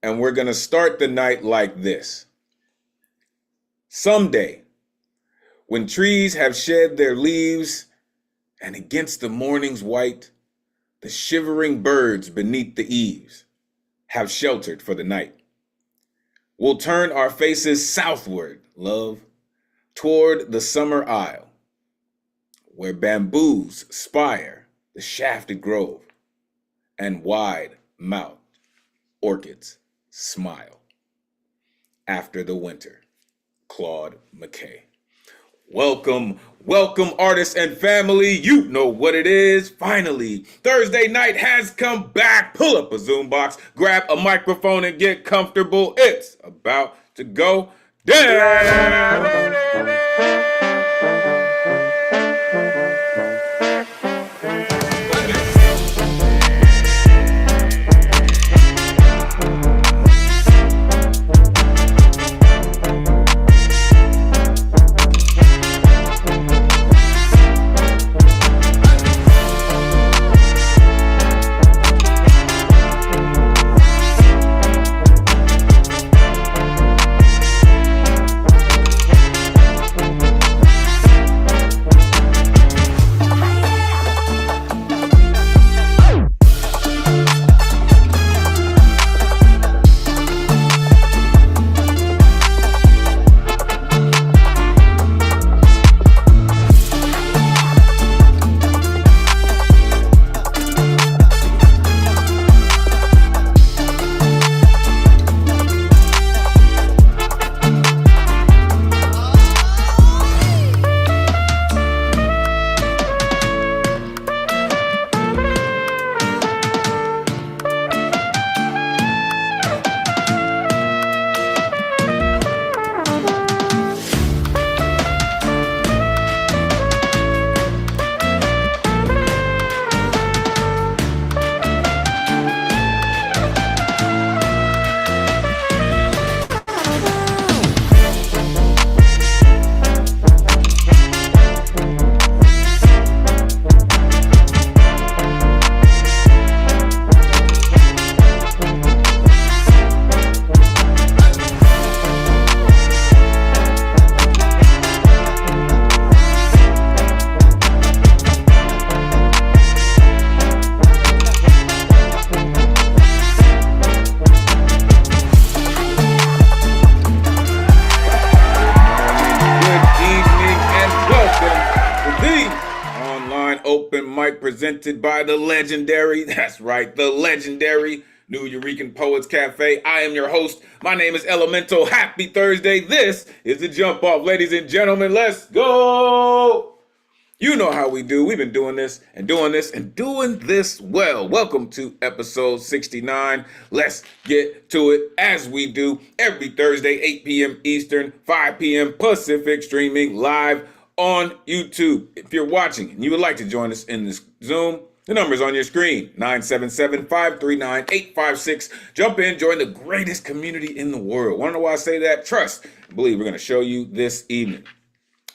and we're going to start the night like this. Someday, when trees have shed their leaves, and against the morning's white, the shivering birds beneath the eaves have sheltered for the night. We'll turn our faces southward, love, toward the summer isle, where bamboos spire the shafted grove, and wide-mouthed orchids smile. After the winter, Claude McKay. Welcome, welcome, artists and family. You know what it is. Finally, Thursday night has come back. Pull up a Zoom box, grab a microphone, and get comfortable. It's about to go down. Presented by the legendary, that's right, the legendary New Eurekan Poets Cafe. I am your host. My name is Elemen2al. Happy Thursday. This is the Jump Off. Ladies and gentlemen, let's go. You know how we do. We've been doing this and doing this and doing this well. Welcome to episode 69. Let's get to it as we do every Thursday, 8 p.m. Eastern, 5 p.m. Pacific, streaming live on YouTube. If you're watching and you would like to join us in this Zoom, the number's on your screen, 977-539-856. Jump in, join the greatest community in the world. Want to know why I say that? Trust and believe we're going to show you this evening.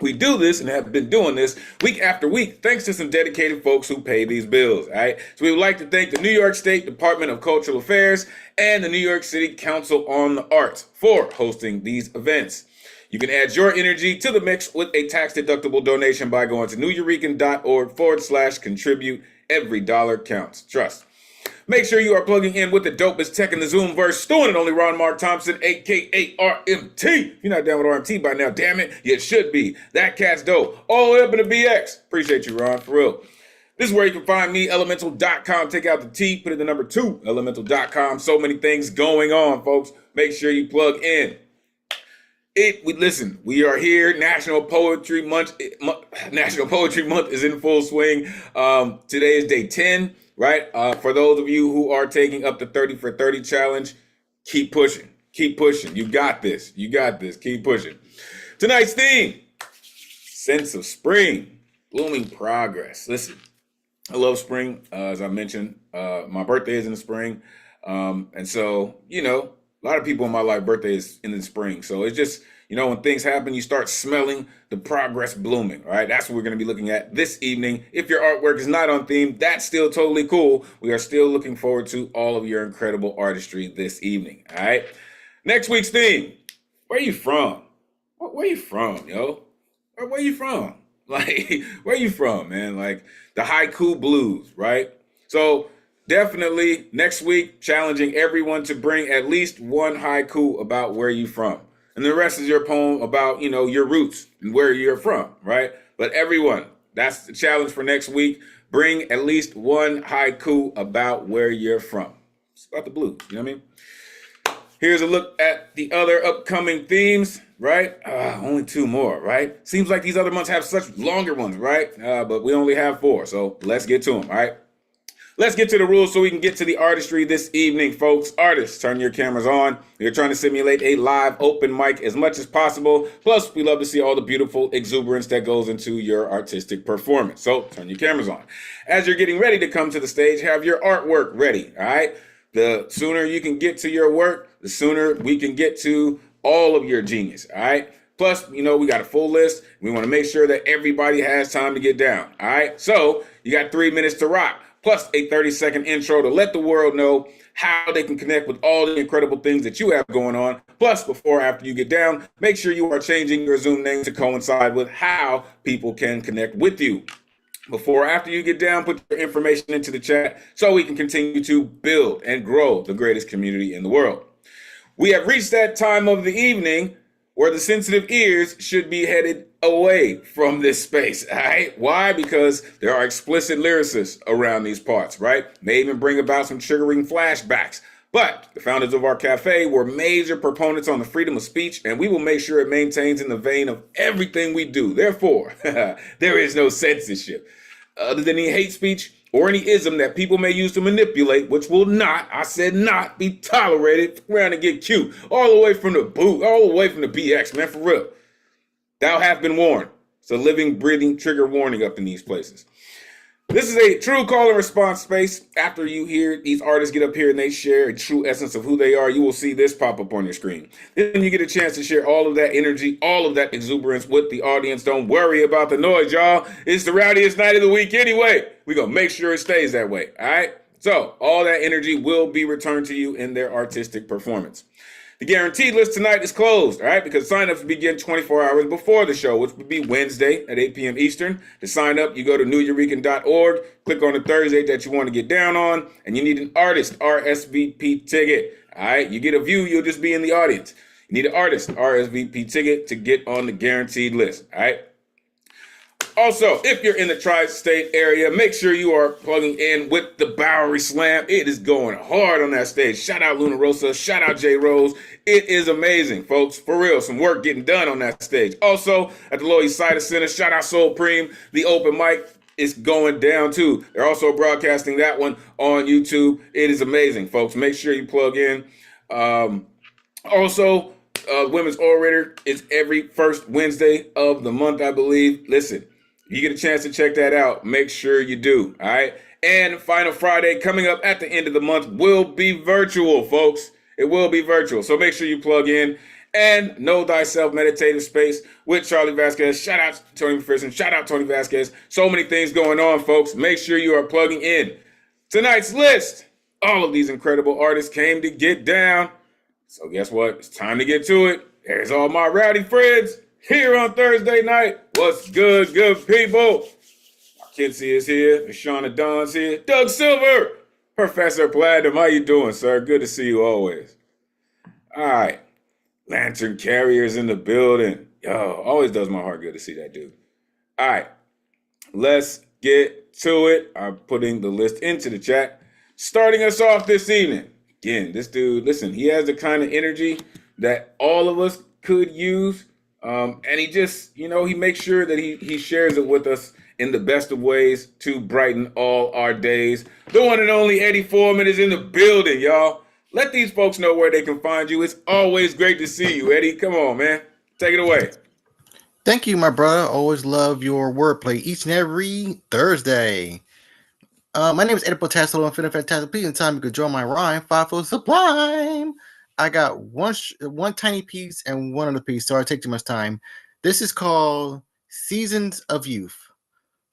We do this and have been doing this week after week thanks to some dedicated folks who pay these bills, all right? So we would like to thank the New York State Department of Cultural Affairs and the New York City Council on the Arts for hosting these events. You can add your energy to the mix with a tax-deductible donation by going to neweurekan.org/contribute. Every dollar counts. Trust. Make sure you are plugging in with the dopest tech in the Zoomverse, Stu and only Ron Mark Thompson, a.k.a. RMT. If you're not down with RMT by now, damn it, you should be. That cat's dope. All the way up in the BX. Appreciate you, Ron, for real. This is where you can find me, Elemen2al.com. Take out the T, put in the number 2, Elemen2al.com. So many things going on, folks. Make sure you plug in. We are here. National Poetry Month is in full swing. Today is day 10, right? For those of you who are taking up the 30 for 30 challenge, keep pushing. You got this. Keep pushing. Tonight's theme, sense of spring, blooming progress. Listen, I love spring. As I mentioned, my birthday is in the spring. And so, A lot of people in my life, birthday is in the spring. So it's just, when things happen, you start smelling the progress blooming. All right. That's what we're going to be looking at this evening. If your artwork is not on theme, that's still totally cool. We are still looking forward to all of your incredible artistry this evening. All right. Next week's theme. Where you from? Where you from, yo? Where you from? Like, where you from, man? Like the haiku blues, right? So definitely next week, challenging everyone to bring at least one haiku about where you from. And the rest is your poem about, your roots and where you're from, right? But everyone, that's the challenge for next week. Bring at least one haiku about where you're from. It's about the blues, you know what I mean? Here's a look at the other upcoming themes, right? Only 2 more, right? Seems like these other months have such longer ones, right? But we only have 4, so let's get to them, all right? Let's get to the rules so we can get to the artistry this evening, folks. Artists, turn your cameras on. We're trying to simulate a live open mic as much as possible. Plus, we love to see all the beautiful exuberance that goes into your artistic performance. So turn your cameras on. As you're getting ready to come to the stage, have your artwork ready, all right? The sooner you can get to your work, the sooner we can get to all of your genius, all right? Plus, we got a full list. We want to make sure that everybody has time to get down, all right? So you got 3 minutes to rock, plus a 30-second intro to let the world know how they can connect with all the incredible things that you have going on. Plus, after you get down, make sure you are changing your Zoom name to coincide with how people can connect with you. After you get down, put your information into the chat so we can continue to build and grow the greatest community in the world. We have reached that time of the evening where the sensitive ears should be headed away from this space, all right? Why? Because there are explicit lyricists around these parts, right? May even bring about some triggering flashbacks. But the founders of our cafe were major proponents on the freedom of speech, and we will make sure it maintains in the vein of everything we do. Therefore, there is no censorship other than any hate speech or any ism that people may use to manipulate, which will not, I said not, be tolerated around and get cute. All the way from the boot, all the way from the BX, man, for real. Thou hast been warned. It's a living, breathing trigger warning up in these places. This is a true call and response space. After you hear these artists get up here and they share a true essence of who they are, you will see this pop up on your screen. Then you get a chance to share all of that energy, all of that exuberance with the audience. Don't worry about the noise, y'all. It's the rowdiest night of the week anyway. We're going to make sure it stays that way, all right? So all that energy will be returned to you in their artistic performance. The guaranteed list tonight is closed, all right, because signups begin 24 hours before the show, which would be Wednesday at 8 p.m. Eastern. To sign up, you go to newyourekan.org, click on the Thursday that you want to get down on, and you need an artist RSVP ticket, all right? You get a view, you'll just be in the audience. You need an artist RSVP ticket to get on the guaranteed list, all right? Also, if you're in the tri-state area, make sure you are plugging in with the Bowery Slam. It is going hard on that stage. Shout out Luna Rosa. Shout out J Rose. It is amazing, folks. For real, some work getting done on that stage. Also, at the Lower East Side Center, shout out Soul Preem. The open mic is going down, too. They're also broadcasting that one on YouTube. It is amazing, folks. Make sure you plug in. Also, Women's Orator is every first Wednesday of the month, I believe. Listen. You get a chance to check that out, make sure you do, all right? And Final Friday coming up at the end of the month will be virtual, folks. It will be virtual, so make sure you plug in. And Know Thyself Meditative Space with Charlie Vasquez. Shout out to Tony McPherson. Shout out Tony Vasquez. So many things going on, folks. Make sure you are plugging in. Tonight's list. All of these incredible artists came to get down. So guess what? It's time to get to it. There's all my rowdy friends. Here on Thursday night. What's good, good people? Kinsey is here. Shauna Don's here. Doug Silver. Professor Platinum. How you doing, sir? Good to see you always. All right. Lantern Carrier's in the building. Yo, always does my heart good to see that dude. All right. Let's get to it. I'm putting the list into the chat. Starting us off this evening. Again, this dude, listen, he has the kind of energy that all of us could use. And he just, he makes sure that he shares it with us in the best of ways to brighten all our days. The one and only Eddie Foreman is in the building, y'all. Let these folks know where they can find you. It's always great to see you, Eddie. Come on, man. Take it away. Thank you, my brother. Always love your wordplay each and every Thursday. My name is April-10-2025. Please in time you could join my rhyme. 5 for sublime. I got one tiny piece and one other piece, so I take too much time. This is called Seasons of Youth.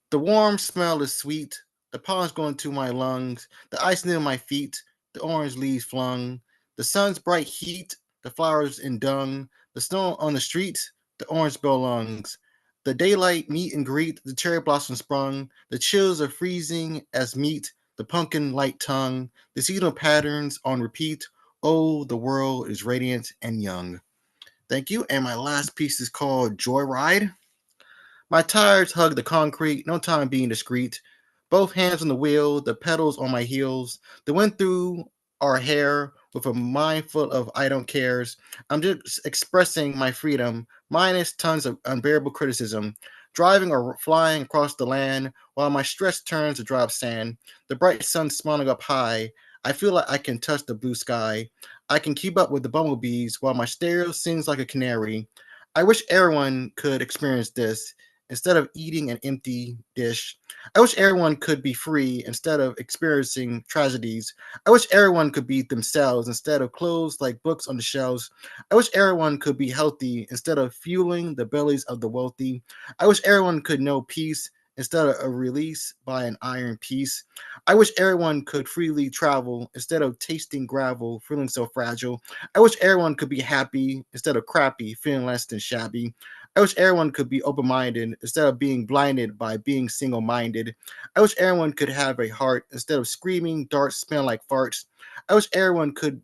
The warm smell is sweet, the pollen's going to my lungs, the ice near my feet, the orange leaves flung, the sun's bright heat, the flowers in dung, the snow on the street, the orange bell lungs. The daylight meet and greet, the cherry blossom sprung, the chills are freezing as meat, the pumpkin light tongue, the seasonal patterns on repeat. Oh, the world is radiant and young. Thank you. And my last piece is called Joyride. My tires hug the concrete, no time being discreet. Both hands on the wheel, the pedals on my heels. The wind through our hair with a mind full of I don't cares. I'm just expressing my freedom, minus tons of unbearable criticism. Driving or flying across the land while my stress turns to dry sand. The bright sun smiling up high. I feel like I can touch the blue sky. I can keep up with the bumblebees while my stereo sings like a canary. I wish everyone could experience this instead of eating an empty dish. I wish everyone could be free instead of experiencing tragedies. I wish everyone could be themselves instead of closed like books on the shelves. I wish everyone could be healthy instead of fueling the bellies of the wealthy. I wish everyone could know peace instead of a release by an iron piece. I wish everyone could freely travel instead of tasting gravel, feeling so fragile. I wish everyone could be happy instead of crappy, feeling less than shabby. I wish everyone could be open minded instead of being blinded by being single minded. I wish everyone could have a heart instead of screaming darts smell like farts. I wish everyone could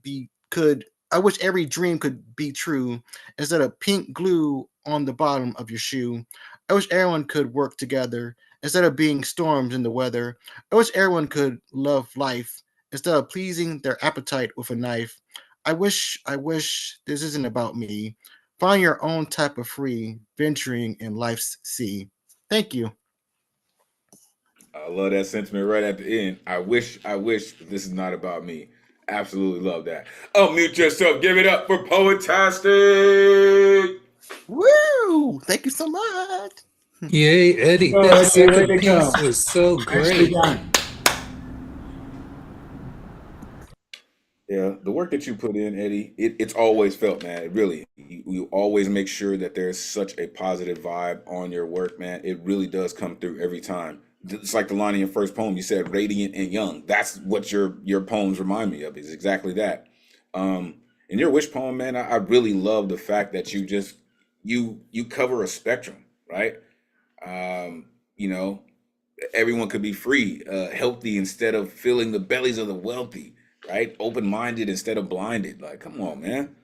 I wish every dream could be true instead of pink glue on the bottom of your shoe. I wish everyone could work together instead of being storms in the weather. I wish everyone could love life instead of pleasing their appetite with a knife. I wish this isn't about me. Find your own type of free venturing in life's sea. Thank you. I love that sentiment right at the end. I wish this is not about me. Absolutely love that. Unmute yourself. Give it up for Poetastic. Woo! Thank you so much. Yay, Eddie. Go, That Eddie. Way second to go. piece was so Nicely great. done. Yeah, the work that you put in, Eddie, it's always felt, man. It really, you always make sure that there's such a positive vibe on your work, man. It really does come through every time. It's like the line in your first poem. You said radiant and young. That's what your poems remind me of. Is exactly that. In your wish poem, man, I really love the fact that you cover a spectrum, right? Um, you know, everyone could be free, healthy instead of filling the bellies of the wealthy, right? Open-minded instead of blinded. Like, come on, man.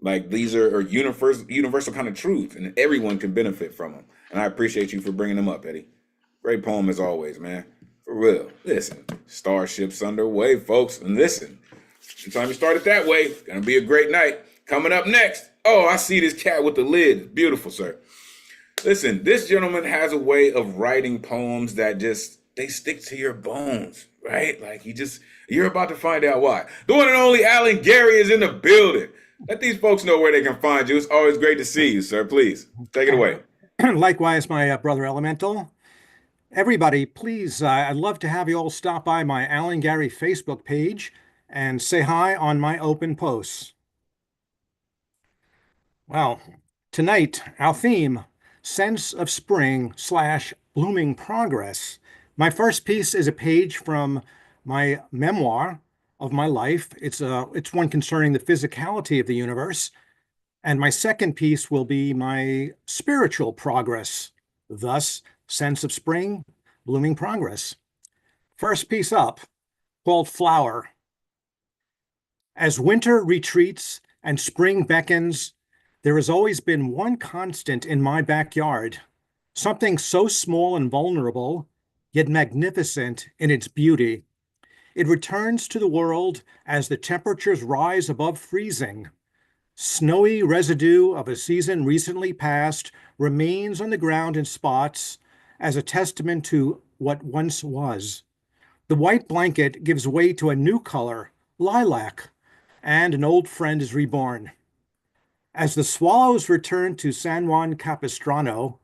Like these are universal kind of truths, and everyone can benefit from them. And I appreciate you for bringing them up, Eddie. Great poem as always, man. For real. Listen, Starship's underway, folks. And listen, anytime you start it that way, it's gonna be a great night. Coming up next. Oh, I see this cat with the lid. Beautiful, sir. Listen, this gentleman has a way of writing poems that just they stick to your bones, right? Like you're about to find out why. The one and only Alan Gary is in the building. Let these folks know where they can find you. It's always great to see you, sir. Please take it away. Likewise, my brother Elemental. Everybody, please, I'd love to have you all stop by my Alan Gary Facebook page and say hi on my open posts. Well, tonight, our theme, Sense of Spring / Blooming Progress. My first piece is a page from my memoir of my life. It's one concerning the physicality of the universe. And my second piece will be my spiritual progress, thus, Sense of Spring, Blooming Progress. First piece up, called Flower. As winter retreats and spring beckons, there has always been one constant in my backyard, something so small and vulnerable, yet magnificent in its beauty. It returns to the world as the temperatures rise above freezing. Snowy residue of a season recently past remains on the ground in spots as a testament to what once was. The white blanket gives way to a new color, lilac, and an old friend is reborn. As the swallows return to San Juan Capistrano,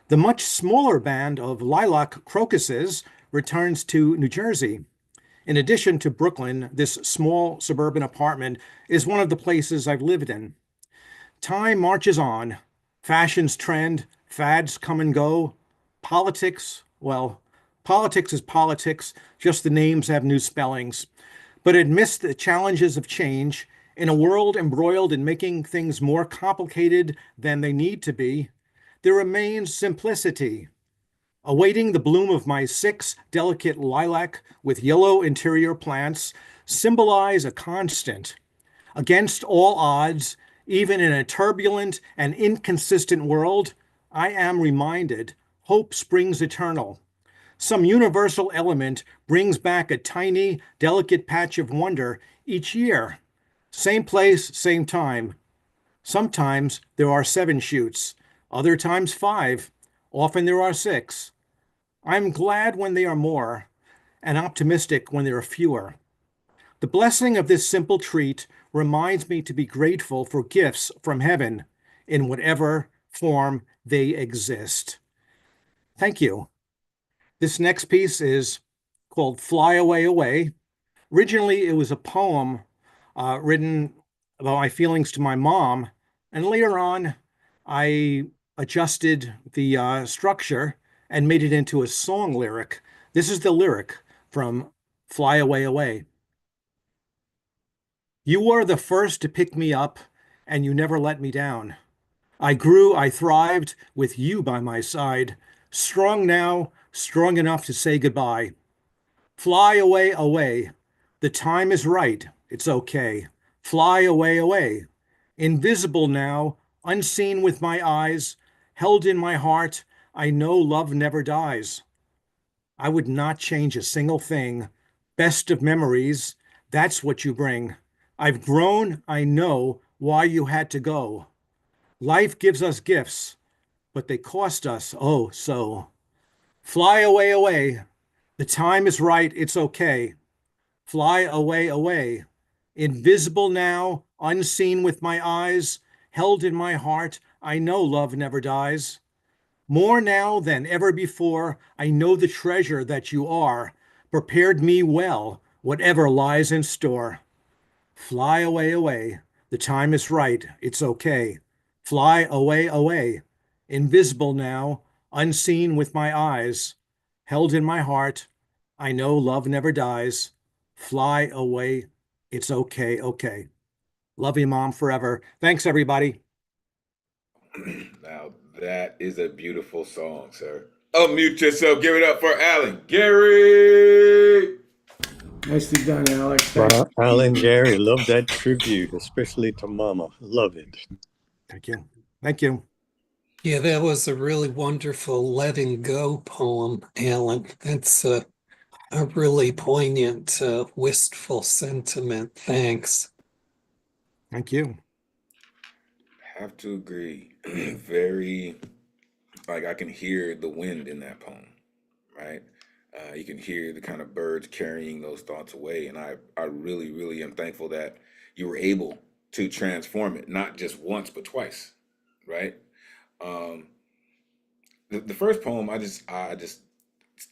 the much smaller band of lilac crocuses returns to New Jersey. In addition to Brooklyn, this small suburban apartment is one of the places I've lived in. Time marches on. Fashions trend, fads come and go. Politics, well, politics is politics, just the names have new spellings. But amidst the challenges of change, in a world embroiled in making things more complicated than they need to be, there remains simplicity. Awaiting the bloom of my 6 delicate lilac with yellow interior plants symbolize a constant. Against all odds, even in a turbulent and inconsistent world, I am reminded hope springs eternal. Some universal element brings back a tiny, delicate patch of wonder each year. Same place, same time. Sometimes there are 7 shoots, other times 5. Often there are 6. I'm glad when they are more, and optimistic when there are fewer. The blessing of this simple treat reminds me to be grateful for gifts from heaven in whatever form they exist. Thank you. This next piece is called Fly Away Away. Originally, it was a poem written about my feelings to my mom, and later on, I adjusted the structure and made it into a song lyric. This is the lyric from Fly Away Away. You were the first to pick me up, and you never let me down. I grew, I thrived with you by my side, strong now, strong enough to say goodbye. Fly away, away. The time is right. It's okay. Fly away, away. Invisible now, unseen with my eyes, held in my heart, I know love never dies. I would not change a single thing. Best of memories, that's what you bring. I've grown, I know why you had to go. Life gives us gifts, but they cost us, oh, so. Fly away, away. The time is right, it's okay. Fly away, away. Invisible now, unseen with my eyes, held in my heart, I know love never dies. More now than ever before, I know the treasure that you are, prepared me well, whatever lies in store. Fly away, away. The time is right, it's okay. Fly away, away. Invisible now, unseen with my eyes, held in my heart, I know love never dies. Fly away, it's okay, okay. Love you, Mom, forever. Thanks, everybody. Now, that is a beautiful song, sir. Unmute yourself. Give it up for Alan Gary. Nicely done, Alex. Thanks. Wow, Alan Gary, love that tribute, especially to Mama. Love it. Thank you. Thank you. Yeah, that was a really wonderful letting go poem, Alan. That's a really poignant, wistful sentiment. Thanks. Thank you. Have to agree. Very, like I can hear the wind in that poem, right? You can hear the kind of birds carrying those thoughts away. And I really, really am thankful that you were able to transform it, not just once, but twice, right? The first poem, I just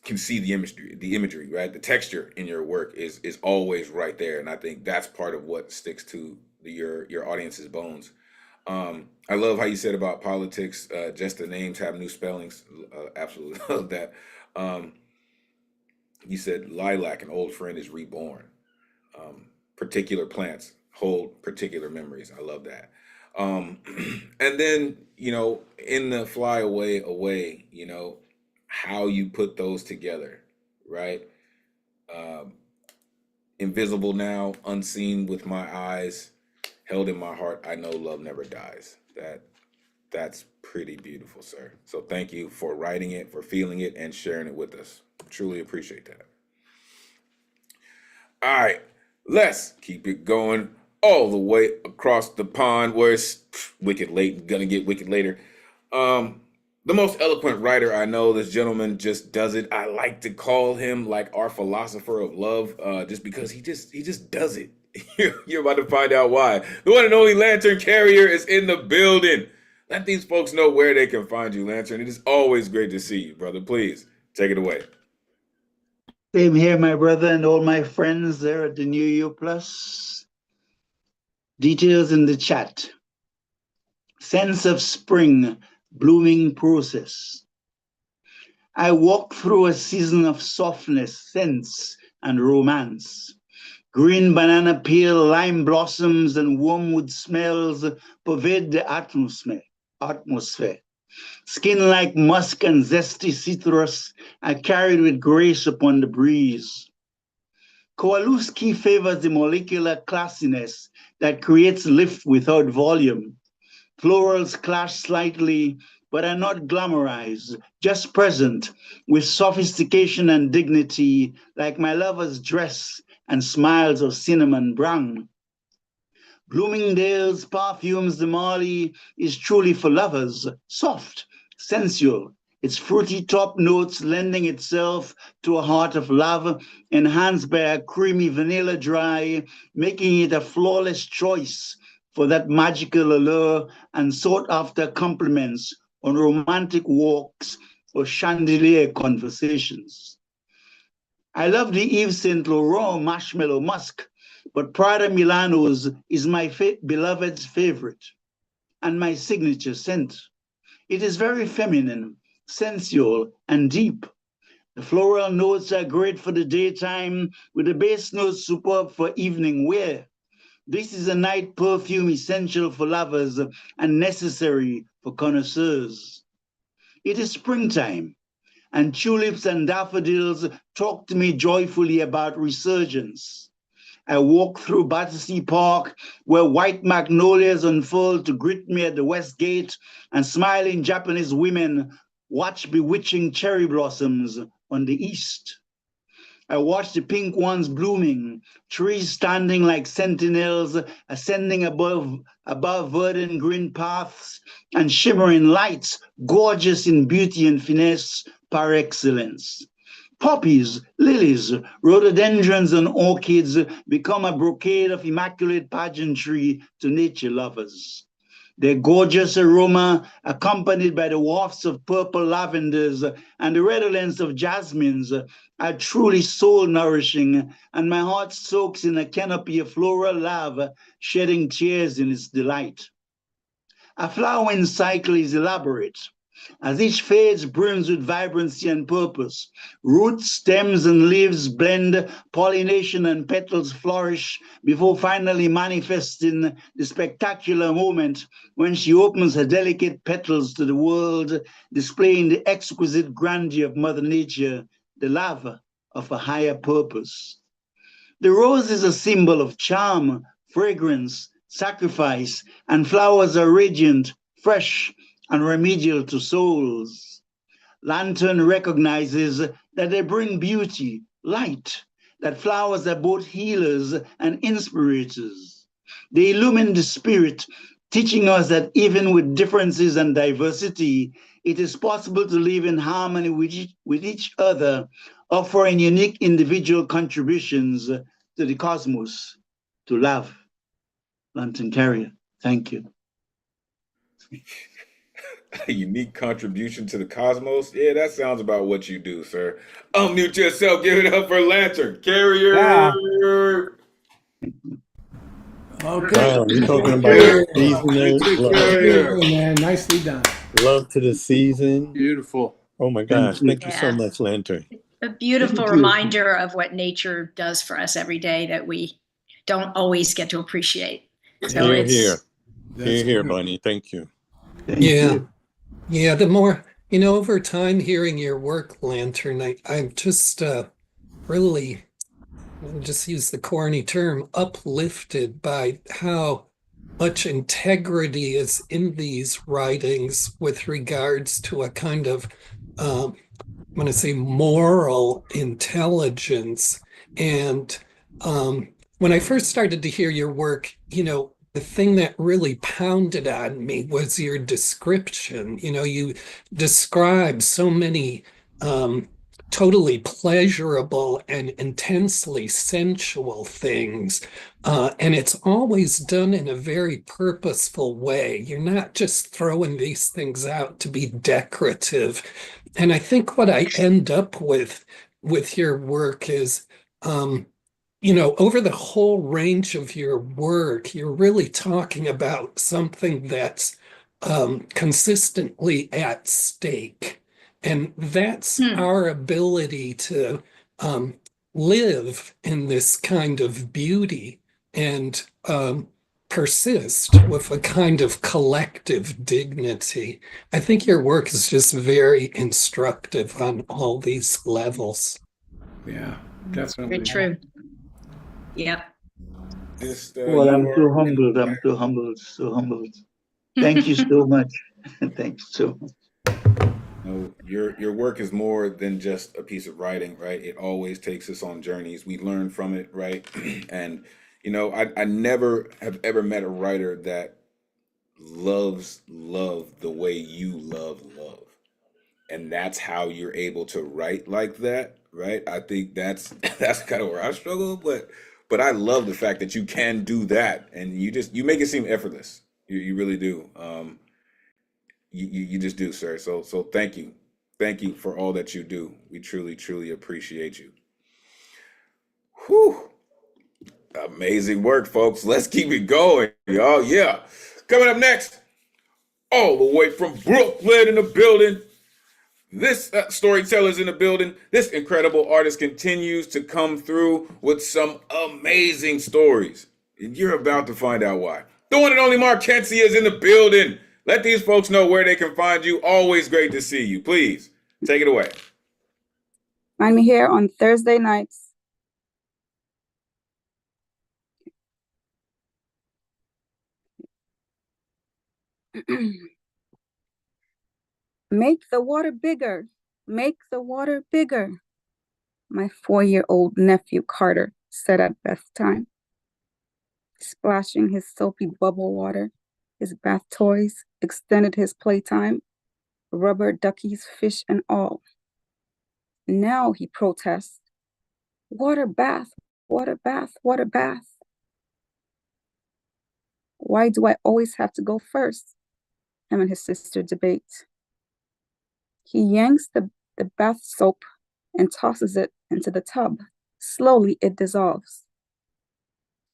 can see the imagery, right? The texture in your work is always right there. And I think that's part of what sticks to your audience's bones. I love how you said about politics, just the names have new spellings. Absolutely love that. You said lilac, an old friend is reborn. Particular plants hold particular memories. I love that. And then, in the fly away, away, how you put those together, right? Invisible now, unseen with my eyes, held in my heart, I know love never dies. That's pretty beautiful, sir. So thank you for writing it, for feeling it, and sharing it with us. Truly appreciate that. All right, let's keep it going all the way across the pond where it's wicked late and gonna get wicked later. The most eloquent writer I know, this gentleman just does it. I like to call him like our philosopher of love, just because he just does it. You're about to find out why. The one and only Lantern Carrier is in the building. Let these folks know where they can find you, Lantern. It is always great to see you, brother. Please take it away. Same here, my brother, and all my friends there at the New Year Plus. Details in the chat. Sense of spring, blooming process. I walk through a season of softness, sense, and romance. Green banana peel, lime blossoms, and wormwood smells pervade the atmosphere. Skin like musk and zesty citrus are carried with grace upon the breeze. Kowalewski favors the molecular classiness that creates lift without volume. Florals clash slightly, but are not glamorized, just present with sophistication and dignity, like my lover's dress and smiles of cinnamon brown. Bloomingdale's Perfumes de Marly is truly for lovers, soft, sensual, its fruity top notes lending itself to a heart of love, enhanced by a creamy vanilla dry, making it a flawless choice for that magical allure and sought after compliments on romantic walks or chandelier conversations. I love the Yves Saint Laurent Marshmallow Musk, but Prada Milano's is my beloved's favorite and my signature scent. It is very feminine, sensual, and deep. The floral notes are great for the daytime, with the base notes superb for evening wear. This is a night perfume essential for lovers and necessary for connoisseurs. It is springtime, and tulips and daffodils talk to me joyfully about resurgence. I walk through Battersea Park, where white magnolias unfold to greet me at the west gate, and smiling Japanese women watch bewitching cherry blossoms on the east. I watch the pink ones blooming, trees standing like sentinels, ascending above verdant green paths, and shimmering lights, gorgeous in beauty and finesse par excellence. Poppies, lilies, rhododendrons, and orchids become a brocade of immaculate pageantry to nature lovers. Their gorgeous aroma, accompanied by the wafts of purple lavenders and the redolence of jasmines, are truly soul-nourishing, and my heart soaks in a canopy of floral love, shedding tears in its delight. A flowering cycle is elaborate. As each phase brims with vibrancy and purpose, roots, stems, and leaves blend, pollination and petals flourish before finally manifesting the spectacular moment when she opens her delicate petals to the world, displaying the exquisite grandeur of Mother Nature, the love of a higher purpose. The rose is a symbol of charm, fragrance, sacrifice, and flowers are radiant, fresh, and remedial to souls. Lantern recognizes that they bring beauty, light, that flowers are both healers and inspirators. They illumine the spirit, teaching us that even with differences and diversity, it is possible to live in harmony with each other, offering unique individual contributions to the cosmos, to love. Lantern Carrier, thank you. A unique contribution to the cosmos? Yeah, that sounds about what you do, sir. Unmute yourself. Give it up for Lantern Carrier. Yeah. Okay. Wow, you're talking about Carrier. seasonal love. Carrier. Man, nicely done. Love to the season. Beautiful. Oh my gosh, thank you so Yeah. much, Lantern. A beautiful Thank you. reminder of what nature does for us every day that we don't always get to appreciate. So Here, it's here. That's Here, here, good. Bunny. Thank you. Thank Yeah. you. Yeah, the more, over time hearing your work, Lantern, I'm just really, I'll just use the corny term, uplifted by how much integrity is in these writings with regards to a kind of, I'm going to say, moral intelligence. And when I first started to hear your work, the thing that really pounded on me was your description. You describe so many totally pleasurable and intensely sensual things. And it's always done in a very purposeful way. You're not just throwing these things out to be decorative. And I think what I end up with with your work is, over the whole range of your work, you're really talking about something that's consistently at stake. And that's our ability to live in this kind of beauty and persist with a kind of collective dignity. I think your work is just very instructive on all these levels. Yeah, definitely. Very true. Yep. Well, I'm so humbled. I'm so humbled. So humbled. Thank you so much. Thanks so much. No, your work is more than just a piece of writing, right? It always takes us on journeys. We learn from it, right? And I never have ever met a writer that loves love the way you love love. And that's how you're able to write like that, right? I think that's kind of where I struggle, but I love the fact that you can do that, and you make it seem effortless. You really do. You just do, sir. So thank you for all that you do. We truly appreciate you. Whew. Amazing work, folks. Let's keep it going, y'all. Yeah. Coming up next, all the way from Brooklyn in the building. This storyteller's in the building. This incredible artist continues to come through with some amazing stories. And you're about to find out why. The one and only Marquentia is in the building. Let these folks know where they can find you. Always great to see you. Please, take it away. Find me here on Thursday nights. Make the water bigger. Make the water bigger. My 4-year-old nephew Carter said at bath time, splashing his soapy bubble water. His bath toys extended his playtime, rubber duckies, fish and all. Now he protests, water bath, water bath, water bath. Why do I always have to go first? Him and his sister debate. He yanks the bath soap and tosses it into the tub. Slowly it dissolves.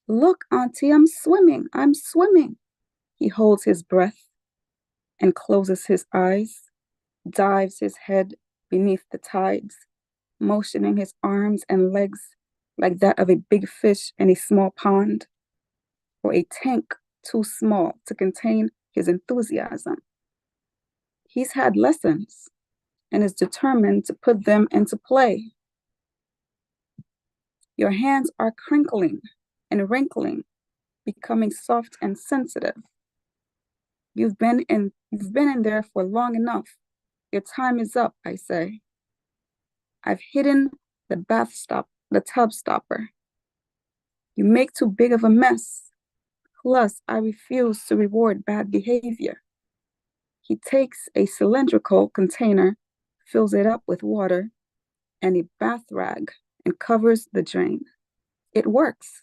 Look, Auntie, I'm swimming, I'm swimming. He holds his breath and closes his eyes, dives his head beneath the tides, motioning his arms and legs like that of a big fish in a small pond, or a tank too small to contain his enthusiasm. He's had lessons and is determined to put them into play. Your hands are crinkling and wrinkling, becoming soft and sensitive. You've been in there for long enough. Your time is up, I say. I've hidden the tub stopper. You make too big of a mess. Plus, I refuse to reward bad behavior. He takes a cylindrical container, fills it up with water and a bath rag, and covers the drain. It works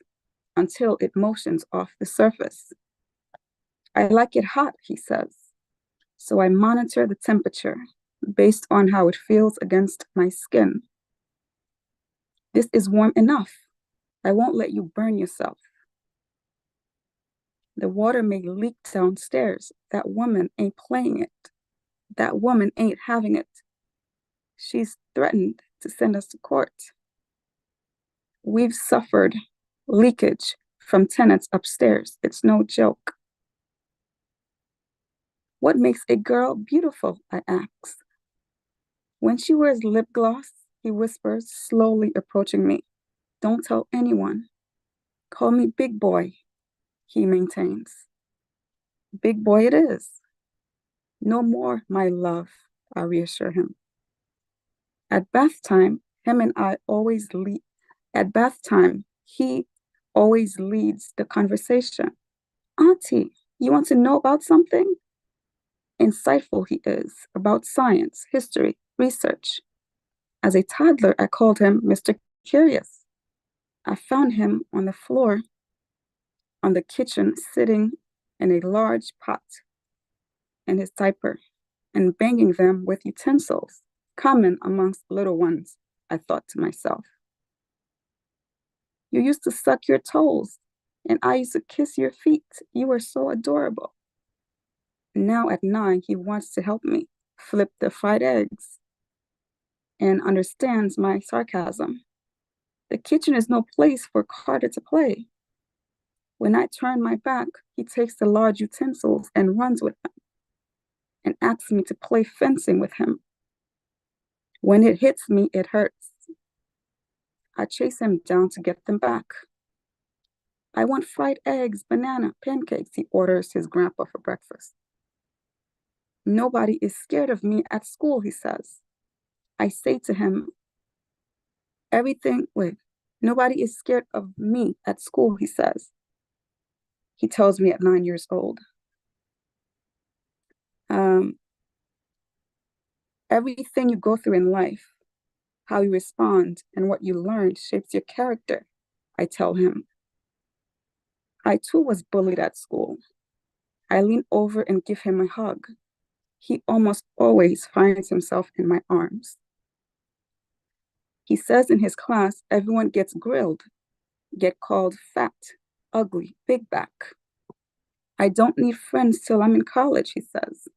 until it motions off the surface. I like it hot, he says. So I monitor the temperature based on how it feels against my skin. This is warm enough. I won't let you burn yourself. The water may leak downstairs. That woman ain't playing it. That woman ain't having it. She's threatened to send us to court. We've suffered leakage from tenants upstairs. It's no joke. What makes a girl beautiful, I ask. When she wears lip gloss, he whispers, slowly approaching me. Don't tell anyone. Call me Big Boy, he maintains. Big Boy it is. No more, my love, I reassure him. At bath time, he always leads the conversation. Auntie, you want to know about something? Insightful he is about science, history, research. As a toddler, I called him Mr. Curious. I found him on the floor on the kitchen, sitting in a large pot and his diaper and banging them with utensils, common amongst little ones. I thought to myself. You used to suck your toes, and I used to kiss your feet. You were so adorable. Now at 9, he wants to help me flip the fried eggs and understands my sarcasm. The kitchen is no place for Carter to play. When I turn my back, he takes the large utensils and runs with them and asks me to play fencing with him. When it hits me, it hurts. I chase him down to get them back. I want fried eggs, banana, pancakes, he orders his grandpa for breakfast. Nobody is scared of me at school, he says. I say to him, nobody is scared of me at school, he says. He tells me at 9 years old. Everything you go through in life, how you respond, and what you learned shapes your character, I tell him. I too was bullied at school. I lean over and give him a hug. He almost always finds himself in my arms. He says in his class, everyone gets grilled, get called fat, ugly, big back. I don't need friends till I'm in college, he says.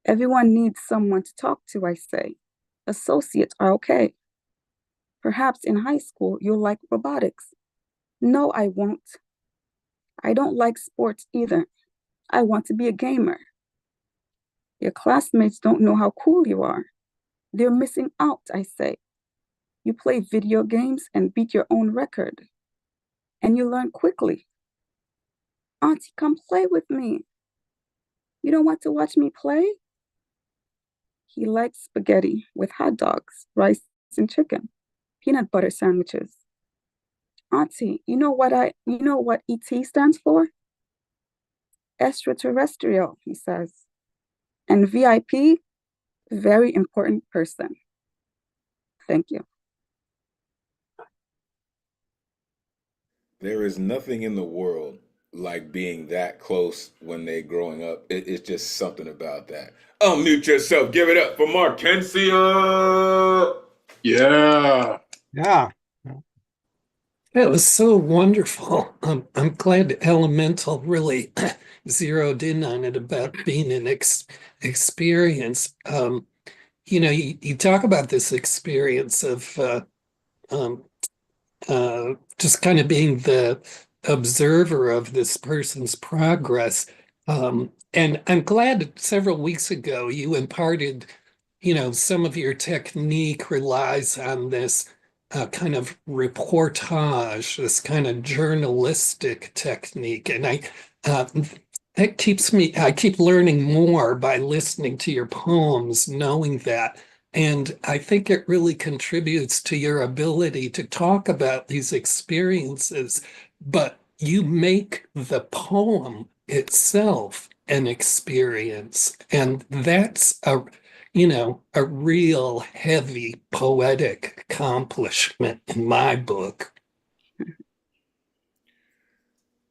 Everyone needs someone to talk to, I say. Associates are okay. Perhaps in high school, you'll like robotics. No, I won't. I don't like sports either. I want to be a gamer. Your classmates don't know how cool you are. They're missing out, I say. You play video games and beat your own record. And you learn quickly. Auntie, come play with me. You don't want to watch me play? He likes spaghetti with hot dogs, rice and chicken, peanut butter sandwiches. Auntie, you know what ET stands for? Extraterrestrial, he says. And VIP, very important person. Thank you. There is nothing in the world like being that close when they're growing up. It's just something about that. Unmute yourself. Give it up for Markencia. Yeah. Yeah. It was so wonderful. I'm glad Elemental really zeroed in on it about being an experience. You talk about this experience of just kind of being the observer of this person's progress. And I'm glad that several weeks ago you imparted, some of your technique relies on this kind of reportage, this kind of journalistic technique. And uh, I keep learning more by listening to your poems, knowing that. And I think it really contributes to your ability to talk about these experiences, but you make the poem itself an experience. And that's a real heavy poetic accomplishment in my book.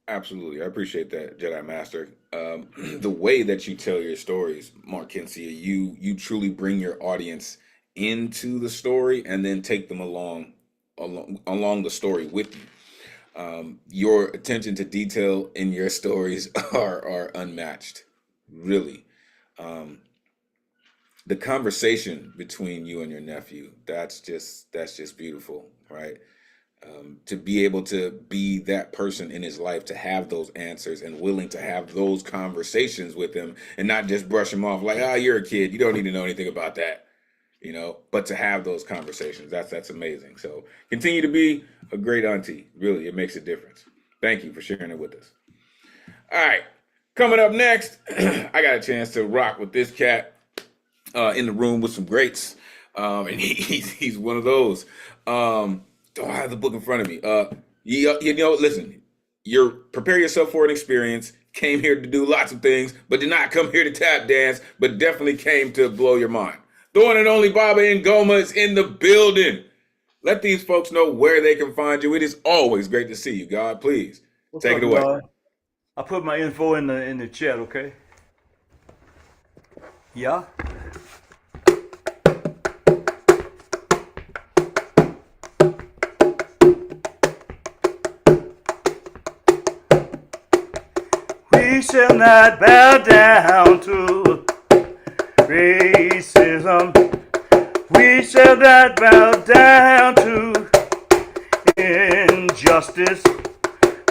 Absolutely. I appreciate that, Jedi Master. The way that you tell your stories, Mark Kinsey, you truly bring your audience into the story and then take them along the story with you. Your attention to detail in your stories are unmatched, really. The conversation between you and your nephew, that's just beautiful, right? To be able to be that person in his life, to have those answers and willing to have those conversations with him and not just brush him off like, you're a kid, you don't need to know anything about that, but to have those conversations, that's amazing. So continue to be a great auntie. Really, it makes a difference. Thank you for sharing it with us. All right, coming up next, I got a chance to rock with this cat in the room with some greats, and he's one of those. Don't have the book in front of me. Listen, prepare yourself for an experience. Came here to do lots of things, but did not come here to tap dance, but definitely came to blow your mind. The one and only Baba Ngoma is in the building. Let these folks know where they can find you. It is always great to see you, God. Please take it away. God? I put my info in the chat, okay? Yeah. We shall not bow down to racism. We shall not bow down to injustice.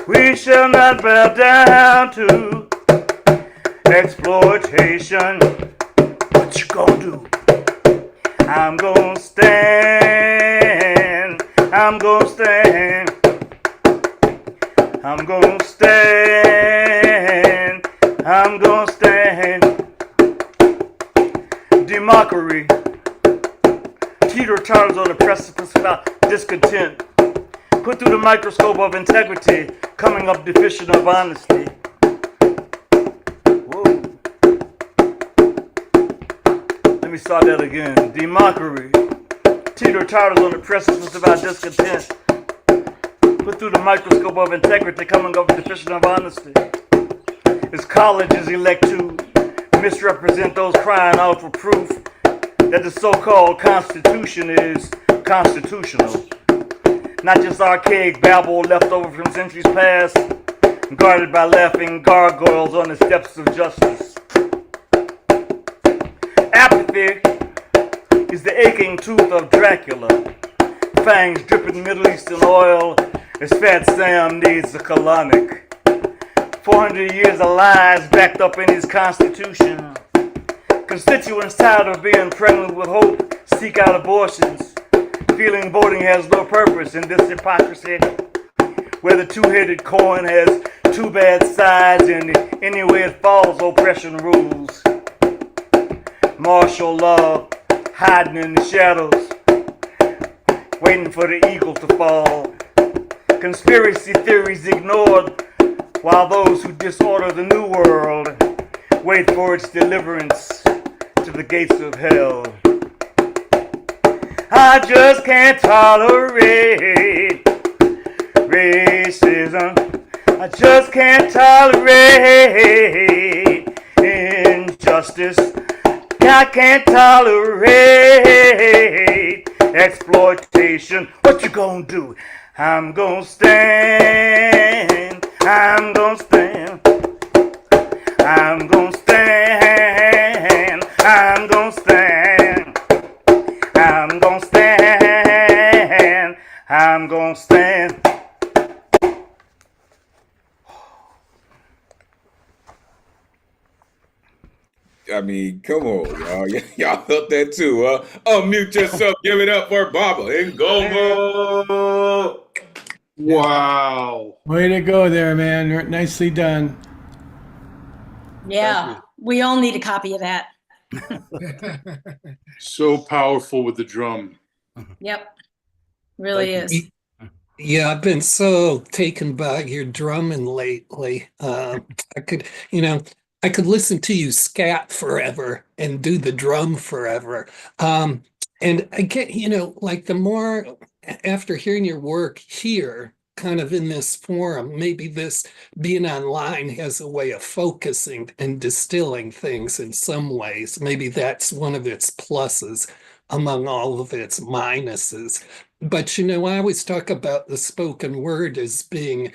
We shall not bow down to exploitation. What you gonna do? I'm gonna stand. I'm gonna stand. I'm gonna stand. I'm gonna stand. Democracy. Teeter-totters on the precipice without discontent. Put through the microscope of integrity, coming up deficient of honesty. Whoa. Let me start that again. Democracy. Teeter-totters on the precipice without discontent. Put through the microscope of integrity, coming up deficient of honesty. As colleges elect to misrepresent those crying out for proof that the so-called Constitution is constitutional. Not just archaic babble left over from centuries past, guarded by laughing gargoyles on the steps of justice. Apathy is the aching tooth of Dracula, fangs dripping Middle Eastern oil as Fat Sam needs a colonic. 400 years of lies backed up in his constitution. Constituents tired of being pregnant with hope seek out abortions, feeling voting has no purpose in this hypocrisy, where the two-headed coin has two bad sides and any way it falls, oppression rules. Martial law hiding in the shadows, waiting for the eagle to fall. Conspiracy theories ignored, while those who disorder the new world wait for its deliverance to the gates of hell. I just can't tolerate racism. I just can't tolerate injustice. I can't tolerate exploitation. What you gonna do? I'm gonna stand. I'm gonna stand. I'm gonna stand. I'm gonna stand. I'm gonna stand. I'm gonna stand. I mean, come on, y'all. Y'all felt that too, huh? Unmute yourself. Give it up for Baba Ngoma. Wow. Way to go there, man. Nicely done. Yeah, we all need a copy of that. So powerful with the drum. Yep, really is. Yeah, I've been so taken by your drumming lately. I could listen to you scat forever and do the drum forever. And I get, like the more after hearing your work here, kind of in this forum, maybe this being online has a way of focusing and distilling things in some ways. Maybe that's one of its pluses among all of its minuses. But, I always talk about the spoken word as being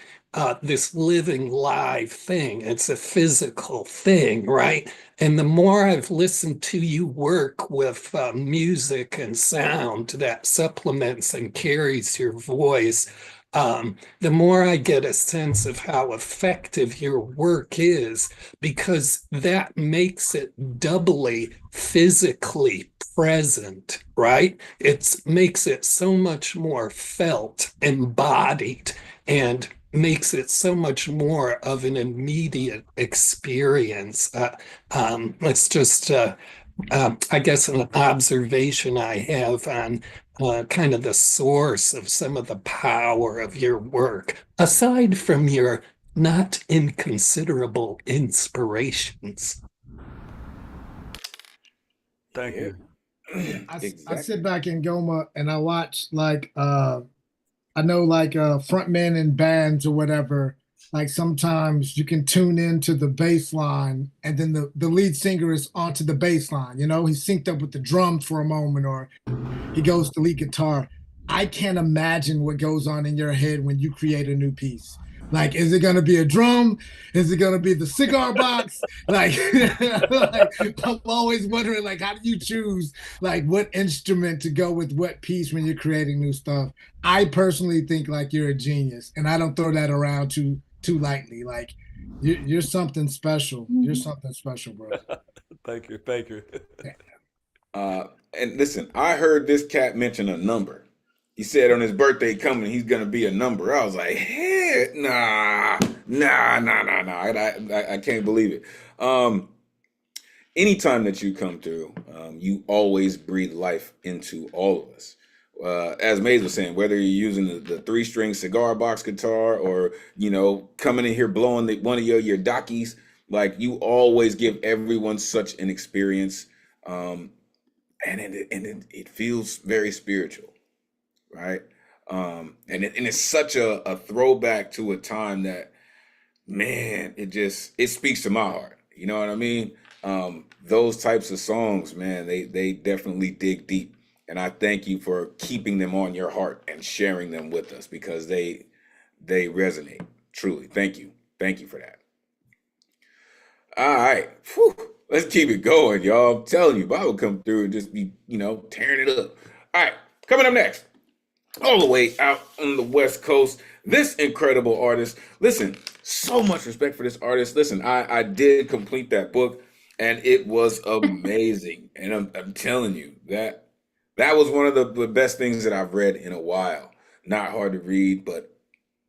this living live thing. It's a physical thing, right? And the more I've listened to you work with music and sound that supplements and carries your voice, the more I get a sense of how effective your work is, because that makes it doubly physically present, right? It makes it so much more felt, embodied, and makes it so much more of an immediate experience. It's just, I guess, an observation I have on kind of the source of some of the power of your work, aside from your not inconsiderable inspirations. Thank you. I sit back in Goma and I watch I know frontmen in bands or whatever, like sometimes you can tune into the bass line and then the lead singer is onto the bass line, he's synced up with the drums for a moment or he goes to lead guitar. I can't imagine what goes on in your head when you create a new piece. Like, is it going to be a drum? Is it going to be the cigar box? Like, I'm always wondering, like, how do you choose, like, what instrument to go with what piece when you're creating new stuff? I personally think, like, you're a genius, and I don't throw that around too lightly. Like, you're something special. You're something special, bro. Thank you. Thank you. And listen, I heard this cat mention a number. He said on his birthday coming, he's gonna be a number. I was like, hey, nah. I can't believe it. Anytime that you come through, you always breathe life into all of us. As Maze was saying, whether you're using the 3-string cigar box guitar or, you know, coming in here blowing one of your dakis, like, you always give everyone such an experience. And it feels very spiritual. Right. And it's such a throwback to a time that, man, it speaks to my heart. You know what I mean? Those types of songs, man, they definitely dig deep. And I thank you for keeping them on your heart and sharing them with us, because they resonate. Truly. Thank you. Thank you for that. All right. Whew. Let's keep it going, y'all. I'm telling you, Bob will come through and just be, you know, tearing it up. All right. Coming up next, all the way out on the West Coast, this incredible artist. Listen, so much respect for this artist. Listen, I did complete that book, and it was amazing. And I'm telling you, that was one of the best things that I've read in a while. Not hard to read, but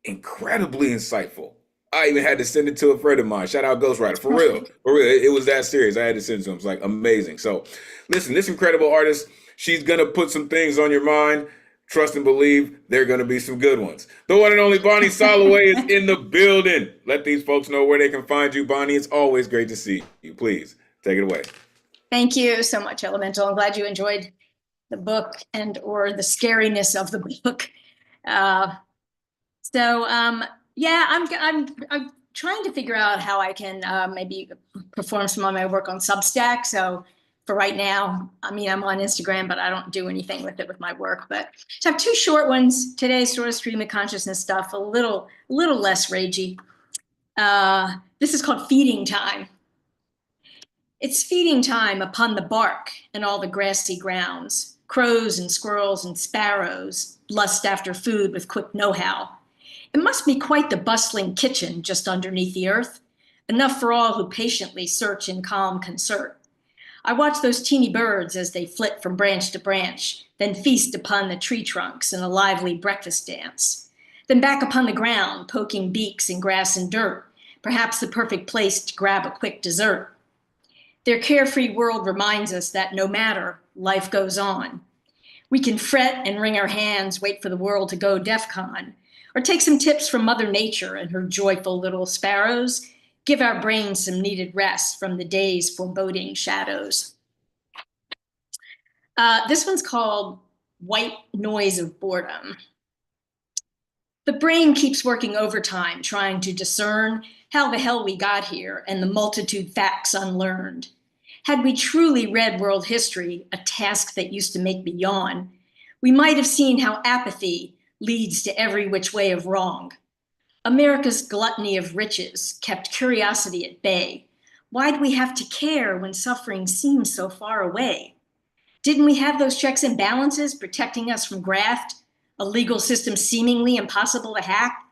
incredibly insightful. I even had to send it to a friend of mine. Shout out Ghostwriter. For real. It was that serious. I had to send it to him. It's like amazing. So listen, this incredible artist, she's going to put some things on your mind. Trust and believe there are going to be some good ones. The one and only Bonnie Soloway is in the building. Let these folks know where they can find you, Bonnie. It's always great to see you. Please take it away. Thank you so much, Elemental. I'm glad you enjoyed the book and or the scariness of the book. Yeah, I'm trying to figure out how I can maybe perform some of my work on Substack. So for right now, I mean, I'm on Instagram, but I don't do anything with it with my work. But so I have 2 short ones today, sort of stream of consciousness stuff, a little less ragey. This is called Feeding Time. It's feeding time upon the bark and all the grassy grounds. Crows and squirrels and sparrows lust after food with quick know-how. It must be quite the bustling kitchen just underneath the earth, enough for all who patiently search in calm concert. I watch those teeny birds as they flit from branch to branch, then feast upon the tree trunks in a lively breakfast dance. Then back upon the ground, poking beaks in grass and dirt, perhaps the perfect place to grab a quick dessert. Their carefree world reminds us that no matter, life goes on. We can fret and wring our hands, wait for the world to go DEFCON, or take some tips from Mother Nature and her joyful little sparrows, give our brains some needed rest from the day's foreboding shadows. This one's called White Noise of Boredom. The brain keeps working overtime, trying to discern how the hell we got here and the multitude facts unlearned. Had we truly read world history, a task that used to make me yawn, we might have seen how apathy leads to every which way of wrong. America's gluttony of riches kept curiosity at bay. Why'd we have to care when suffering seems so far away? Didn't we have those checks and balances protecting us from graft, a legal system seemingly impossible to hack?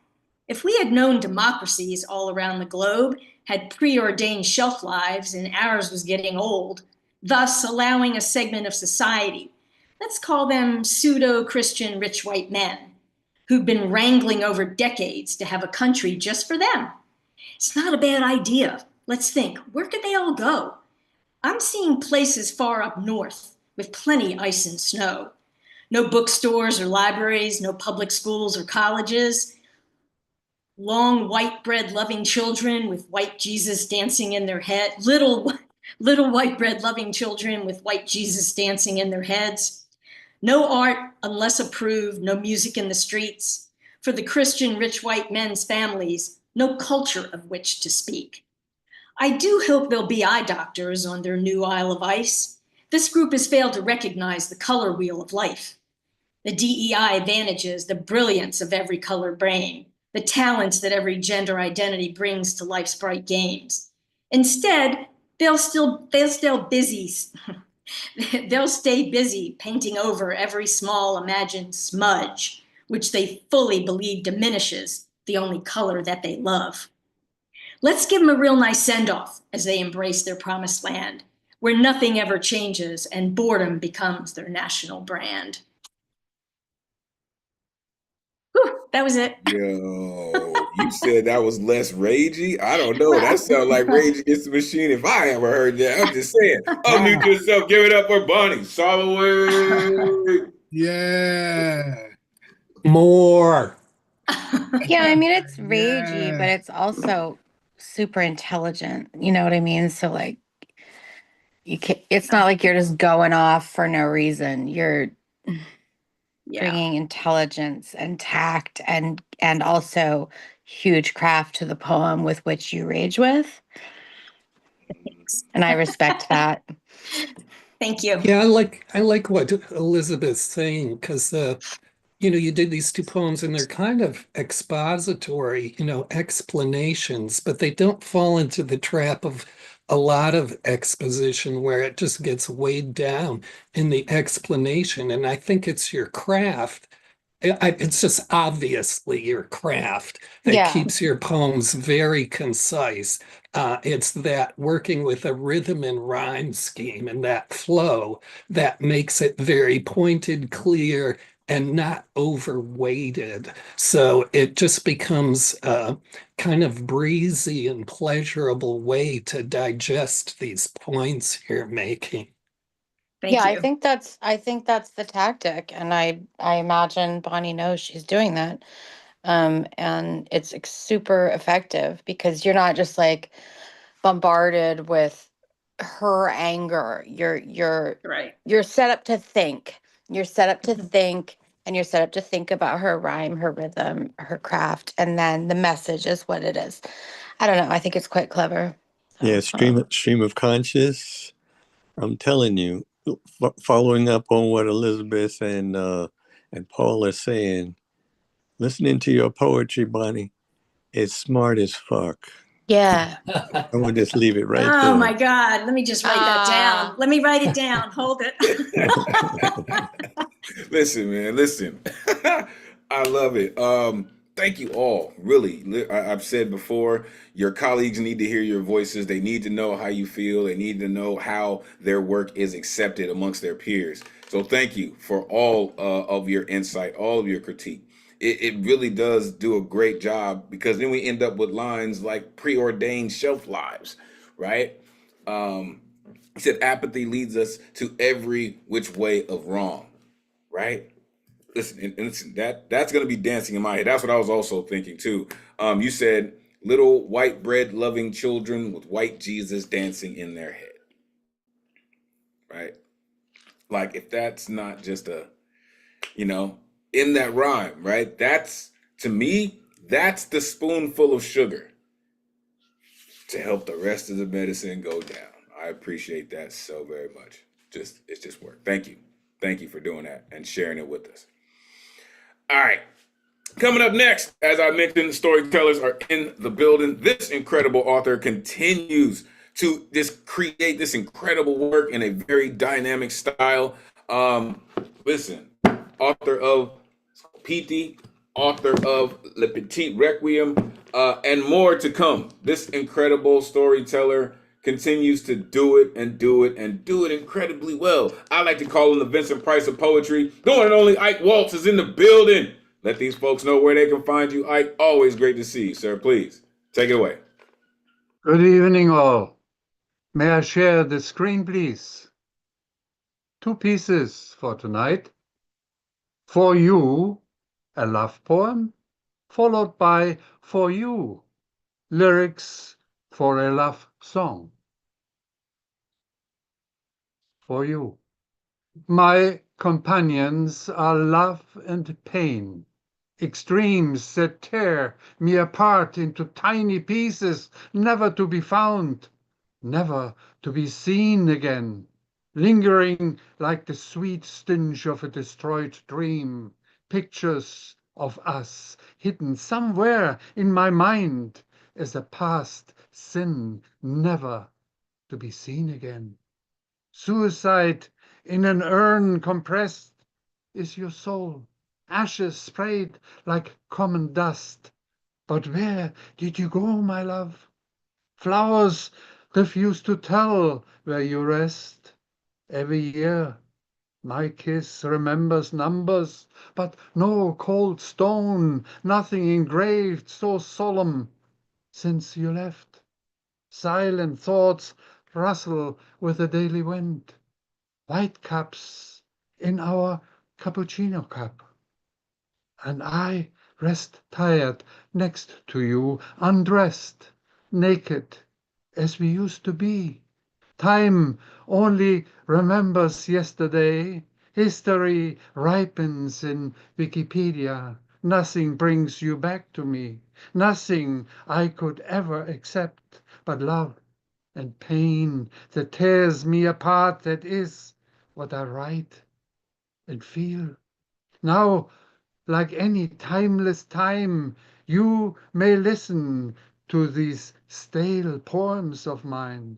If we had known democracies all around the globe had preordained shelf lives and ours was getting old, thus allowing a segment of society, let's call them pseudo-Christian rich white men, who've been wrangling over decades to have a country just for them. It's not a bad idea. Let's think, where could they all go? I'm seeing places far up north with plenty ice and snow. No bookstores or libraries, no public schools or colleges. Long white bread loving children with white Jesus dancing in their head. Little white bread loving children with white Jesus dancing in their heads. No art unless approved, no music in the streets. For the Christian rich white men's families, no culture of which to speak. I do hope there'll be eye doctors on their new Isle of Ice. This group has failed to recognize the color wheel of life, the DEI advantages, the brilliance of every colored brain, the talents that every gender identity brings to life's bright games. Instead, they'll stay busy painting over every small imagined smudge, which they fully believe diminishes the only color that they love. Let's give them a real nice send-off as they embrace their promised land, where nothing ever changes and boredom becomes their national brand. Whew, that was it. Yo, you said that was less ragey? I don't know. That sounds like Rage Against the Machine if I ever heard that. I'm just saying. Unmute yourself. Give it up for Bonnie. Solid. Yeah. More. Yeah, I mean, it's ragey, but it's also super intelligent. You know what I mean? So like, it's not like you're just going off for no reason. You're bringing intelligence and tact and also huge craft to the poem with which you rage with. And I respect that. Thank you. Yeah, I like what Elizabeth's saying, because you did these two poems and they're kind of expository, explanations, but they don't fall into the trap of a lot of exposition where it just gets weighed down in the explanation. And I think it's your craft. It's just obviously your craft that keeps your poems very concise. It's that working with a rhythm and rhyme scheme and that flow that makes it very pointed, clear, and not overweighted. So it just becomes a kind of breezy and pleasurable way to digest these points you're making. Thank you. I think that's the tactic, and I imagine Bonnie knows she's doing that. And it's super effective because you're not just like bombarded with her anger. You're right. You're set up to think. You're set up to think, and you're set up to think about her rhyme, her rhythm, her craft, and then the message is what it is. I don't know. I think it's quite clever. Yeah, stream of conscious. I'm telling you, following up on what Elizabeth and Paul are saying, listening to your poetry, Bonnie, it's smart as fuck. Yeah. I'm gonna just leave it right there. Oh my God. Let me just write that down. Let me write it down. Hold it. Listen, man, listen. I love it. Thank you all. Really, I've said before, your colleagues need to hear your voices. They need to know how you feel. They need to know how their work is accepted amongst their peers. So thank you for all of your insight, all of your critique. It really does do a great job, because then we end up with lines like preordained shelf lives, right? He said apathy leads us to every which way of wrong, right? Listen, and listen, that's gonna be dancing in my head. That's what I was also thinking too. You said little white bread loving children with white Jesus dancing in their head, right? Like, if that's not just in that rhyme, right? That's, to me, that's the spoonful of sugar to help the rest of the medicine go down. I appreciate that so very much. It's just work. Thank you. Thank you for doing that and sharing it with us. All right. Coming up next, as I mentioned, storytellers are in the building. This incredible author continues to just create this incredible work in a very dynamic style. Listen, author of Piti, author of Le Petit Requiem, and more to come. This incredible storyteller continues to do it and do it and do it incredibly well. I like to call him the Vincent Price of poetry. The one and only Ike Waltz is in the building. Let these folks know where they can find you. Ike, always great to see you, sir. Please, take it away. Good evening, all. May I share the screen, please? 2 pieces for tonight. For You, a love poem, followed by For You, lyrics for a love song. For you. My companions are love and pain, extremes that tear me apart into tiny pieces, never to be found, never to be seen again, lingering like the sweet stench of a destroyed dream, pictures of us hidden somewhere in my mind as a past sin never to be seen again. Suicide in an urn compressed is your soul, ashes sprayed like common dust. But where did you go, my love? Flowers refuse to tell where you rest. Every year my kiss remembers numbers, but no cold stone, nothing engraved so solemn since you left. Silent thoughts rustle with the daily wind. White cups in our cappuccino cup. And I rest tired next to you, undressed, naked, as we used to be. Time only remembers yesterday. History ripens in Wikipedia. Nothing brings you back to me. Nothing I could ever accept but love and pain that tears me apart. That is what I write and feel. Now, like any timeless time, you may listen to these stale poems of mine.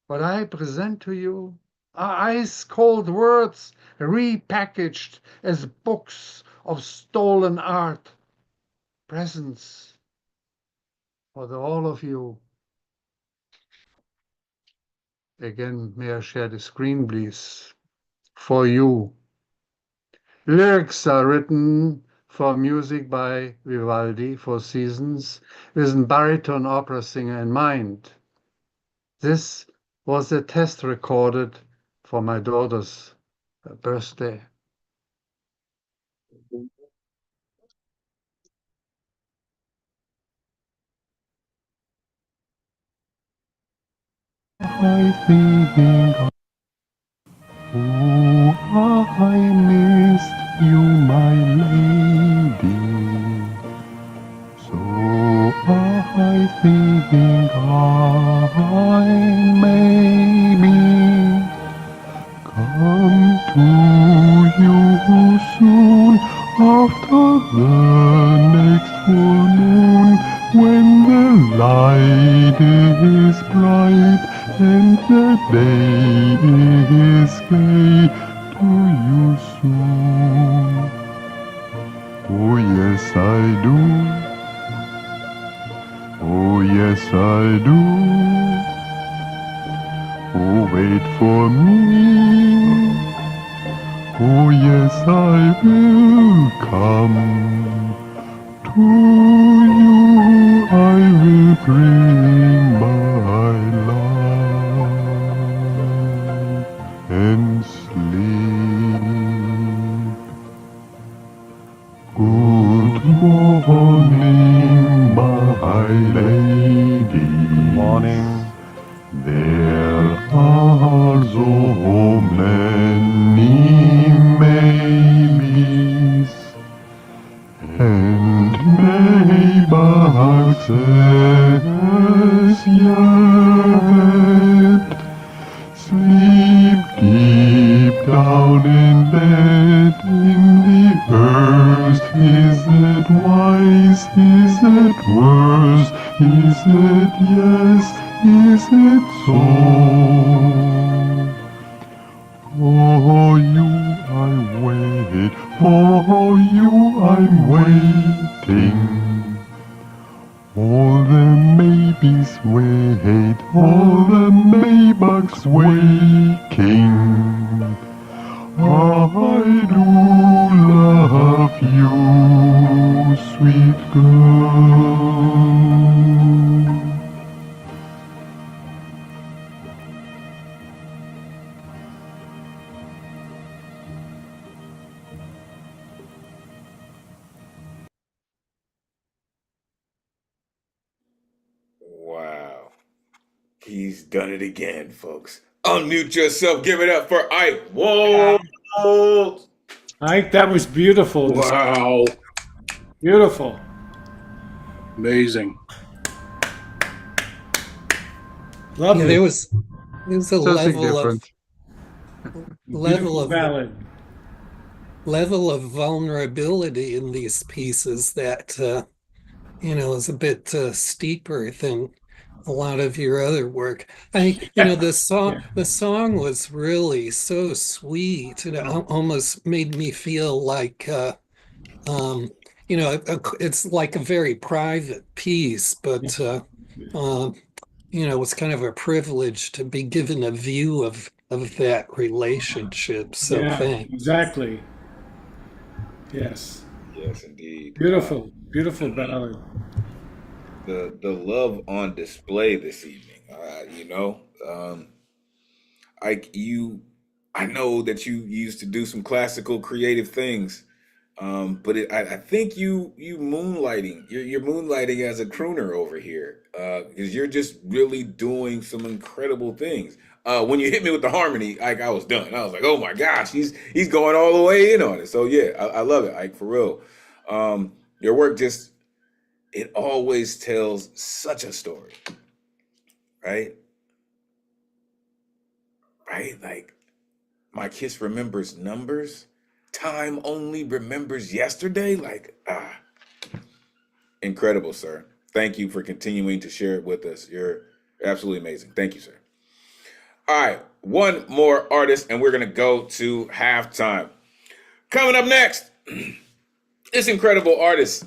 What I present to you are ice-cold words repackaged as books of stolen art. Presents for all of you. Again, may I share the screen, please? For you. Lyrics are written for music by Vivaldi, Four Seasons, with a baritone opera singer in mind. This was a test recorded for my daughter's birthday. I think I missed you, my lady. So I think I maybe come to you soon after the next full moon, when the light is bright and the day is gay, to you soon. Oh yes I do. Oh yes I do. Oh wait for me. Oh yes I will come. To you I will bring my love and sleep. Good morning, my lady. Good morning. There are so many maybes and neighbors as yet. Sleep deep down in bed in the earth. Is it wise? Is it worse? Is it yes? Is it so? For you I wait, for you I'm waiting. All the maybes wait, all the maybugs waking. I do love you, sweet girl. Wow. He's done it again, folks. Unmute yourself. Give it up for Ike. Whoa. Ike, that was beautiful. Wow. Beautiful. Amazing. Lovely. Yeah, there was a Something level different. of Beautiful ballad. level of vulnerability in these pieces that is a bit steeper than a lot of your other work. The song was really so sweet. It almost made me feel like um, it's like a very private piece, but it's kind of a privilege to be given a view of that relationship. So Yeah, thanks. exactly. Yes. Yes, indeed. Beautiful, beautiful ballad. The love on display this evening. I know that you used to do some classical creative things, but I think you moonlighting. You're moonlighting as a crooner over here, because you're just really doing some incredible things. When you hit me with the harmony, Ike, I was done. I was like, oh my gosh, he's going all the way in on it. So yeah, I love it, Ike, for real. Your work just it always tells such a story, right? Right? Like my kiss remembers numbers. Time only remembers yesterday. Like, incredible, sir. Thank you for continuing to share it with us. You're absolutely amazing. Thank you, sir. All right, one more artist, and we're going to go to halftime. Coming up next, this incredible artist.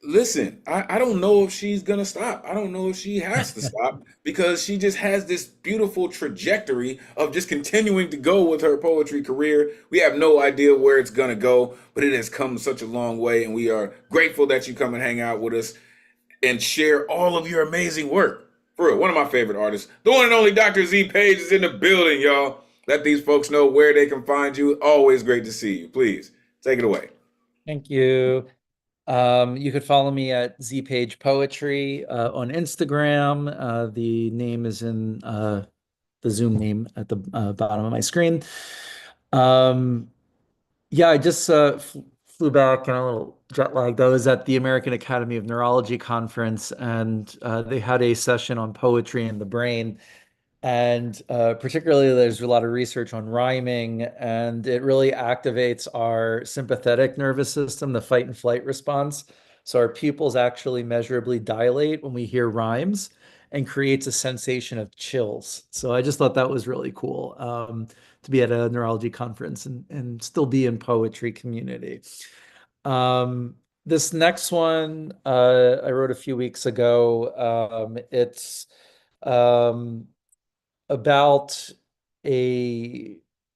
Listen, I don't know if she's gonna stop. I don't know if she has to stop because she just has this beautiful trajectory of just continuing to go with her poetry career. We have no idea where it's gonna go, but it has come such a long way, and we are grateful that you come and hang out with us and share all of your amazing work. For real, one of my favorite artists, the one and only Dr. Z Page is in the building, y'all. Let these folks know where they can find you. Always great to see you. Please take it away. Thank you. You could follow me at ZPage Poetry on Instagram. The name is in the Zoom name at the bottom of my screen. Yeah, I just flew back and a little jet lagged. I was at the American Academy of Neurology conference, and they had a session on poetry and the brain. And particularly, there's a lot of research on rhyming, and it really activates our sympathetic nervous system, the fight and flight response. So our pupils actually measurably dilate when we hear rhymes and creates a sensation of chills. So I just thought that was really cool to be at a neurology conference and still be in poetry community. This next one I wrote a few weeks ago. It's about a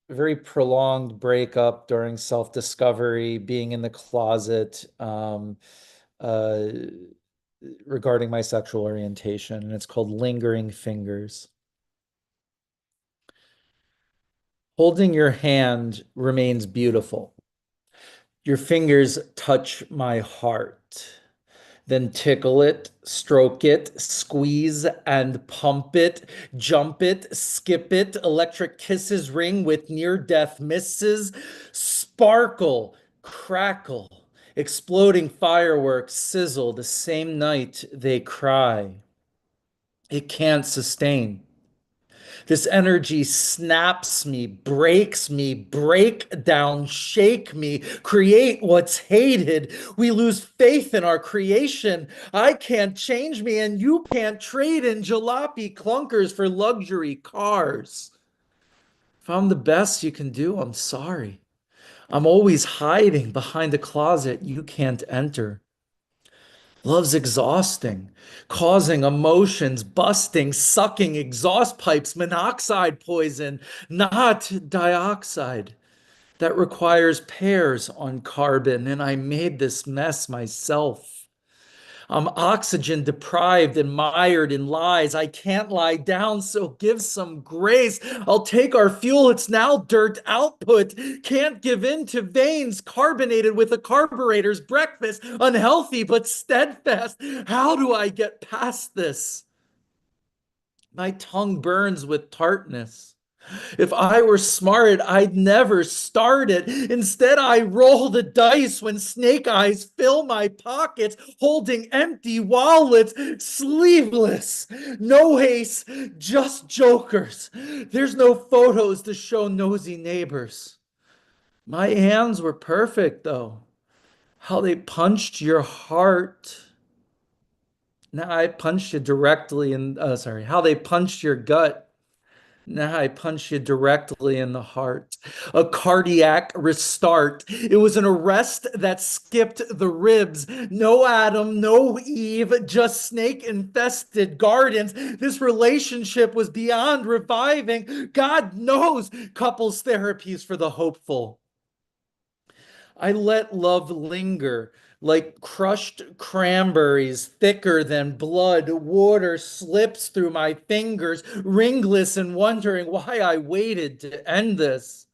very prolonged breakup during self-discovery, being in the closet regarding my sexual orientation, and it's called Lingering Fingers. Holding your hand remains beautiful. Your fingers touch my heart. Then tickle it, stroke it, squeeze and pump it, jump it, skip it, electric kisses ring with near-death misses, sparkle, crackle, exploding fireworks sizzle the same night they cry. It can't sustain. This energy snaps me, break down, shake me, create what's hated. We lose faith in our creation. I can't change me, and you can't trade in jalopy clunkers for luxury cars. If I'm the best you can do, I'm sorry. I'm always hiding behind a closet you can't enter. Love's exhausting, causing emotions, busting, sucking exhaust pipes, monoxide poison, not dioxide. That requires pairs on carbon, and I made this mess myself. I'm oxygen deprived and mired in lies. I can't lie down, so give some grace. I'll take our fuel, it's now dirt output. Can't give in to veins carbonated with a carburetor's breakfast. Unhealthy but steadfast. How do I get past this? My tongue burns with tartness. If I were smart, I'd never start it. Instead, I roll the dice when snake eyes fill my pockets, holding empty wallets, sleeveless. No ace, just jokers. There's no photos to show nosy neighbors. My hands were perfect, though. How they punched your heart. Now I punched you directly in, how they punched your gut. Now I punch you directly in the heart. A cardiac restart. It was an arrest that skipped the ribs. No Adam, no Eve, just snake-infested gardens. This relationship was beyond reviving. God knows couples therapies for the hopeful. I let love linger like crushed cranberries, thicker than blood. Water slips through my fingers, ringless and wondering why I waited to end this.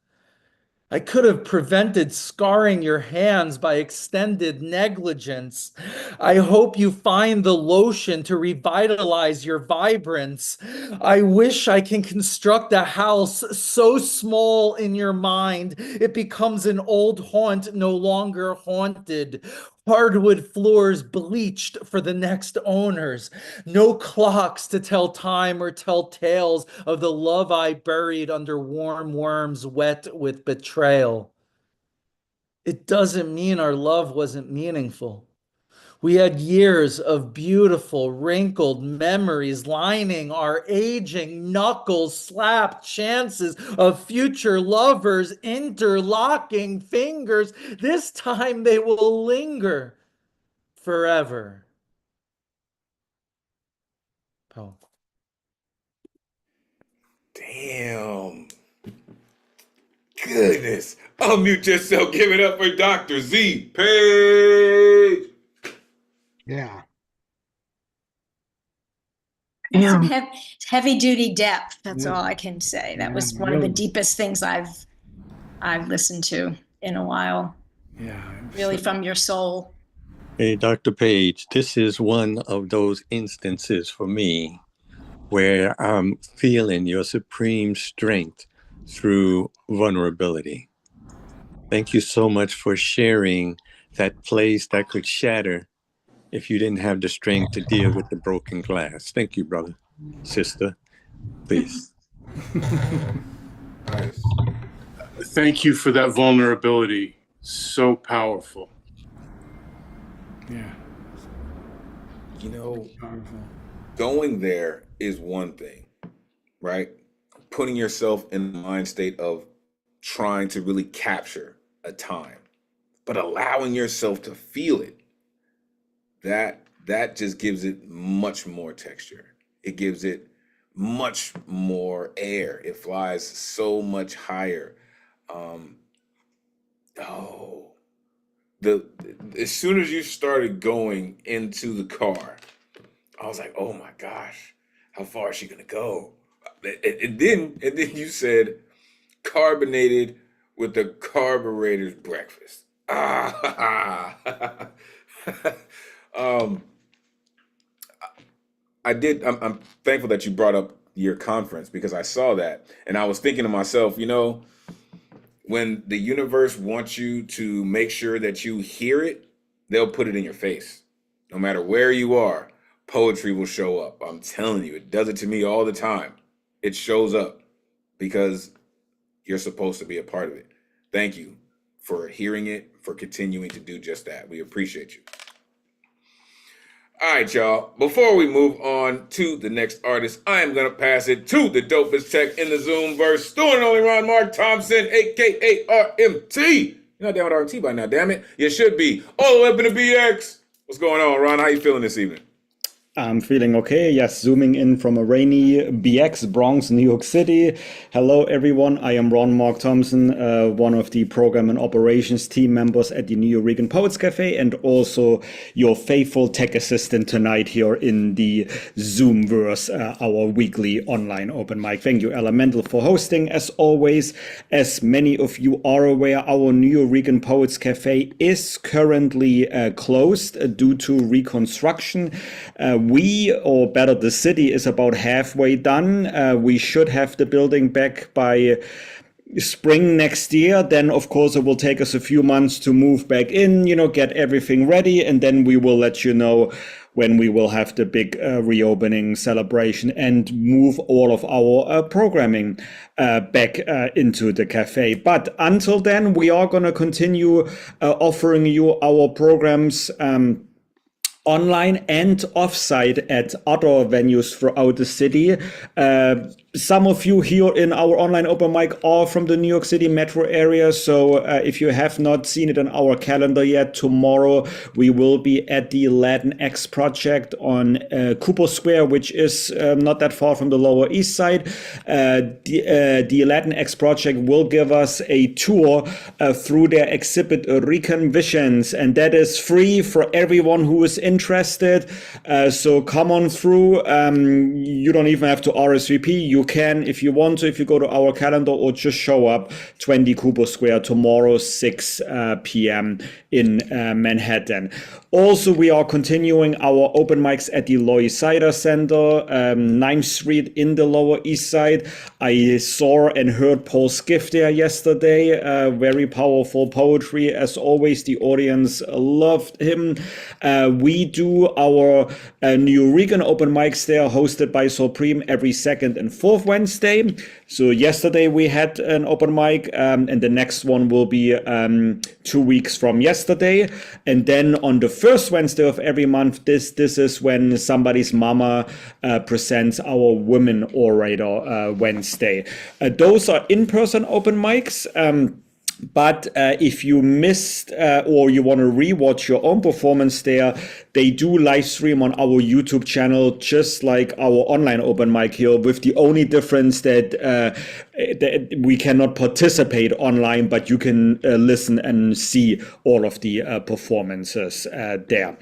I could have prevented scarring your hands by extended negligence. I hope you find the lotion to revitalize your vibrance. I wish I can construct a house so small in your mind it becomes an old haunt no longer haunted. Hardwood floors bleached for the next owners. No clocks to tell time or tell tales of the love I buried under warm worms wet with betrayal. It doesn't mean our love wasn't meaningful. We had years of beautiful, wrinkled memories lining our aging knuckles, slapped chances of future lovers, interlocking fingers. This time they will linger forever. Poem. Damn. Goodness. Unmute yourself. Give it up for Dr. Z. Page. Yeah. Some heavy duty depth. That's all I can say. That was one of the deepest things I've listened to in a while. Yeah. Really from your soul. Hey, Dr. Page, this is one of those instances for me where I'm feeling your supreme strength through vulnerability. Thank you so much for sharing that place that could shatter if you didn't have the strength to deal with the broken glass. Thank you, brother, sister, please. Nice. Thank you for that vulnerability. So powerful. Yeah. You know, going there is one thing, right? Putting yourself in the mind state of trying to really capture a time, but allowing yourself to feel it, that just gives it much more texture. It gives it much more air. It flies so much higher. As soon as you started going into the car, I was like, oh my gosh, how far is she gonna go? And then you said carbonated with the carburetor's breakfast. I'm thankful that you brought up your conference because I saw that and I was thinking to myself, you know, when the universe wants you to make sure that you hear it, they'll put it in your face. No matter where you are, poetry will show up. I'm telling you, it does it to me all the time. It shows up because you're supposed to be a part of it. Thank you for hearing it, for continuing to do just that. We appreciate you. All right, y'all. Before we move on to the next artist, I am going to pass it to the dopest tech in the Zoom verse, Stu and only Ron Mark Thompson, a.k.a. RMT. You're not down with RMT by now, damn it. You should be. All the way up in the BX. What's going on, Ron? How you feeling this evening? I'm feeling okay. Yes, zooming in from a rainy BX, Bronx, New York City. Hello, everyone. I am Ron Mark Thompson, one of the program and operations team members at the New Regan Poets Cafe, and also your faithful tech assistant tonight here in the Zoomverse, our weekly online open mic. Thank you, Elemen2al, for hosting. As always, as many of you are aware, our New Regan Poets Cafe is currently closed due to reconstruction. We, or better, the city is about halfway done. We should have the building back by spring next year, then of course it will take us a few months to move back in, get everything ready, and then we will let you know when we will have the big reopening celebration and move all of our programming back into the cafe. But until then, we are going to continue offering you our programs online and offsite at other venues throughout the city. Some of you here in our online open mic are from the New York City metro area. So if you have not seen it on our calendar yet, tomorrow we will be at the Latinx Project on Cooper Square, which is not that far from the Lower East Side. The Latinx Project will give us a tour through their exhibit Rican Visions, and that is free for everyone who is interested. So come on through. You don't even have to RSVP. You can, if you want to, if you go to our calendar, or just show up 20 Cooper Square tomorrow, 6 p.m. in Manhattan. Also, we are continuing our open mics at the Lois Cider Center, 9th Street in the Lower East Side. I saw and heard Paul's gift there yesterday. Very powerful poetry. As always, the audience loved him. We do our New Regan open mics there, hosted by Supreme, every second and fourth Wednesday. So yesterday we had an open mic, and the next one will be 2 weeks from yesterday. And then on the first Wednesday of every month, this is when somebody's mama presents our Women Orator Wednesday. Those are in-person open mics. But if you missed or you want to rewatch your own performance there, they do live stream on our YouTube channel, just like our online open mic here, with the only difference that we cannot participate online, but you can listen and see all of the performances there.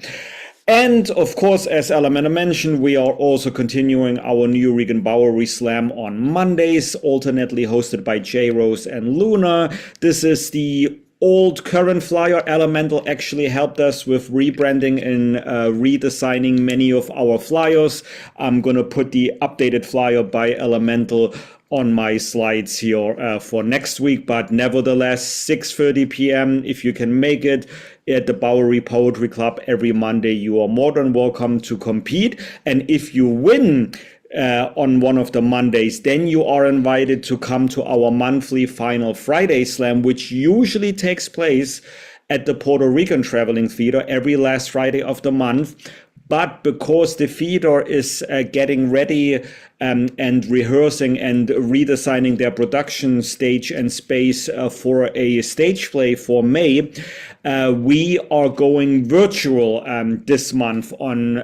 And of course, as Elemental mentioned, we are also continuing our New Regan Bowery Slam on Mondays, alternately hosted by J Rose and Luna. This is the old current flyer. Elemental actually helped us with rebranding and redesigning many of our flyers. I'm going to put the updated flyer by Elemental on my slides here for next week, but nevertheless, 6:30 p.m. if you can make it at the Bowery Poetry Club every Monday, you are more than welcome to compete. And if you win on one of the Mondays, then you are invited to come to our monthly Final Friday Slam, which usually takes place at the Puerto Rican Traveling Theater every last Friday of the month. But because the theater is getting ready and rehearsing and redesigning their production stage and space for a stage play for May, we are going virtual this month on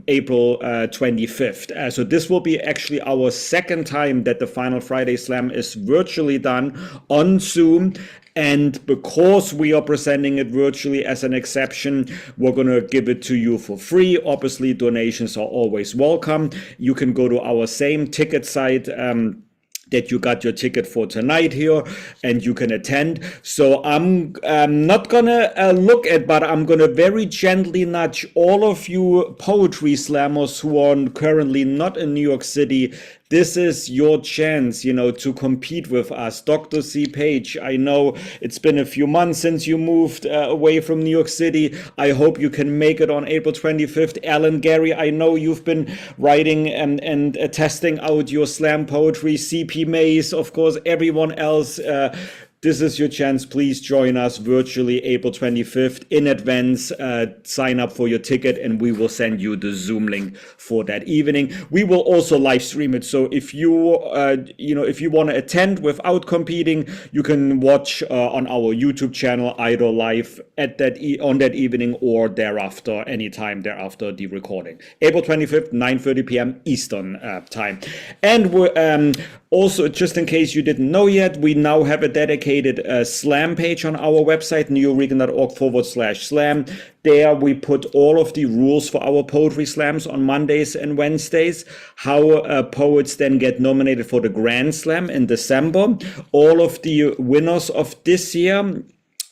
April 25th. So this will be actually our second time that the Final Friday Slam is virtually done on Zoom. And because we are presenting it virtually as an exception, we're going to give it to you for free. Obviously, donations are always welcome. You can go to our same ticket site that you got your ticket for tonight here, and you can attend. So I'm not gonna look at, but I'm gonna very gently nudge all of you poetry slammers who are currently not in New York City. This is your chance, to compete with us. Dr. C. Page, I know it's been a few months since you moved away from New York City. I hope you can make it on April 25th. Alan Gary, I know you've been writing and testing out your slam poetry. CP Mays, of course, everyone else. This is your chance. Please join us virtually April 25th in advance. Sign up for your ticket and we will send you the Zoom link for that evening. We will also live stream it. So if you, if you want to attend without competing, you can watch on our YouTube channel, either live at on that evening or thereafter, anytime thereafter the recording. April 25th, 9:30 p.m. Eastern time. And we're, also, just in case you didn't know yet, we now have a dedicated slam page on our website, newregan.org/slam. There we put all of the rules for our poetry slams on Mondays and Wednesdays, how poets then get nominated for the Grand Slam in December. All of the winners of this year,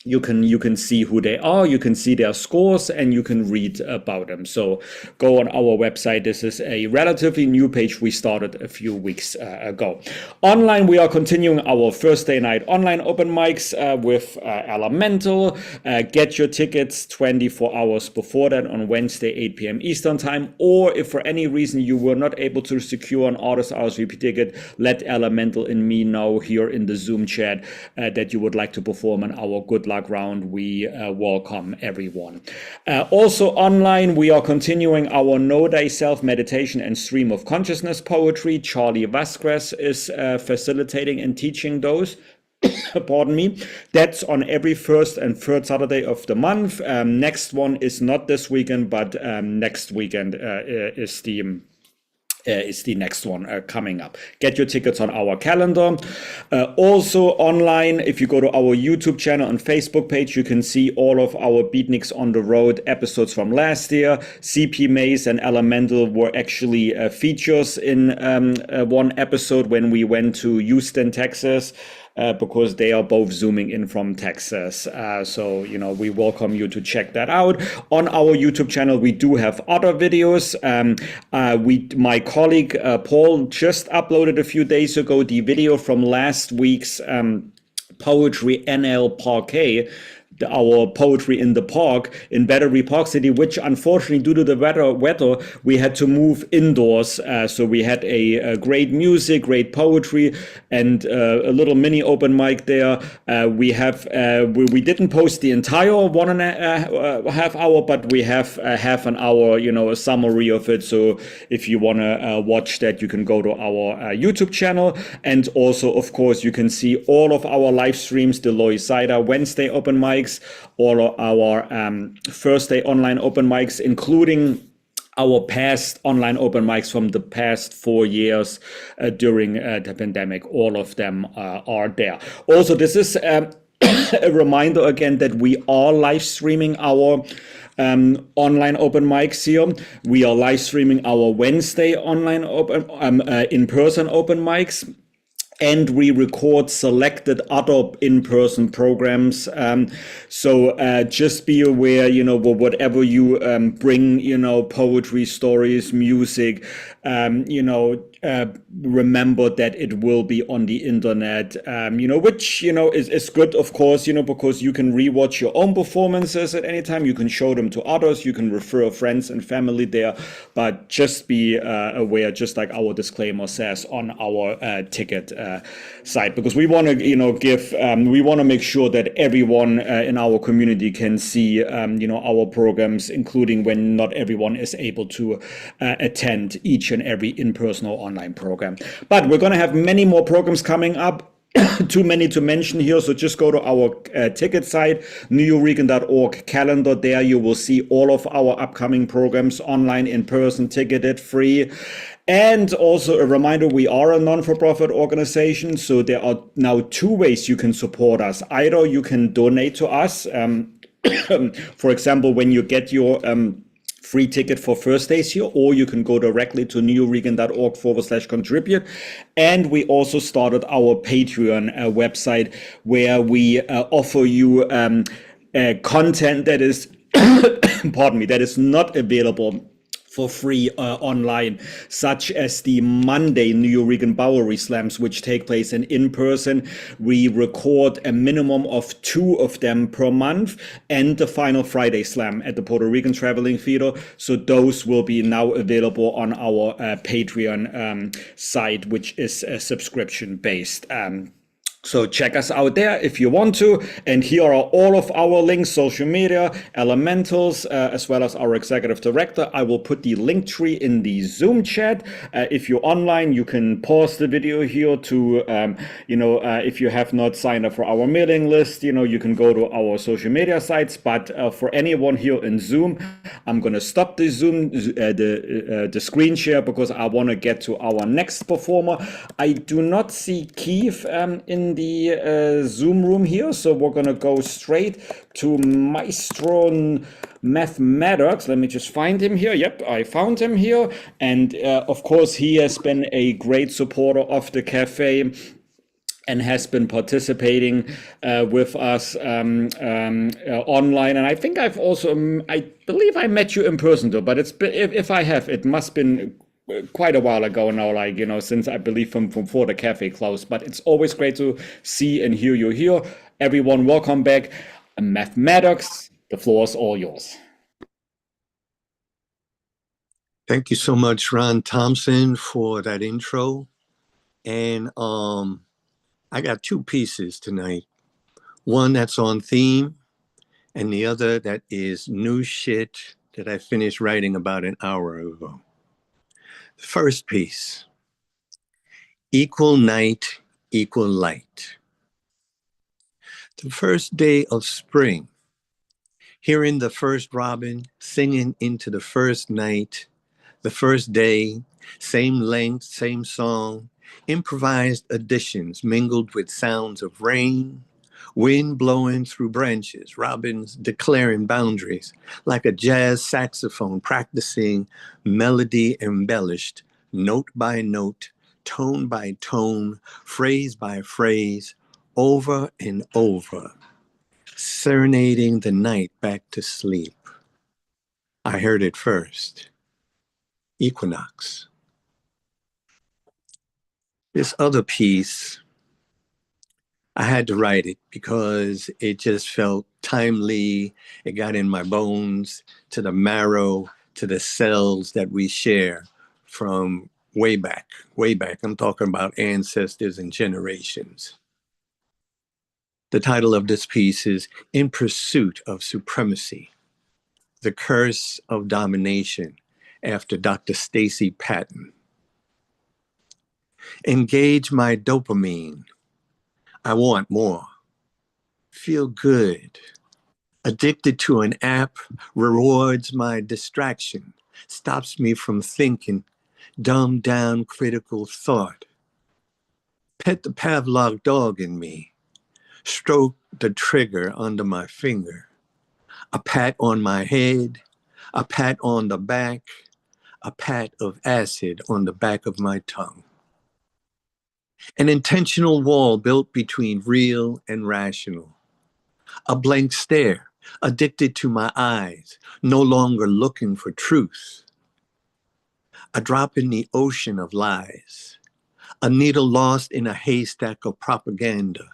you can see who they are, you can see their scores, and you can read about them. So go on our website. This is a relatively new page we started a few weeks ago. Online, we are continuing our Thursday night online open mics with Elemen2al. Get your tickets 24 hours before that on Wednesday, 8 p.m. Eastern time. Or if for any reason you were not able to secure an artist RSVP ticket, let Elemen2al and me know here in the Zoom chat that you would like to perform in our Good Luck round. We welcome everyone. Also online, we are continuing our Know Thyself meditation and stream of consciousness poetry. Charlie Vasquez is facilitating and teaching those. Pardon me. That's on every first and third Saturday of the month. Next one is not this weekend, but next weekend is the next one coming up. Get your tickets on our calendar. Also online, if you go to our YouTube channel and Facebook page, you can see all of our Beatniks on the Road episodes from last year. CP Maze and Elemen2al were actually features in one episode when we went to Houston, Texas. Because they are both zooming in from Texas. So, we welcome you to check that out. On our YouTube channel, we do have other videos. My colleague, Paul, just uploaded a few days ago the video from last week's Poetry NL Parquet, our Poetry in the Park in Battery Park City, which unfortunately due to the weather we had to move indoors. So we had a great music, great poetry, and a little mini open mic there. We didn't post the entire 1.5 hour, but we have half an hour, a summary of it. So if you want to watch that, you can go to our YouTube channel. And also, of course, you can see all of our live streams, the Lois Cider Wednesday open mics, all of our Thursday online open mics, including our past online open mics from the past 4 years during the pandemic. All of them are there. Also, this is a reminder again that we are live streaming our online open mics here. We are live streaming our Wednesday online in-person open mics. And we record selected other in-person programs. So just be aware, whatever you bring, poetry, stories, music, remember that it will be on the internet, which, is good, of course, because you can rewatch your own performances at any time. You can show them to others. You can refer friends and family there. But just be aware, just like our disclaimer says on our ticket site, because we want to, we want to make sure that everyone in our community can see, our programs, including when not everyone is able to attend each and every in-person or online program. But we're going to have many more programs coming up. Too many to mention here, so just go to our ticket site, nuyorican.org calendar. There you will see all of our upcoming programs, online, in person, ticketed, free. And also a reminder, we are a non-for-profit organization, so there are now 2 ways you can support us. Either you can donate to us, for example, when you get your free ticket for Thursdays here, or you can go directly to nuyorican.org/contribute. And we also started our Patreon website, where we offer you content that is, pardon me, that is not available for free online, such as the Monday Nuyorican Bowery Slams, which take place in person. We record a minimum of 2 of them per month, and the final Friday Slam at the Puerto Rican Traveling Theater. So those will be now available on our Patreon site, which is subscription based. So check us out there if you want to. And here are all of our links, social media, Elemen2al's, as well as our executive director. I will put the link tree in the Zoom chat. If you're online, you can pause the video here to, if you have not signed up for our mailing list, you can go to our social media sites. But for anyone here in Zoom, I'm going to stop the Zoom, the screen share, because I want to get to our next performer. I do not see Keith in the Zoom room here, so we're gonna go straight to Maestro Mathematics. Let me just find him here. Yep, I found him here, and of course he has been a great supporter of the cafe and has been participating with us online. And I think I've also, I believe I met you in person though, but if I have, it must have been quite a while ago now, like, since I believe from before the cafe closed. But it's always great to see and hear you here. Everyone, welcome back. Mathematics, the floor is all yours. Thank you so much, Ron Thompson, for that intro. And I got two pieces tonight. One that's on theme, and the other that is new shit that I finished writing about an hour ago. The first piece, equal night, equal light. The first day of spring, hearing the first robin singing into the first night, the first day, same length, same song, improvised additions mingled with sounds of rain, wind blowing through branches, robins declaring boundaries, like a jazz saxophone practicing melody embellished, note by note, tone by tone, phrase by phrase, over and over, serenading the night back to sleep. I heard it first. Equinox. This other piece, I had to write it because it just felt timely. It got in my bones, to the marrow, to the cells that we share from way back, way back. I'm talking about ancestors and generations. The title of this piece is In Pursuit of Supremacy, The Curse of Domination, after Dr. Stacy Patton. Engage my dopamine. I want more. Feel good. Addicted to an app rewards my distraction, stops me from thinking, dumbed down critical thought. Pet the Pavlov dog in me. Stroke the trigger under my finger. A pat on my head, a pat on the back, a pat of acid on the back of my tongue. An intentional wall built between real and rational. A blank stare, addicted to my eyes, no longer looking for truth. A drop in the ocean of lies. A needle lost in a haystack of propaganda.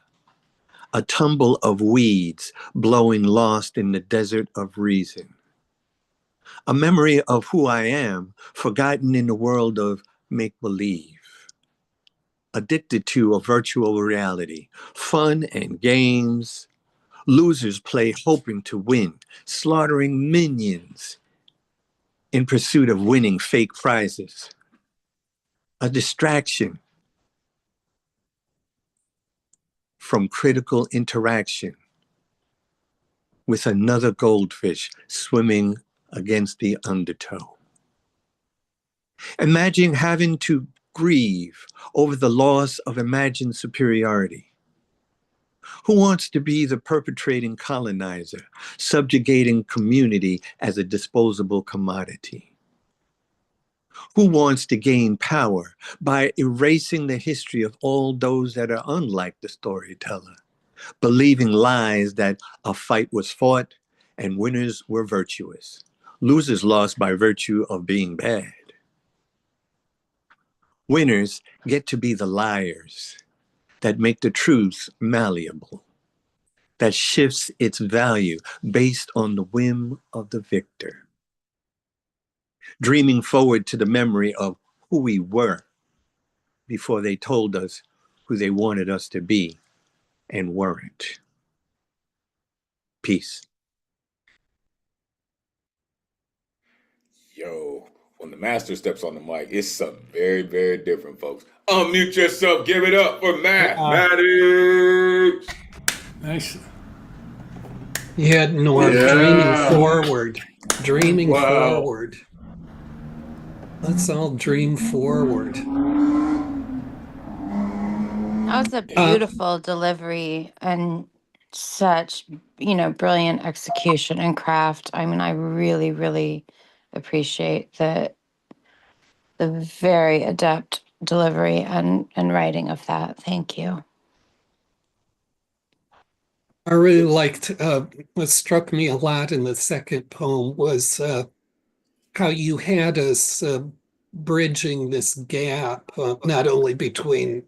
A tumble of weeds blowing lost in the desert of reason. A memory of who I am, forgotten in the world of make-believe. Addicted to a virtual reality, fun and games. Losers play hoping to win, slaughtering minions in pursuit of winning fake prizes. A distraction from critical interaction with another goldfish swimming against the undertow. Imagine having to grieve over the loss of imagined superiority. Who wants to be the perpetrating colonizer, subjugating community as a disposable commodity? Who wants to gain power by erasing the history of all those that are unlike the storyteller, believing lies that a fight was fought and winners were virtuous, losers lost by virtue of being bad? Winners get to be the liars that make the truth malleable, that shifts its value based on the whim of the victor. Dreaming forward to the memory of who we were before they told us who they wanted us to be and weren't. Peace. Yo, when the master steps on the mic, it's something very, very different, folks. Unmute yourself. Give it up for mathematics. Nice. Yeah, Norm, dreaming forward. Dreaming forward. Let's all dream forward. That was a beautiful delivery and such, brilliant execution and craft. I mean, I really, really appreciate the very adept delivery and writing of that. Thank you. I really liked what struck me a lot in the second poem was how you had us bridging this gap, not only between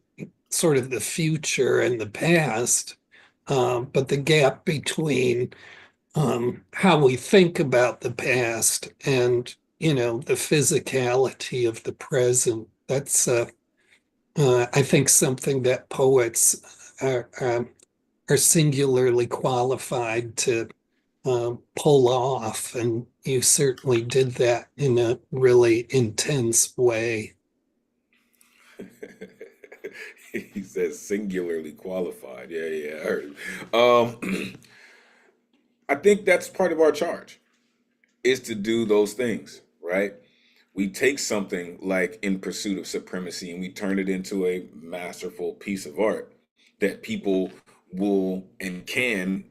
sort of the future and the past, but the gap between how we think about the past and, you know, the physicality of the present. That's, I think, something that poets are singularly qualified to pull off. And you certainly did that in a really intense way. He says singularly qualified. Yeah, I heard him. I think that's part of our charge is to do those things, right? We take something like In Pursuit of Supremacy and we turn it into a masterful piece of art that people will and can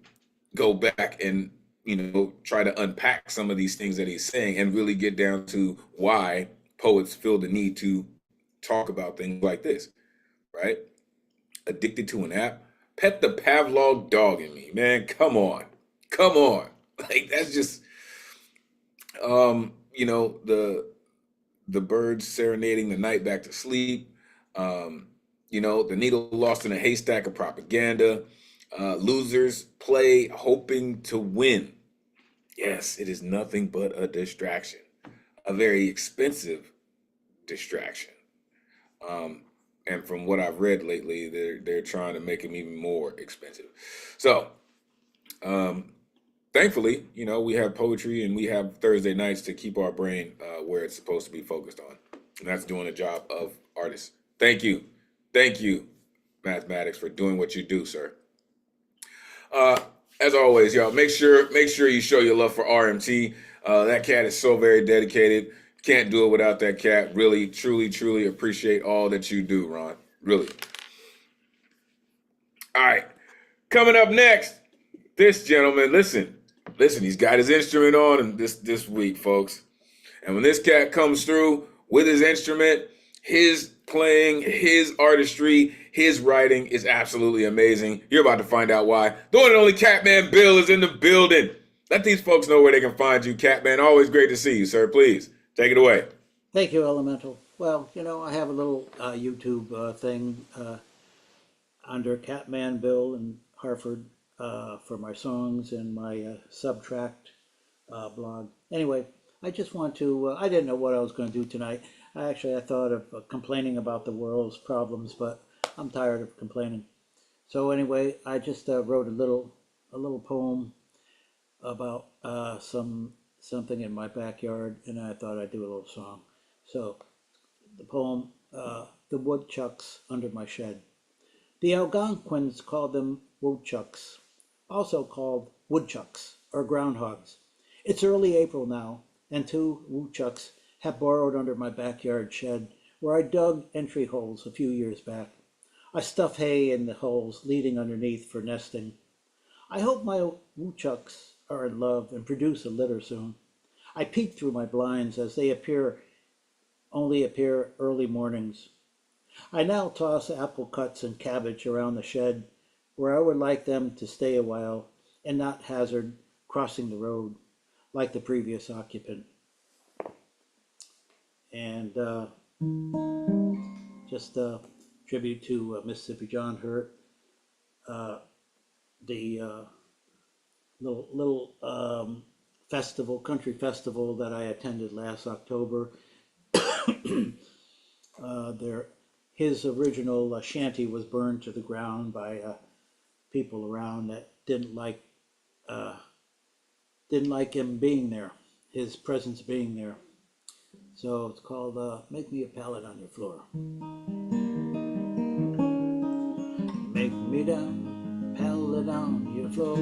go back and, you know, try to unpack some of these things that he's saying and really get down to why poets feel the need to talk about things like this, right? Addicted to an app, pet the Pavlov dog in me, man. Come on. Like that's just you know, the birds serenading the night back to sleep, you know, the needle lost in a haystack of propaganda, losers play hoping to win. Yes, it is nothing but a distraction, a very expensive distraction. And from what I've read lately, they're trying to make them even more expensive. So, thankfully, you know, we have poetry and we have Thursday nights to keep our brain where it's supposed to be focused on. And that's doing the job of artists. Thank you, mathematics, for doing what you do, sir. As always, y'all, make sure you show your love for RMT. That cat is so very dedicated. Can't do it without that cat. Really, truly appreciate all that you do, Ron. Really. All right. Coming up next, this gentleman, listen, he's got his instrument on this week, folks. And when this cat comes through with his instrument, his playing, his artistry, his writing is absolutely amazing. You're about to find out why. The one and only Catman Bill is in the building. Let these folks know where they can find you, Catman. Always great to see you, sir. Please, take it away. Thank you, Elemental. Well, you know, I have a little YouTube thing under Catman Bill in Hartford for my songs and my Subtract blog. Anyway, I just want to, I didn't know what I was going to do tonight. I thought of complaining about the world's problems, but I'm tired of complaining. So anyway, I just wrote a little poem about something in my backyard, and I thought I'd do a little song. So the poem, The Woodchucks Under My Shed. The Algonquins called them woodchucks, also called woodchucks or groundhogs. It's early April now, and two woodchucks have burrowed under my backyard shed where I dug entry holes a few years back. I stuff hay in the holes leading underneath for nesting. I hope my woodchucks are in love and produce a litter soon. I peek through my blinds as they only appear early mornings. I now toss apple cuts and cabbage around the shed where I would like them to stay a while and not hazard crossing the road like the previous occupant. And just a tribute to Mississippi John Hurt, the little festival, country festival that I attended last October. His original shanty was burned to the ground by people around that didn't like him being there, his presence being there. So it's called Make Me a Pallet on Your Floor. Make me down, pallet on your floor.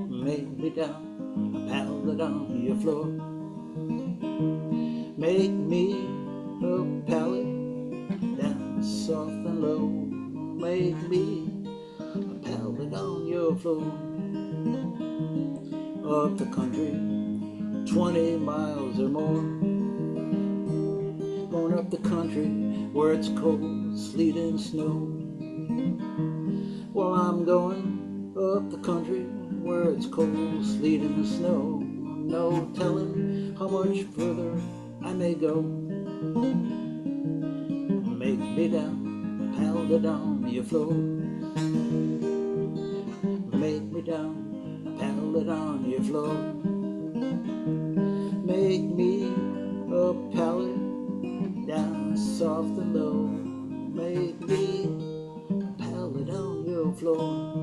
Make me down, a pallet on your floor. Make me a pallet down soft and low. Make me a pallet on your floor. Up the country, 20 miles or more. Going up the country where it's cold, sleet and snow. Well, I'm going up the country where it's cold, sleet, and the snow. No telling how much further I may go. Make me down, pound on your floor. Make me down, pound on your floor. Make me a pallet down soft and low. Make me a pallet on your floor.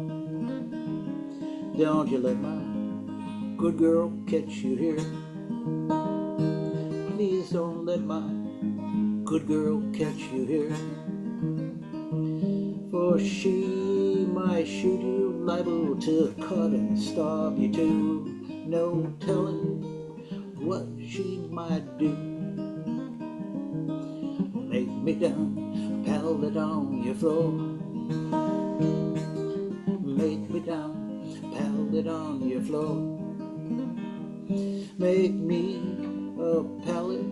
Don't you let my good girl catch you here. Please don't let my good girl catch you here. For she might shoot you, liable to cut and starve you too. No telling what she might do. Make me down, pallet on your floor. Make me down, pallet on your floor. Make me a pallet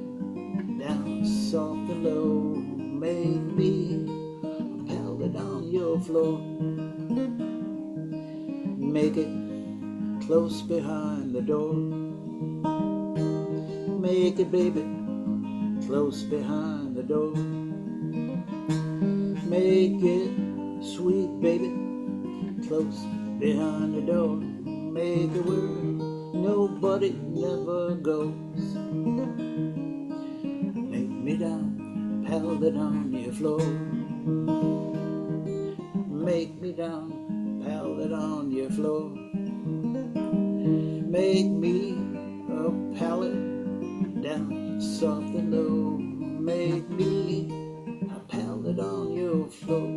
down soft and low. Make me a pallet on your floor. Make it close behind the door. Make it, baby, close behind the door. Make it sweet, baby, close behind the door. Make it where nobody never goes. Make me down, pallet on your floor. Make me down, pallet on your floor. Make me a pallet down soft and low. Make me a pallet on your floor.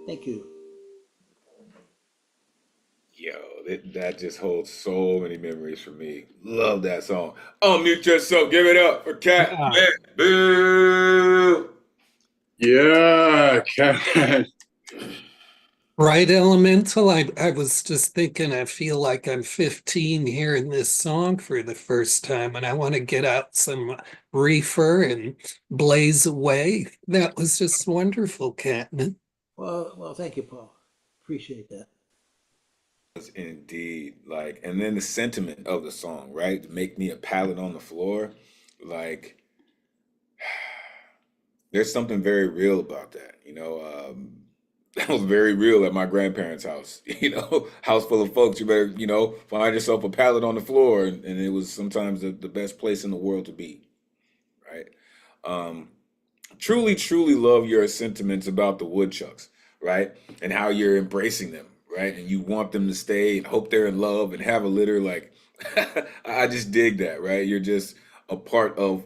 Thank you. Yo, that just holds so many memories for me. Love that song. Unmute yourself. Give it up for Cat Man. Boo! Yeah, Cat. Right, Elemental? I was just thinking, I feel like I'm 15 hearing this song for the first time, and I want to get out some reefer and blaze away. That was just wonderful, Catman. Well, thank you, Paul. Appreciate that. Indeed. Like, and then the sentiment of the song, right? Make me a pallet on the floor. Like, there's something very real about that. That was very real at my grandparents' house. House full of folks. You better, find yourself a pallet on the floor, and it was sometimes the best place in the world to be, right? Truly, truly love your sentiments about the woodchucks, right? And how you're embracing them, right? And you want them to stay and hope they're in love and have a litter. Like, I just dig that, right? You're just a part of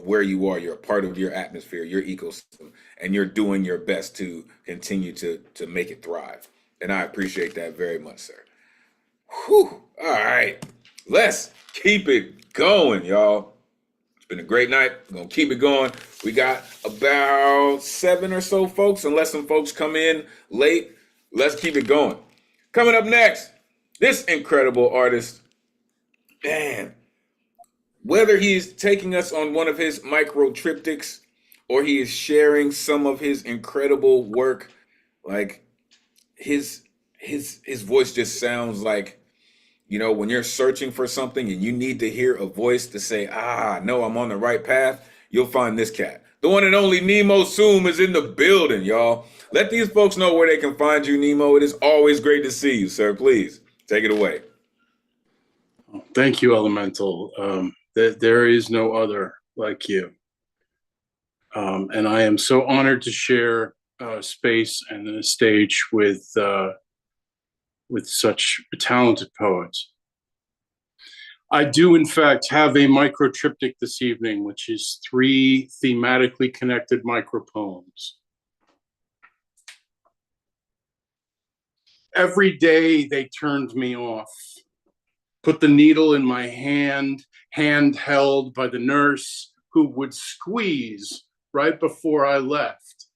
where you are. You're a part of your atmosphere, your ecosystem, and you're doing your best to continue to make it thrive. And I appreciate that very much, sir. Whew. All right. Let's keep it going, y'all. It's been a great night. We're going to keep it going. We got about 7 or so folks, unless some folks come in late. Let's keep it going. Coming up next, this incredible artist, man, whether he's taking us on one of his micro triptychs or he is sharing some of his incredible work, like his voice just sounds like, when you're searching for something and you need to hear a voice to say, no, I'm on the right path, you'll find this cat. The one and only Nemo Zoom is in the building, y'all. Let these folks know where they can find you, Nemo. It is always great to see you, sir. Please take it away. Thank you, Elemental. There is no other like you. And I am so honored to share space and a stage with such talented poets. I do, in fact, have a micro triptych this evening, which is 3 thematically connected micro poems. Every day they turned me off, put the needle in my hand held by the nurse who would squeeze right before I left.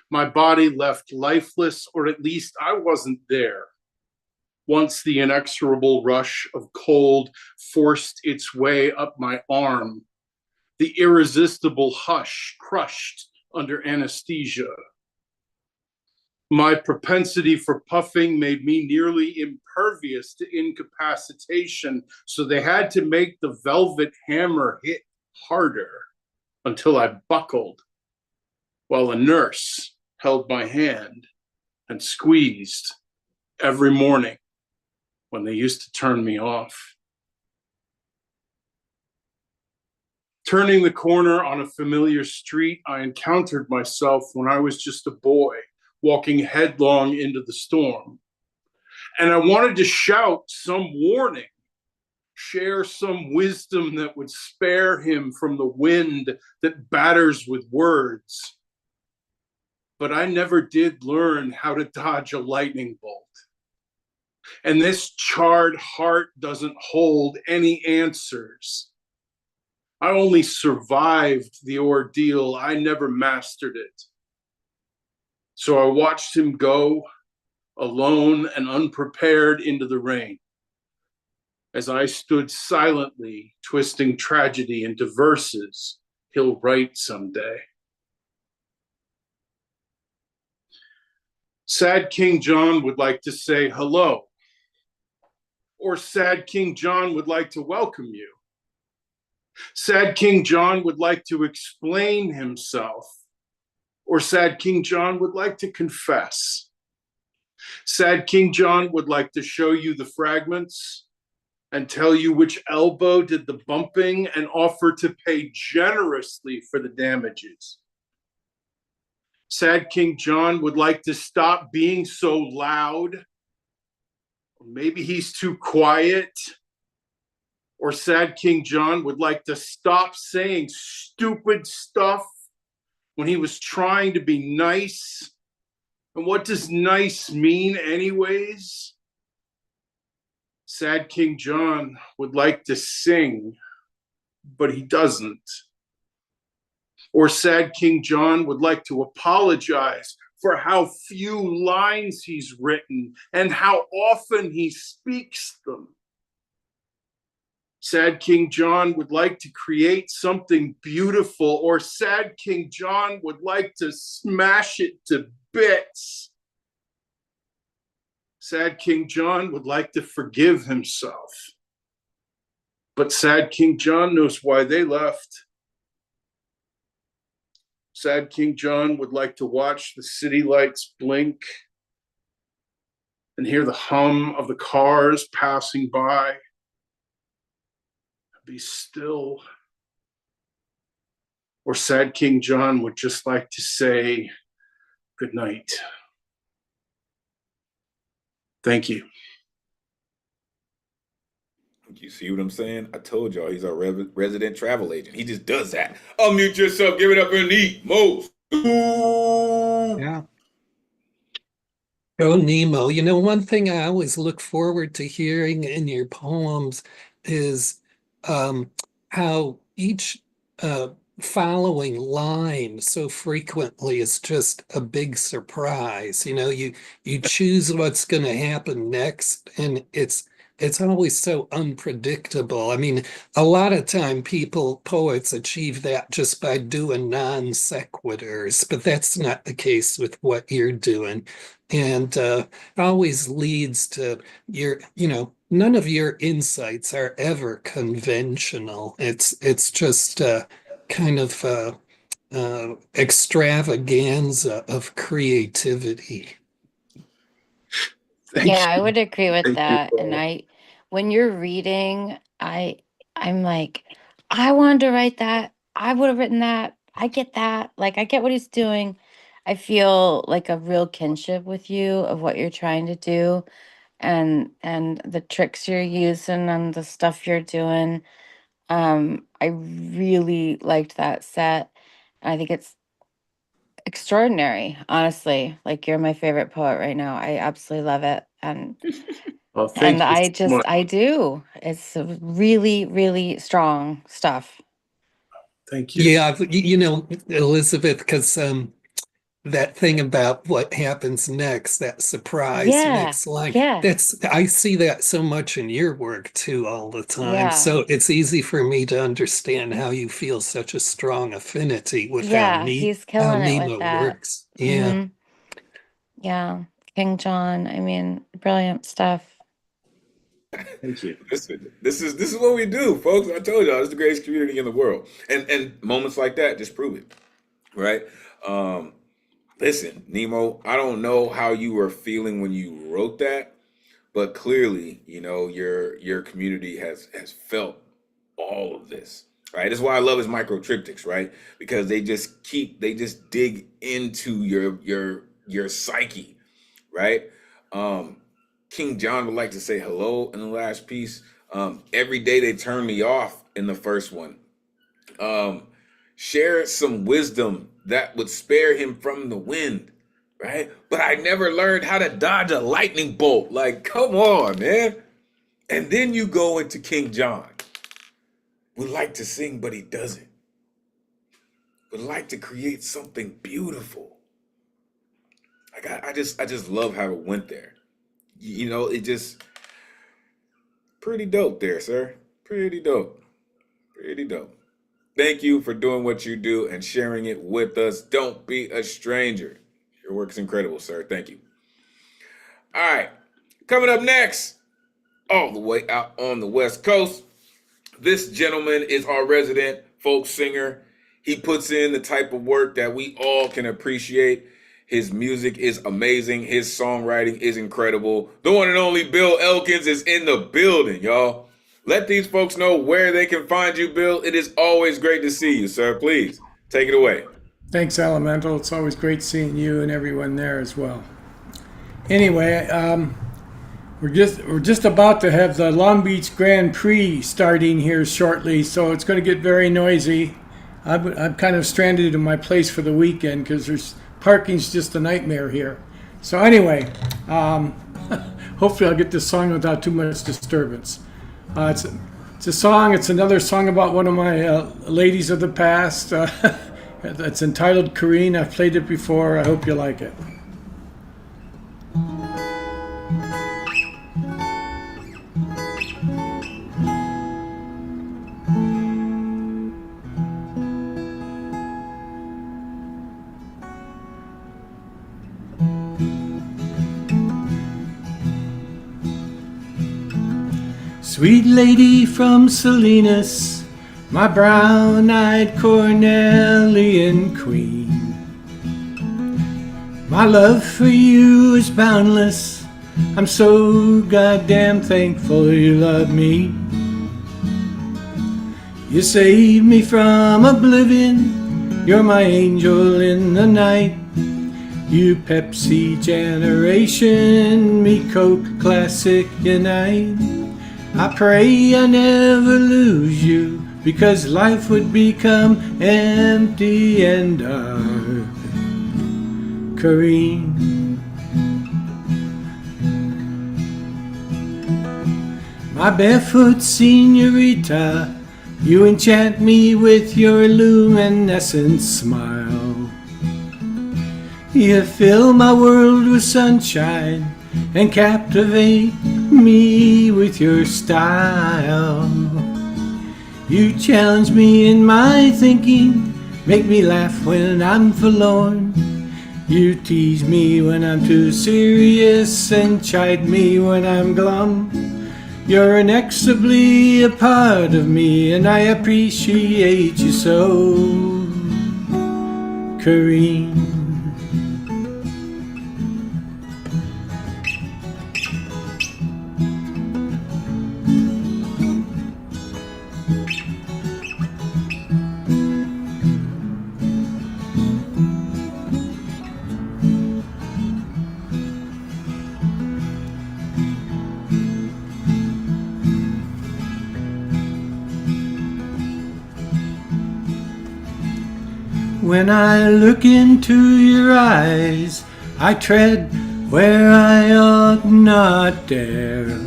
My body left lifeless, or at least I wasn't there. Once the inexorable rush of cold forced its way up my arm, the irresistible hush crushed under anesthesia. My propensity for puffing made me nearly impervious to incapacitation, so they had to make the velvet hammer hit harder until I buckled, while a nurse held my hand and squeezed every morning when they used to turn me off. Turning the corner on a familiar street, I encountered myself when I was just a boy, walking headlong into the storm. And I wanted to shout some warning, share some wisdom that would spare him from the wind that batters with words. But I never did learn how to dodge a lightning bolt. And this charred heart doesn't hold any answers. I only survived the ordeal. I never mastered it. So I watched him go, alone and unprepared, into the rain, as I stood silently twisting tragedy into verses he'll write someday. Sad King John would like to say hello, or Sad King John would like to welcome you. Sad King John would like to explain himself, or Sad King John would like to confess. Sad King John would like to show you the fragments and tell you which elbow did the bumping and offer to pay generously for the damages. Sad King John would like to stop being so loud. Or maybe he's too quiet. Or Sad King John would like to stop saying stupid stuff when he was trying to be nice. And what does nice mean anyways? Sad King John would like to sing, but he doesn't. Or Sad King John would like to apologize for how few lines he's written and how often he speaks them. Sad King John would like to create something beautiful, or Sad King John would like to smash it to bits. Sad King John would like to forgive himself. But Sad King John knows why they left. Sad King John would like to watch the city lights blink and hear the hum of the cars passing by. Be still. Or Sad King John would just like to say good night. Thank you. You see what I'm saying? I told y'all he's our resident travel agent. He just does that. Unmute yourself, give it up and eat. Most. Yeah. Oh, Nemo. You know, one thing I always look forward to hearing in your poems is how each following line so frequently is just a big surprise. You know, you choose what's going to happen next, and it's always so unpredictable. I mean, a lot of time poets achieve that just by doing non sequiturs, but that's not the case with what you're doing. And it always leads to none of your insights are ever conventional. It's just kind of extravaganza of creativity. Yeah, I would agree with Thank you, that. And Paul. when you're reading, I'm like, I wanted to write that. I would have written that. I get that. Like, I get what he's doing. I feel like a real kinship with you of what you're trying to do, and the tricks you're using and the stuff you're doing. I really liked that set. I think it's extraordinary, honestly. Like, you're my favorite poet right now. I absolutely love it. Well, And thank you so much. I do. It's really, really strong stuff. Thank you. Yeah, you know, Elizabeth, because that thing about what happens next, that surprise Yeah, next line. yeah. I see that so much in your work too all the time. Yeah. So it's easy for me to understand how you feel such a strong affinity with Yeah, he's how killing it with Nemo that. works. Yeah. Mhm. Yeah. King John, I mean, brilliant stuff. Thank you. Listen, this is what we do, folks. I told y'all, it's the greatest community in the world, and moments like that just prove it, right? Listen, Nemo, I don't know how you were feeling when you wrote that, but clearly, you know, your community has felt all of this, right? That's why I love his micro triptychs, right? Because they just dig into your psyche, right? King John would like to say hello in the last piece. Every day they turn me off in the first one. Share some wisdom that would spare him from the wind, right? But I never learned how to dodge a lightning bolt. Like, come on, man. And then you go into King John. Would like to sing, but he doesn't. Would like to create something beautiful. Like I just love how it went there. You know, it just pretty dope there, sir. Pretty dope. Pretty dope. Thank you for doing what you do and sharing it with us. Don't be a stranger. Your work's incredible, sir. Thank you. All right. Coming up next, all the way out on the West Coast, this gentleman is our resident folk singer. He puts in the type of work that we all can appreciate. His music is amazing. His songwriting is incredible. The one and only Bill Elkins is in the building, y'all. Let these folks know where they can find you, Bill. It is always great to see you, sir. Please take it away. Thanks, Elemental. It's always great seeing you and everyone there as well. Anyway, we're just about to have the Long Beach Grand Prix starting here shortly, so it's going to get very noisy. I'm kind of stranded in my place for the weekend because parking's just a nightmare here. So anyway, hopefully I'll get this song without too much disturbance. It's a song. It's another song about one of my ladies of the past. It's entitled Corrine. I've played it before. I hope you like it. Sweet lady from Salinas, my brown-eyed Cornelian queen. My love for you is boundless. I'm so goddamn thankful you love me. You saved me from oblivion. You're my angel in the night. You Pepsi generation, me Coke classic unite. I pray I never lose you, because life would become empty and dark. Corrine. My barefoot senorita, you enchant me with your luminescent smile. You fill my world with sunshine and captivate me with your style. You challenge me in my thinking, make me laugh when I'm forlorn. You tease me when I'm too serious and chide me when I'm glum. You're inexorably a part of me, and I appreciate you so, Corrine. When I look into your eyes, I tread where I ought not dare.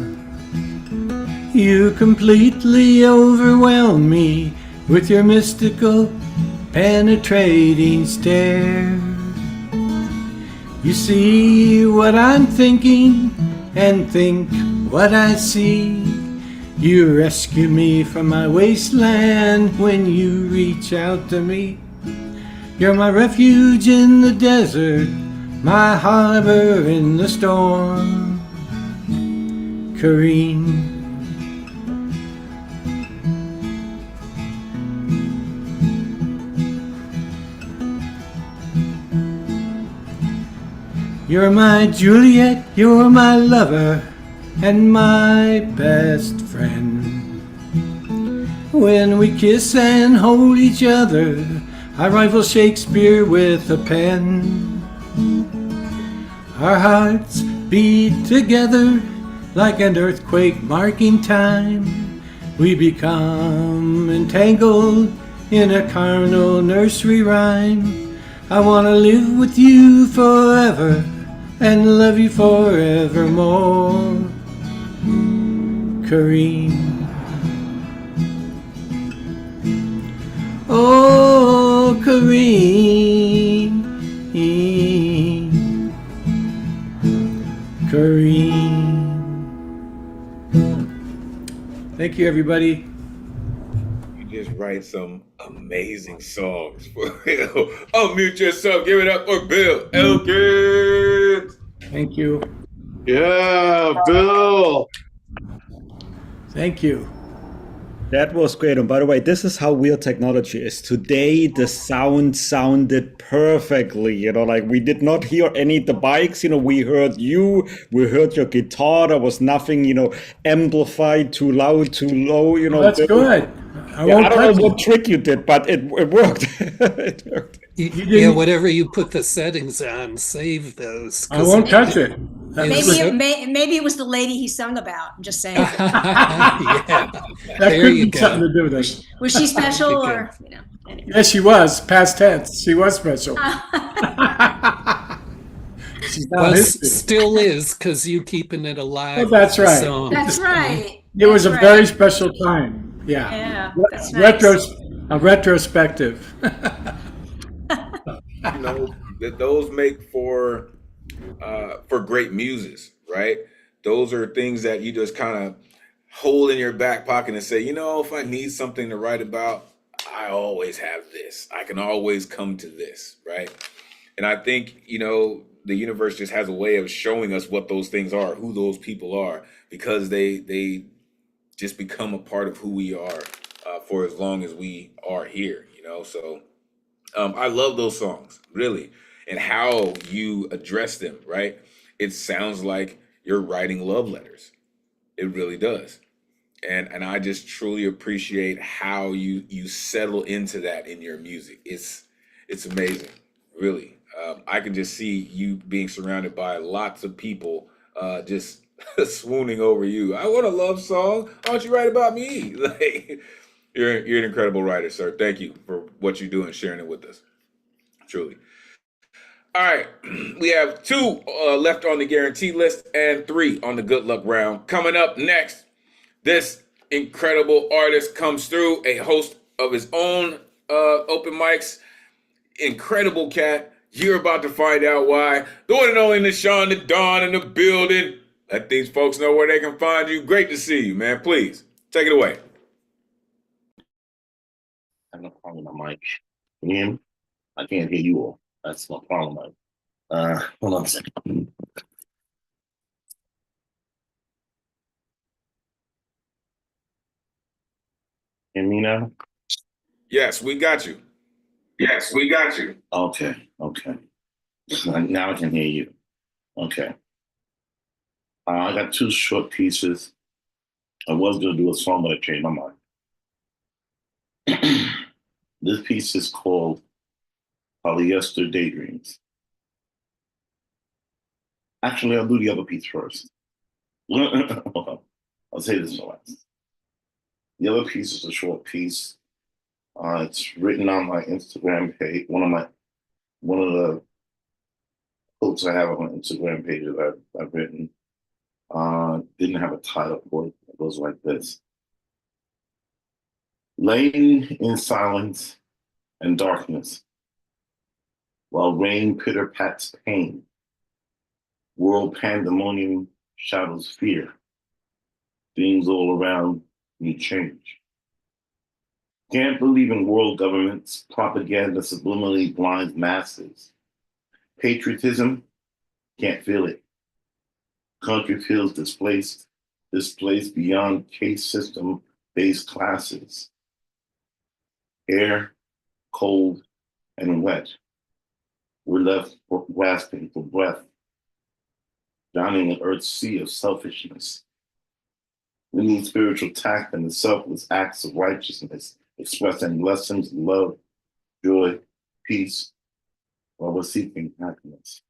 You completely overwhelm me with your mystical, penetrating stare. You see what I'm thinking and think what I see. You rescue me from my wasteland when you reach out to me. You're my refuge in the desert, my harbor in the storm. Kareem. You're my Juliet, you're my lover, and my best friend. When we kiss and hold each other, I rival Shakespeare with a pen. Our hearts beat together like an earthquake marking time. We become entangled in a carnal nursery rhyme. I wanna live with you forever and love you forevermore. Kareem. Oh, Kareem. Kareem. Thank you, everybody. You just write some amazing songs for real. Unmute yourself. Give it up for Bill Elkins. Thank you. Yeah, Bill. Thank you. That was great. And by the way, this is how weird technology is. Today, the sound sounded perfectly. Like we did not hear any the bikes. We heard you. We heard your guitar. There was nothing, amplified, too loud, too low. That's good. I don't know what trick you did, but it worked. It worked. Yeah, whatever you put the settings on, save those. I won't touch it. Maybe it was the lady he sung about. I'm just saying. Yeah, that there could you be go. something to do with it. Was she special or anyway. Yes, she was. Past tense. She was special. She's not Well, history. still is, because you keeping it alive. Oh, that's right. That's right. It was a very special time. Yeah. Yeah, that's nice. A retrospective. That those make for great muses, right? Those are things that you just kind of hold in your back pocket and say, if I need something to write about, I always have this. I can always come to this, right? And I think, the universe just has a way of showing us what those things are, who those people are, because they just become a part of who we are for as long as we are here, So I love those songs, really, and how you address them, right? It sounds like you're writing love letters. It really does. And I just truly appreciate how you settle into that in your music. It's amazing, really. I can just see you being surrounded by lots of people just swooning over you. I want a love song. Why don't you write about me? Like, you're an incredible writer, sir. Thank you for what you do and sharing it with us. Truly. All right, we have 2 left on the guarantee list and 3 on the good luck round. Coming up next, this incredible artist comes through, a host of his own open mics. Incredible cat. You're about to find out why. The one and only Nishan the Dawn in the building. Let these folks know where they can find you. Great to see you, man. Please, take it away. I have no problem with my mic. Can you hear me? I can't hear you all. That's no problem. Hold on a second. Hear me now? Yes, we got you. Yes, we got you. Okay. Now I can hear you. Okay. I got 2 short pieces. I was going to do a song, but I changed my mind. This piece is called Polyester Daydreams. Actually, I'll do the other piece first. I'll say this last. The other piece is a short piece. It's written on my Instagram page. One of the quotes I have on my Instagram page that I've written. Didn't have a title for it. It goes like this. Laying in silence and darkness, while rain pitter-pats pain World pandemonium shadows fear. Things all around need change. Can't believe in world governments. Propaganda subliminally blinds masses. Patriotism, can't feel it. Country feels displaced beyond case system-based classes. Air, cold, and wet. We're left grasping for breath, drowning in Earth's sea of selfishness. We need spiritual tact and the selfless acts of righteousness, expressing lessons, love, joy, peace, while we're seeking happiness.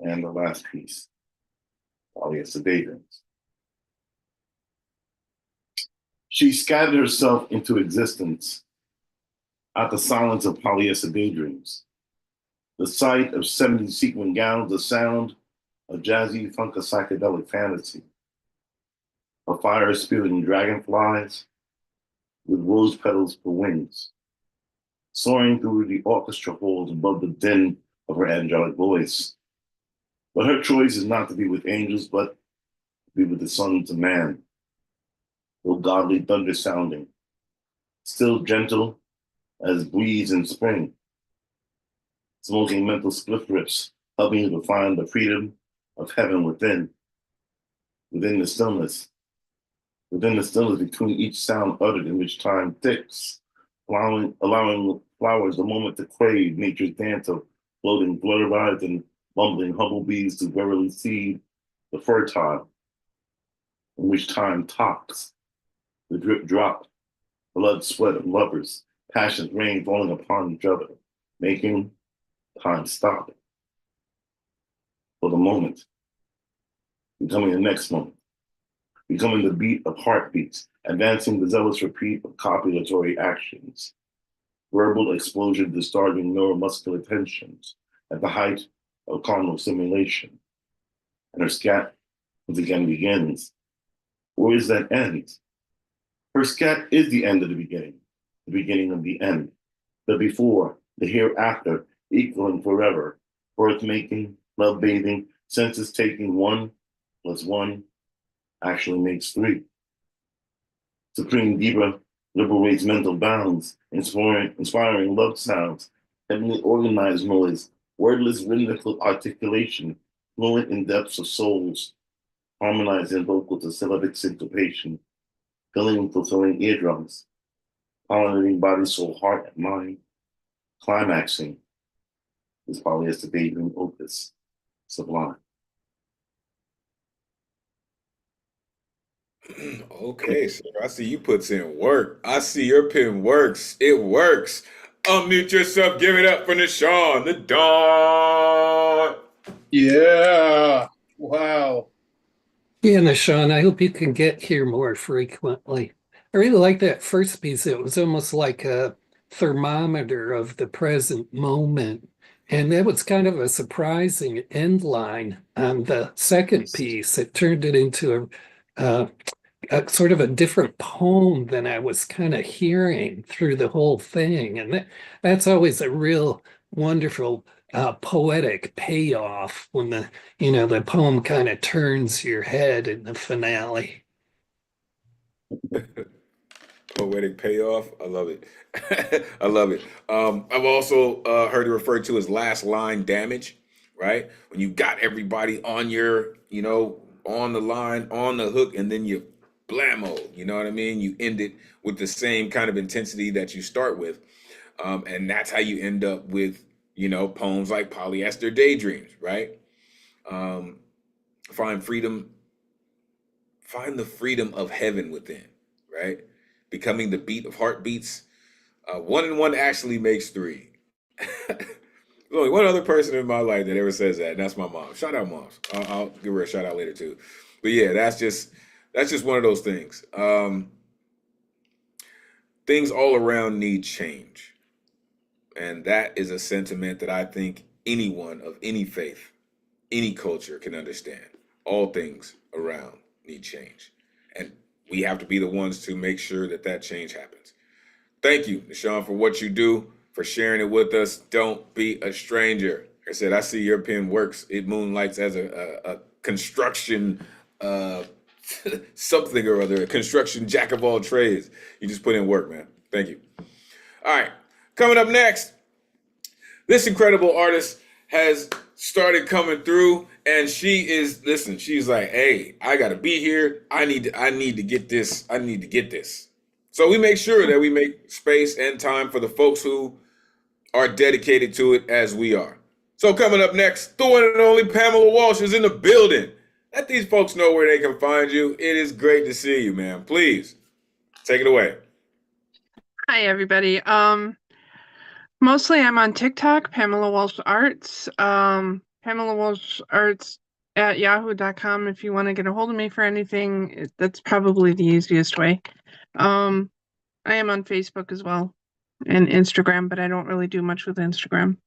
And the last piece, polyester daydreams. She scattered herself into existence out the silence of polyester daydreams. The sight of 70 sequin gowns, the sound of jazzy funk, a psychedelic fantasy. A fire spewing dragonflies with rose petals for wings, soaring through the orchestra halls above the din of her angelic voice. But her choice is not to be with angels, but to be with the sons of man. O godly thunder sounding, still gentle as breeze in spring, smoking mental split rips, helping you to find the freedom of heaven within the stillness between each sound uttered in which time ticks, allowing flowers a moment to crave nature's dance of floating flutterbyes and bumbling humblebees to verily see the fertile, in which time talks, the drip drop, blood sweat of lovers, passionate rain falling upon each other, making time stop for the moment, becoming the next moment, becoming the beat of heartbeats, advancing the zealous repeat of copulatory actions, verbal explosion discharging neuromuscular tensions at the height of carnal simulation. And her scat once again begins. Where is that end? Her scat is the end of the beginning of the end, the before, the hereafter, equaling forever, birth making, love bathing, senses taking, 1 + 1 actually makes 3. Supreme Diva liberates mental bounds, inspiring love sounds, heavenly organized noise, wordless rhythmical articulation, fluent in depths of souls, harmonizing vocal to syllabic syncopation, fulfilling eardrums, pollinating body, soul, heart, and mind, climaxing this polyester daydream opus, sublime. Okay, sir. I see you puts in work. I see your pen works. It works. Unmute yourself. Give it up for Nishan, the Dawn. Yeah. Wow. Yeah, Nishan, I hope you can get here more frequently. I really like that first piece. It was almost like a thermometer of the present moment. And that was kind of a surprising end line on the second piece. It turned it into a sort of a different poem than I was kind of hearing through the whole thing. And that's always a real wonderful poetic payoff when the poem kind of turns your head in the finale. Poetic payoff. I love it. I love it. I've also heard it referred to as last line damage, right? When you got everybody on your, on the line, on the hook, and then you blammo, you know what I mean? You end it with the same kind of intensity that you start with. And that's how you end up with, poems like Polyester Daydreams, right? Find the freedom of heaven within, right? Becoming the beat of heartbeats. 1 and 1 actually makes 3. There's only one other person in my life that ever says that, and that's my mom. Shout out, moms. I'll give her a shout out later too. But yeah, that's just one of those things. Things all around need change, and that is a sentiment that I think anyone of any faith, any culture can understand. All things around need change, and we have to be the ones to make sure that change happens. Thank you, Nishan, for what you do, for sharing it with us. Don't be a stranger. I said, I see your pen works. It moonlights as a construction something or other, a construction jack of all trades. You just put in work, man. Thank you. All right, coming up next, this incredible artist has started coming through, and she's like, hey, I gotta be here. I need to get this. I need to get this. So we make sure that we make space and time for the folks who are dedicated to it as we are. So coming up next, the one and only Pamela Walsh is in the building. Let these folks know where they can find you. It is great to see you, man. Please take it away. Hi, everybody. Mostly I'm on TikTok, Pamela Walsh Arts. Pamela Walsh Arts at yahoo.com if you want to get a hold of me for anything. That's probably the easiest way. I am on Facebook as well and Instagram, but I don't really do much with Instagram.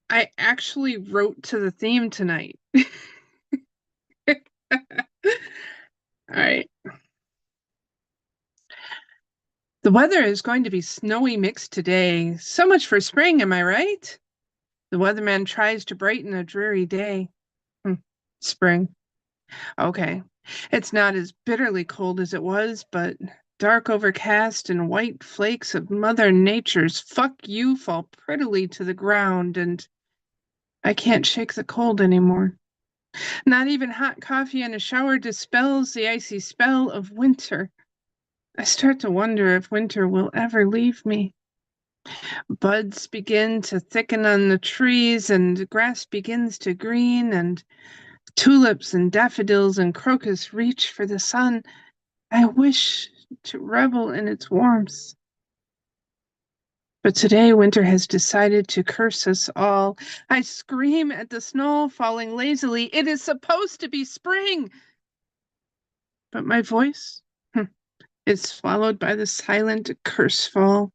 I actually wrote to the theme tonight. All right. The weather is going to be snowy mixed today. So much for spring, am I right? The weatherman tries to brighten a dreary day. Spring. Okay. It's not as bitterly cold as it was, but dark overcast and white flakes of Mother Nature's fuck you fall prettily to the ground, and I can't shake the cold anymore. Not even hot coffee and a shower dispels the icy spell of winter. I start to wonder if winter will ever leave me. Buds begin to thicken on the trees, and grass begins to green, and tulips and daffodils and crocus reach for the sun. I wish to revel in its warmth. But today winter has decided to curse us all. I scream at the snow falling lazily. It is supposed to be spring. But my voice is swallowed by the silent curse fall,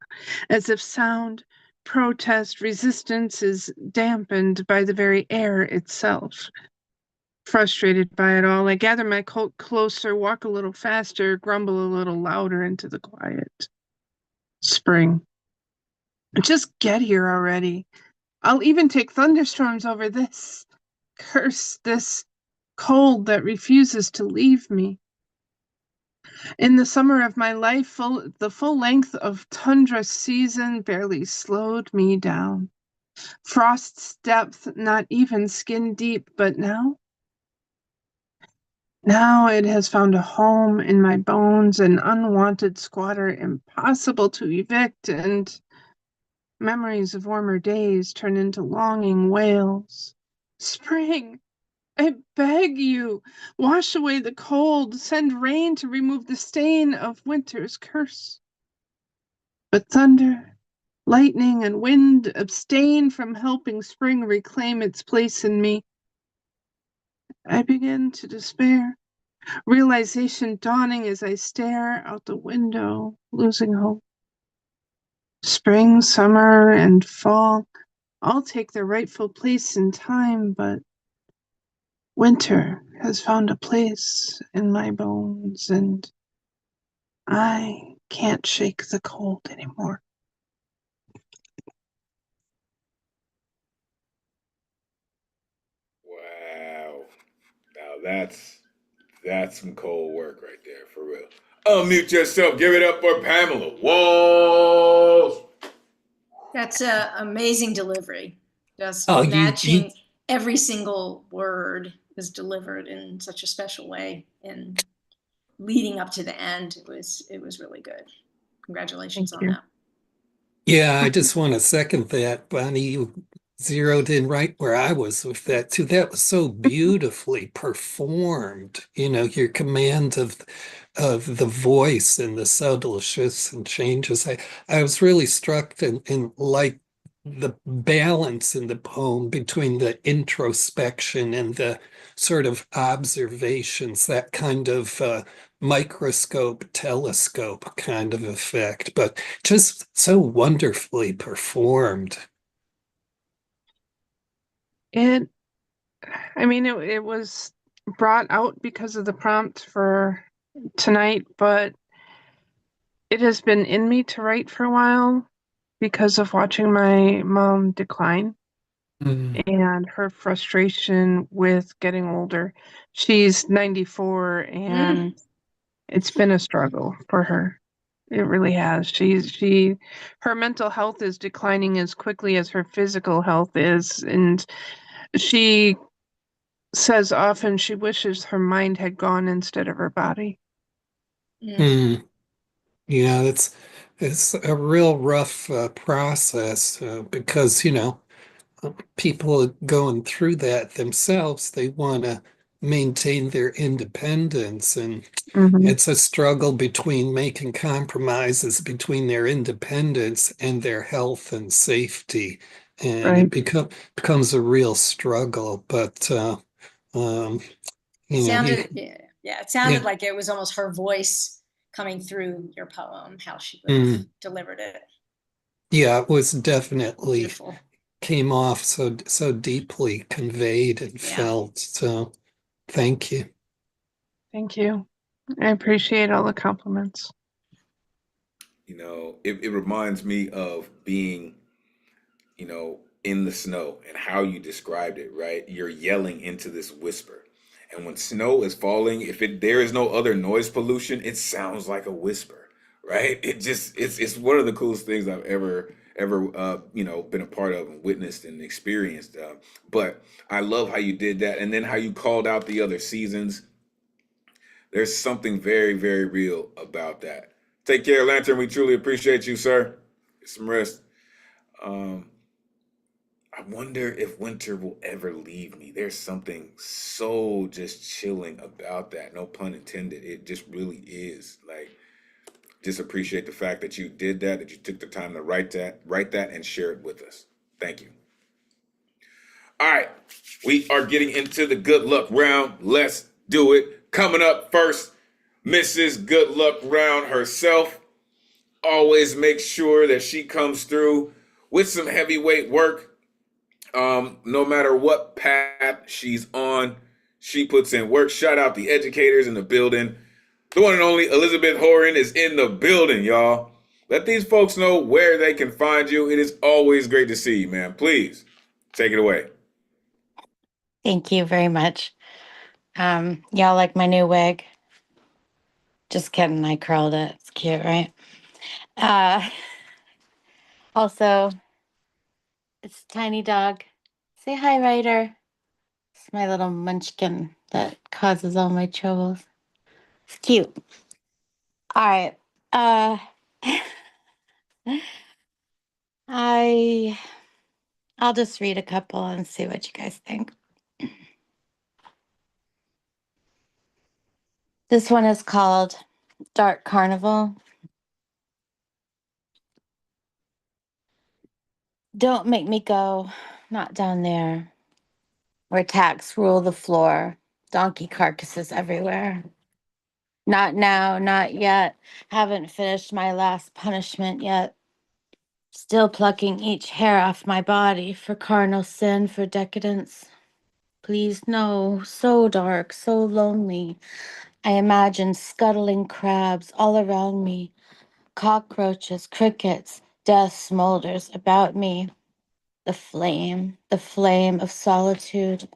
as if sound, protest, resistance is dampened by the very air itself. Frustrated by it all, I gather my coat closer, walk a little faster, grumble a little louder into the quiet. Spring. Just get here already. I'll even take thunderstorms over this curse, this cold that refuses to leave me. In the summer of my life, the full length of tundra season barely slowed me down. Frost's depth not even skin deep, but now it has found a home in my bones, an unwanted squatter impossible to evict, and memories of warmer days turn into longing wails. Spring, I beg you, wash away the cold, send rain to remove the stain of winter's curse. But thunder, lightning, and wind abstain from helping spring reclaim its place in me. I begin to despair, realization dawning as I stare out the window, losing hope. Spring, summer, and fall all take their rightful place in time, but winter has found a place in my bones, and I can't shake the cold anymore. Wow. Now that's some cold work right there, for real. Unmute yourself. Give it up for Pamela Walsh. That's an amazing delivery. Just Oh, matching every single word is delivered in such a special way, and leading up to the end, it was really good. Congratulations on that. Yeah, I just want to second that, Bonnie. You zeroed in right where I was with that too. That was so beautifully performed. Your command of the voice and the subtle shifts and changes. I was really struck and like the balance in the poem between the introspection and the sort of observations, that kind of microscope, telescope kind of effect, but just so wonderfully performed. It was brought out because of the prompt for tonight, but it has been in me to write for a while. because of watching my mom decline Mm. and her frustration with getting older. She's 94 and it's been a struggle for her. It really has. Her mental health is declining as quickly as her physical health is, and she says often she wishes her mind had gone instead of her body. Mm. Yeah, it's a real rough process because, people going through that themselves, they want to maintain their independence, and Mhm. it's a struggle between making compromises between their independence and their health and safety, and Right. it becomes a real struggle. But um, you know, Sounded, yeah, it sounded yeah, like it was almost her voice coming through your poem, how she would have mm, delivered it. yeah, it was definitely Beautiful. came off so deeply conveyed and Yeah. felt. So thank you. Thank you. I appreciate all the compliments. It reminds me of being, in the snow and how you described it, right? You're yelling into this whisper. And when snow is falling, if there is no other noise pollution, it sounds like a whisper, right? It's one of the coolest things I've ever been a part of and witnessed and experienced. But I love how you did that, and then how you called out the other seasons. There's something very, very real about that. Take care, Lantern. We truly appreciate you, sir. Get some rest. I wonder if winter will ever leave me. There's something so just chilling about that. No pun intended. It just really is. Like, just appreciate the fact that you did that you took the time to write that, and share it with us. Thank you. All right, we are getting into the good luck round. Let's do it. Coming up first, Mrs. Good Luck Round herself. Always make sure that she comes through with some heavyweight work. No matter what path she's on, she puts in work. Shout out the educators in the building. The one and only Elizabeth Horan is in the building, y'all. Let these folks know where they can find you. It is always great to see you, man. Please take it away. Thank you very much. Y'all like my new wig? Just kidding, I curled it. It's cute, right? Also, it's Tiny Dog. Say hi, Ryder. It's my little munchkin that causes all my troubles. It's cute. All right. Uh, I'll just read a couple and see what you guys think. This one is called Dark Carnival. Don't make me go, not down there, where tacks rule the floor, donkey carcasses everywhere. Not now, not yet. Haven't finished my last punishment yet. Still plucking each hair off my body for carnal sin, for decadence. Please, no, so dark, so lonely. I imagine scuttling crabs all around me, cockroaches, crickets, death smolders about me. The flame of solitude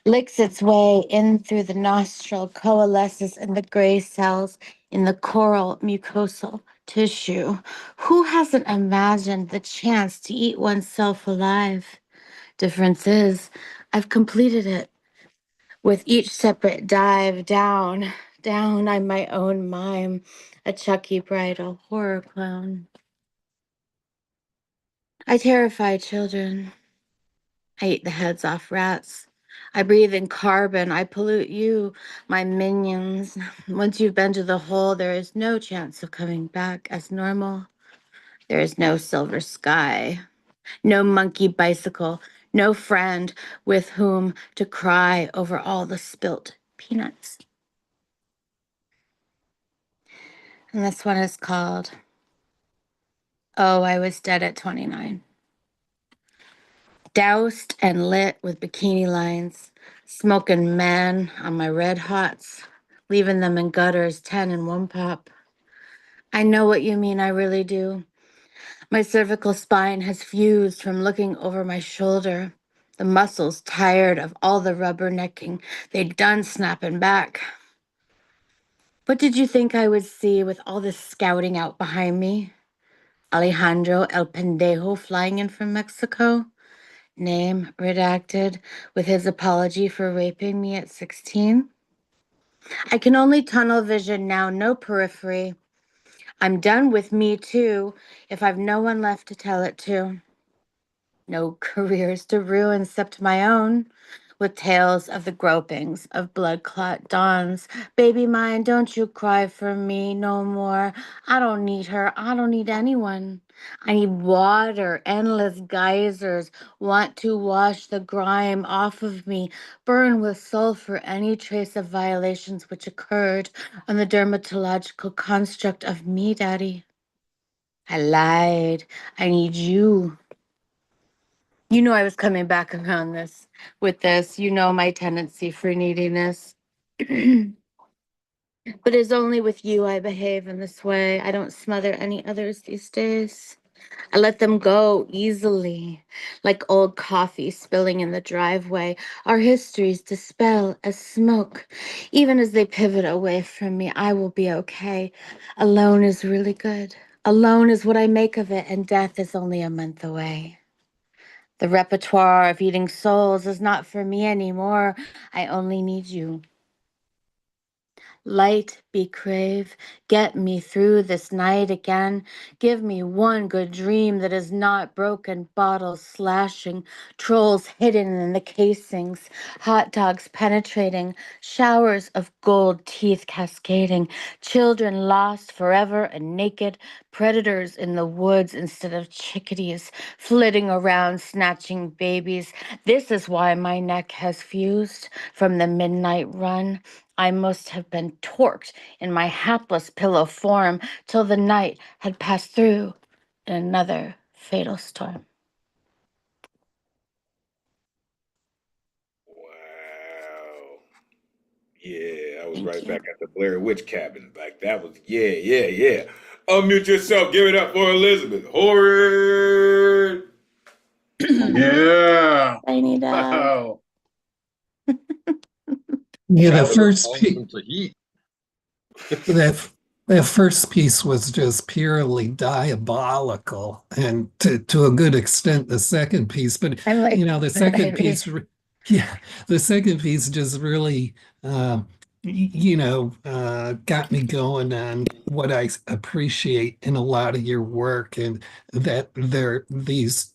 licks its way in through the nostril, coalesces in the gray cells in the coral mucosal tissue. Who hasn't imagined the chance to eat oneself alive? Difference is, I've completed it. With each separate dive down, I'm my own mime, a Chucky bridal horror clown. I terrify children. I eat the heads off rats. I breathe in carbon. I pollute you, my minions. Once you've been to the hole, there is no chance of coming back as normal. There is no silver sky, no monkey bicycle, no friend with whom to cry over all the spilt peanuts. And this one is called Oh, I Was Dead at 29. Doused and lit with bikini lines, smoking men on my red hots, leaving them in gutters, 10 in one pop. I know what you mean, I really do. My cervical spine has fused from looking over my shoulder. The muscles tired of all the rubbernecking. They done snapping back. What did you think I would see with all this scouting out behind me? Alejandro El Pendejo flying in from Mexico? Name redacted with his apology for raping me at 16? I can only tunnel vision now, no periphery. I'm done with me too, if I've no one left to tell it to. No careers to ruin except my own, with tales of the gropings of blood clot dawns. Baby mine, don't you cry for me no more. I don't need her. I don't need anyone. I need water, endless geysers, want to wash the grime off of me, burn with sulfur any trace of violations which occurred on the dermatological construct of me, Daddy. I lied. I need you. You know I was coming back around this with this. You know my tendency for neediness. But it's only with you I behave in this way. I don't smother any others these days. I let them go easily, like old coffee spilling in the driveway. Our histories dispel as smoke. Even as they pivot away from me, I will be okay. Alone is really good. Alone is what I make of it, and death is only a month away. The repertoire of eating souls is not for me anymore. I only need you. Light be crave, get me through this night again. Give me one good dream that is not broken bottles slashing, trolls hidden in the casings, hot dogs penetrating, showers of gold teeth cascading, children lost forever and naked, predators in the woods instead of chickadees, flitting around snatching babies. This is why my neck has fused from the midnight run. I must have been torqued in my hapless pillow form till the night had passed through in another fatal storm. Wow. Yeah, I was Thank right you. back at the Blair Witch cabin. Like that was yeah. Unmute yourself. Give it up for Elizabeth. Horrid. Yeah. Tiny dad. Wow. Yeah, the Shout out first all piece. from Tahiti. That first piece was just purely diabolical, and to a good extent, the second piece. But I'm like, the second piece, yeah, the second piece just really, got me going on what I appreciate in a lot of your work, and that there these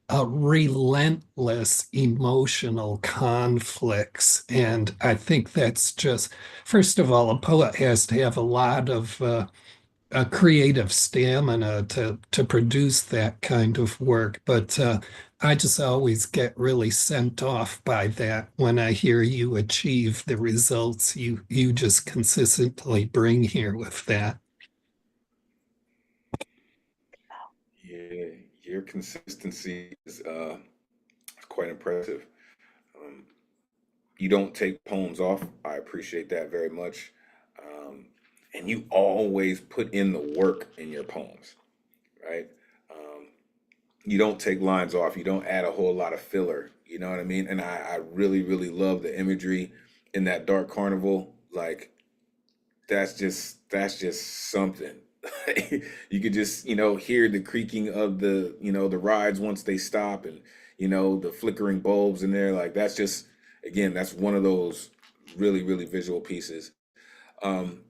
relentless emotional conflicts, and I think that's just. First of all, a poet has to have a lot of a creative stamina to produce that kind of work. But I just always get really sent off by that when I hear you achieve the results you just consistently bring here with that. Yeah, your consistency is quite impressive. Um, you don't take poems off. I appreciate that very much. And you always put in the work in your poems, right? You don't take lines off. You don't add a whole lot of filler. You know what I mean? And I really, really love the imagery in that Dark Carnival. Like that's just something. You could just hear the creaking of the rides once they stop, and the flickering bulbs in there. Like that's just, again, that's one of those really, really visual pieces.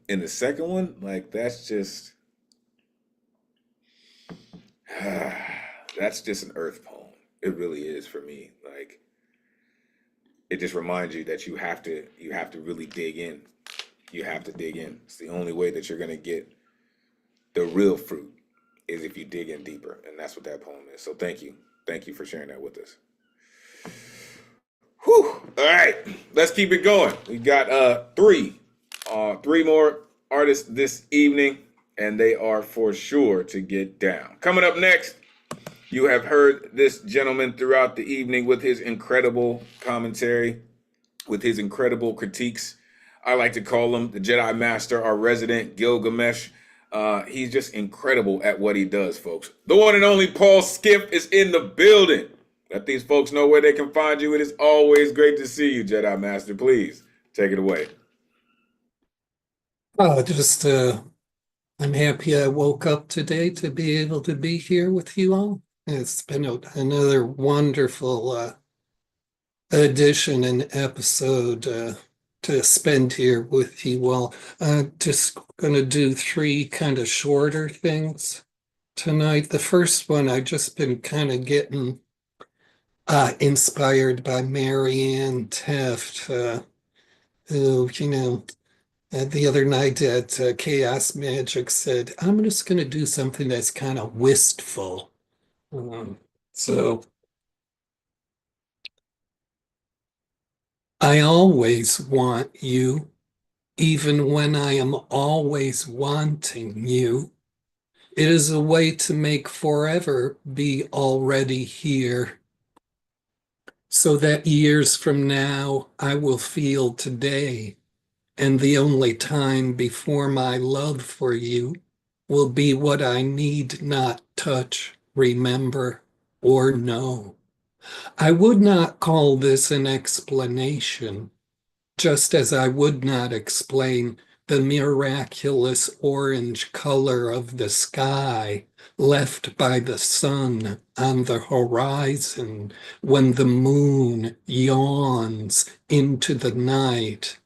In the second one, like that's just that's just an earth poem. It really is for me. Like it just reminds you that you have to really dig in. You have to dig in. It's the only way that you're gonna get the real fruit is if you dig in deeper, and that's what that poem is. So thank you for sharing that with us. Whew. All right, let's keep it going. We got three more artists this evening, and they are for sure to get down. Coming up next, you have heard this gentleman throughout the evening with his incredible commentary, with his incredible critiques. I like to call him the Jedi Master, our resident Gilgamesh. He's just incredible at what he does, folks. The one and only Paul Skiff is in the building. Let these folks know where they can find you. It is always great to see you, Jedi Master. Please take it away. I'm happy I woke up today to be able to be here with you all. It's been another wonderful edition and episode to spend here with you all. Just going to do three kind of shorter things tonight. The first one, I've just been kind of getting inspired by Marianne Teft, who, the other night at Chaos Magic said, I'm just going to do something that's kind of wistful. So I always want you, even when I am always wanting you. It is a way to make forever be already here, so that years from now I will feel today, and the only time before my love for you will be what I need not touch, remember, or know. I would not call this an explanation, just as I would not explain the miraculous orange color of the sky left by the sun on the horizon when the moon yawns into the night.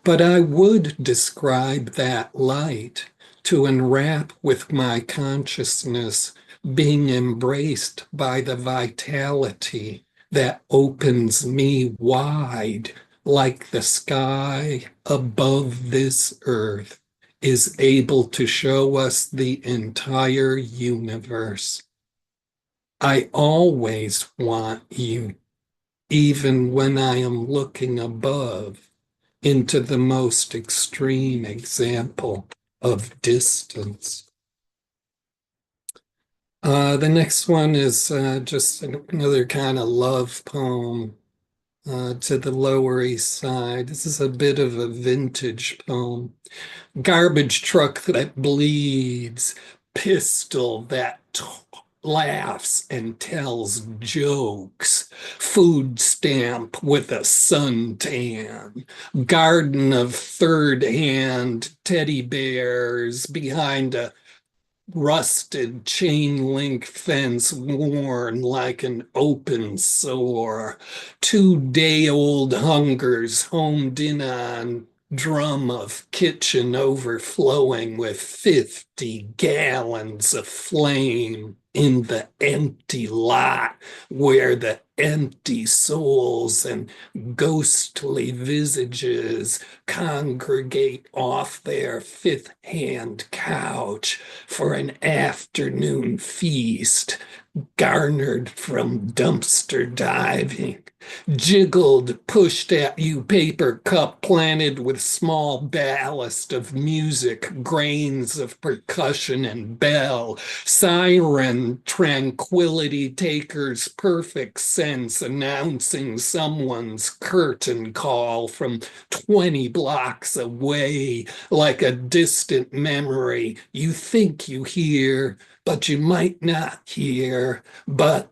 But I would describe that light to enwrap with my consciousness, being embraced by the vitality that opens me wide, like the sky above this earth is able to show us the entire universe. I always want you, even when I am looking above into the most extreme example of distance. The next one is just another kind of love poem to the Lower East Side. This is a bit of a vintage poem. Garbage truck that bleeds, pistol that laughs and tells jokes, food stamp with a suntan, garden of third-hand teddy bears behind a rusted chain link fence worn like an open sore, 2-day-old hungers homed in on drum of kitchen overflowing with 50 gallons of flame in the empty lot where the empty souls and ghostly visages congregate off their fifth-hand couch for an afternoon feast garnered from dumpster diving. Jiggled, pushed at you paper cup planted with small ballast of music, grains of percussion and bell, siren tranquility takers perfect sense announcing someone's curtain call from 20 blocks away like a distant memory you think you hear, but you might not hear, but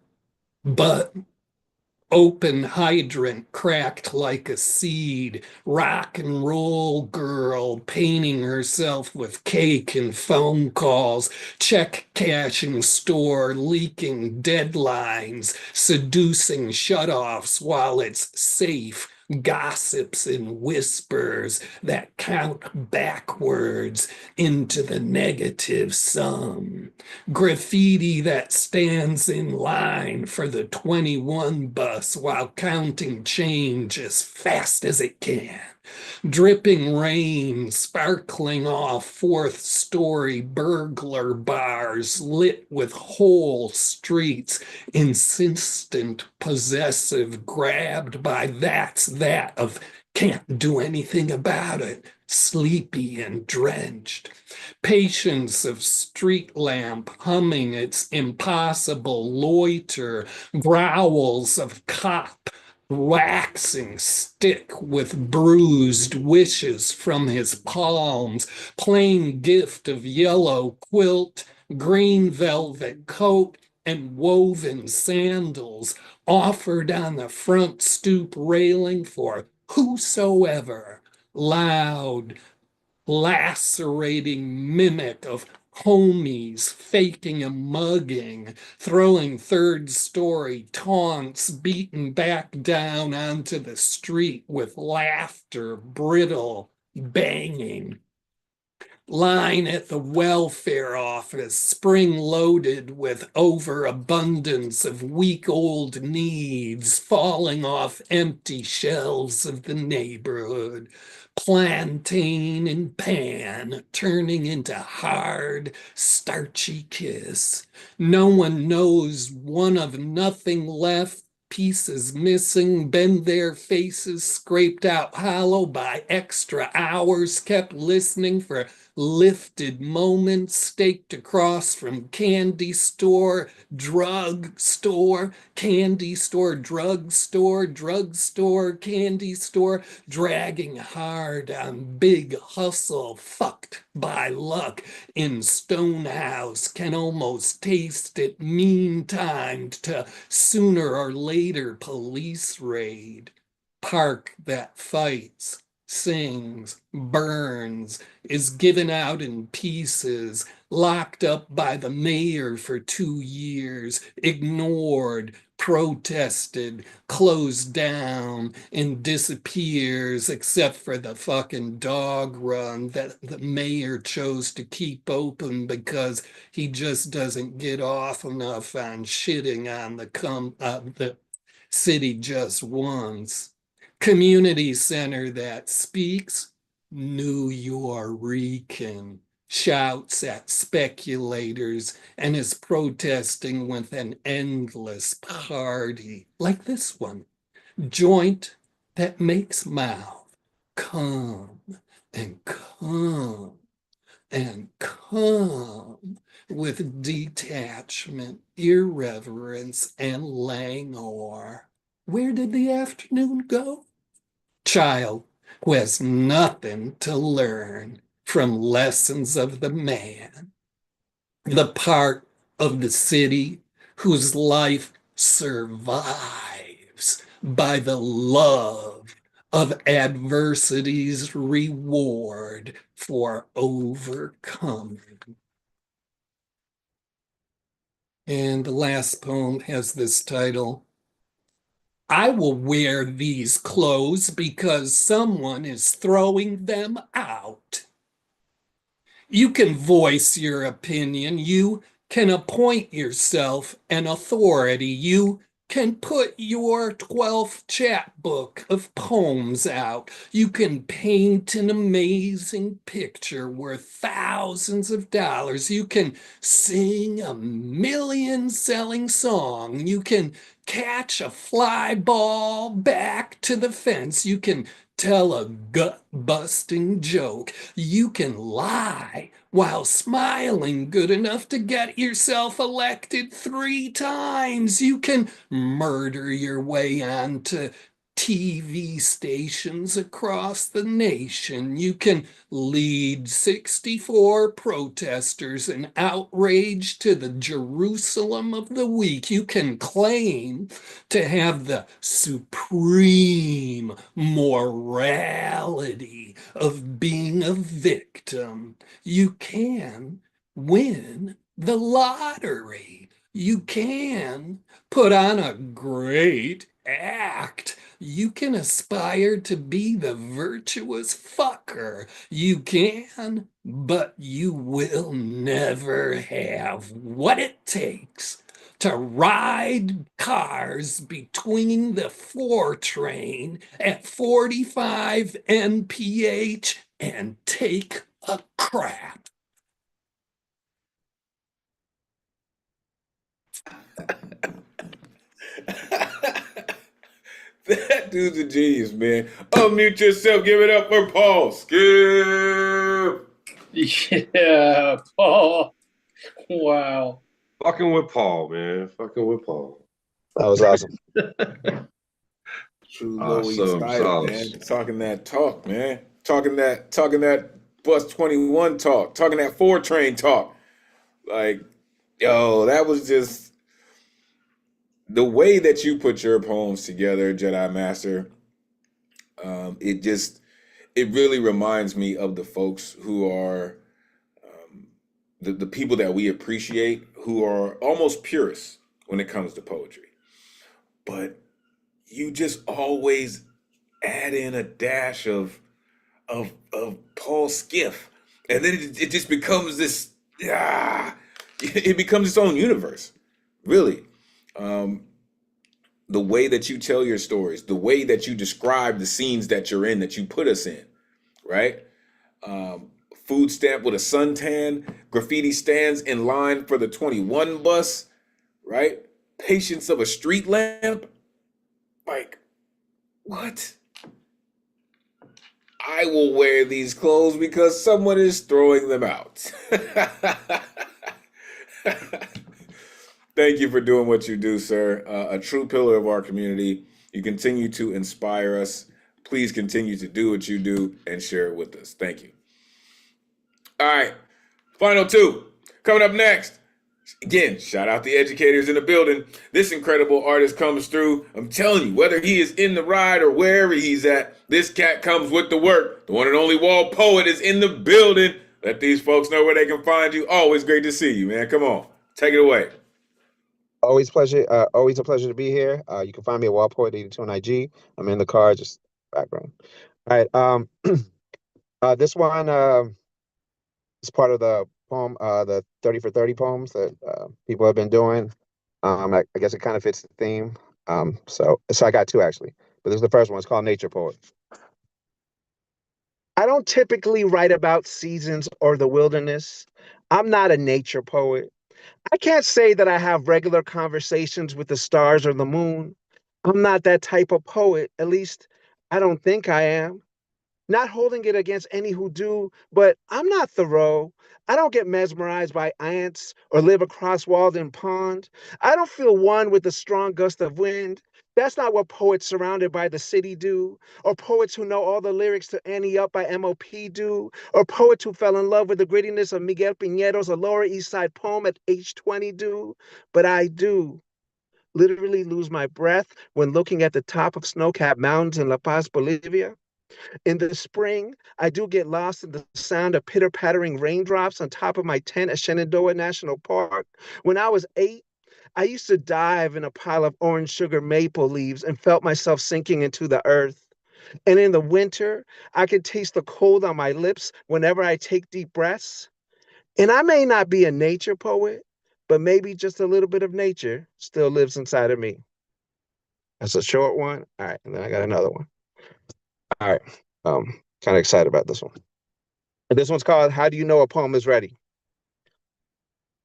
open hydrant cracked like a seed, rock and roll girl painting herself with cake and phone calls, check cashing store leaking deadlines, seducing shutoffs while it's safe, gossips and whispers that count backwards into the negative sum. Graffiti that stands in line for the 21 bus while counting change as fast as it can. Dripping rain sparkling off fourth-story burglar bars lit with whole streets, insistent, possessive, grabbed by that's that of can't do anything about it, sleepy and drenched. Patience of street lamp humming its impossible loiter, growls of cop waxing stick with bruised wishes from his palms, plain gift of yellow quilt, green velvet coat, and woven sandals offered on the front stoop railing for whosoever. Loud, lacerating mimic of homies faking a mugging, throwing third-story taunts beaten back down onto the street with laughter, brittle, banging. Line at the welfare office, spring-loaded with overabundance of week-old needs falling off empty shelves of the neighborhood. Plantain and pan turning into hard, starchy kiss. No one knows one of nothing left, pieces missing, bend their faces scraped out hollow by extra hours, kept listening for lifted moments staked across from candy store, drug store, candy store, drug store, drug store, candy store, dragging hard on big hustle, fucked by luck in Stonehouse, can almost taste it mean-timed to sooner or later police raid. Park that fights, sings, burns, is given out in pieces, locked up by the mayor for 2 years, ignored, protested, closed down, and disappears except for the fucking dog run that the mayor chose to keep open because he just doesn't get off enough on shitting on the city just once. Community center that speaks New Yorican, shouts at speculators, and is protesting with an endless party like this one. Joint that makes mouth come and come and come with detachment, irreverence, and languor. Where did the afternoon go? Child who has nothing to learn from lessons of the man, the part of the city whose life survives by the love of adversity's reward for overcoming. And the last poem has this title: I will wear these clothes because someone is throwing them out. You can voice your opinion. You can appoint yourself an authority. You can put your 12th chapbook of poems out. You can paint an amazing picture worth thousands of dollars. You can sing a million-selling song. You can catch a fly ball back to the fence. You can tell a gut-busting joke. You can lie while smiling good enough to get yourself elected 3 times. You can murder your way onto TV stations across the nation. You can lead 64 protesters in outrage to the Jerusalem of the week. You can claim to have the supreme morality of being a victim. You can win the lottery. You can put on a great act. You can aspire to be the virtuous fucker. You can, but you will never have what it takes to ride cars between the 4 train at 45 mph and take a crap. That dude's a genius, man. Unmute yourself. Give it up for Paul. Skip. Yeah, Paul. Wow. Fucking with Paul, man. Fucking with Paul. That was awesome. True low E Awesome excited, man. sauce. Talking that talk, man. Talking that bus 21 talk, talking that 4 train talk. Like, yo, that was just the way that you put your poems together, Jedi Master. It just it really reminds me of the folks who are the people that we appreciate, who are almost purists when it comes to poetry. But you just always add in a dash of Paul Skiff, and then it just becomes this. It becomes its own universe, really. Um, the way that you tell your stories, the way that you describe the scenes that you're in, that you put us in, right? Food stamp with a suntan, graffiti stands in line for the 21 bus, right? Patience of a street lamp. Like, what? I will wear these clothes because someone is throwing them out. Thank you for doing what you do, sir. A true pillar of our community. You continue to inspire us. Please continue to do what you do and share it with us. Thank you. All right, final two. Coming up next. Again, shout out the educators in the building. This incredible artist comes through. I'm telling you, whether he is in the ride or wherever he's at, this cat comes with the work. The one and only wall poet is in the building. Let these folks know where they can find you. Always great to see you, man. Come on, take it away. Always pleasure. Always a pleasure to be here. You can find me at Wallpoint82 on IG. I'm in the car, just background. All right. This one is part of the poem, the 30 for 30 poems that people have been doing. I guess it kind of fits the theme. So I got two actually, but this is the first one. It's called Nature Poet. I don't typically write about seasons or the wilderness. I'm not a nature poet. I can't say that I have regular conversations with the stars or the moon. I'm not that type of poet. At least I don't think I am. Not holding it against any who do, but I'm not Thoreau. I don't get mesmerized by ants or live across Walden Pond. I don't feel one with the strong gust of wind. That's not what poets surrounded by the city do, or poets who know all the lyrics to Annie Up by MOP do, or poets who fell in love with the grittiness of Miguel Piñero's A Lower East Side poem at age 20 do. But I do literally lose my breath when looking at the top of snow-capped mountains in La Paz, Bolivia. In the spring, I do get lost in the sound of pitter-pattering raindrops on top of my tent at Shenandoah National Park. When I was 8, I used to dive in a pile of orange sugar maple leaves and felt myself sinking into the earth. And in the winter, I could taste the cold on my lips whenever I take deep breaths. And I may not be a nature poet, but maybe just a little bit of nature still lives inside of me. That's a short one. All right, and then I got another one. All right. Kind of excited about this one. And this one's called How Do You Know a Poem is Ready?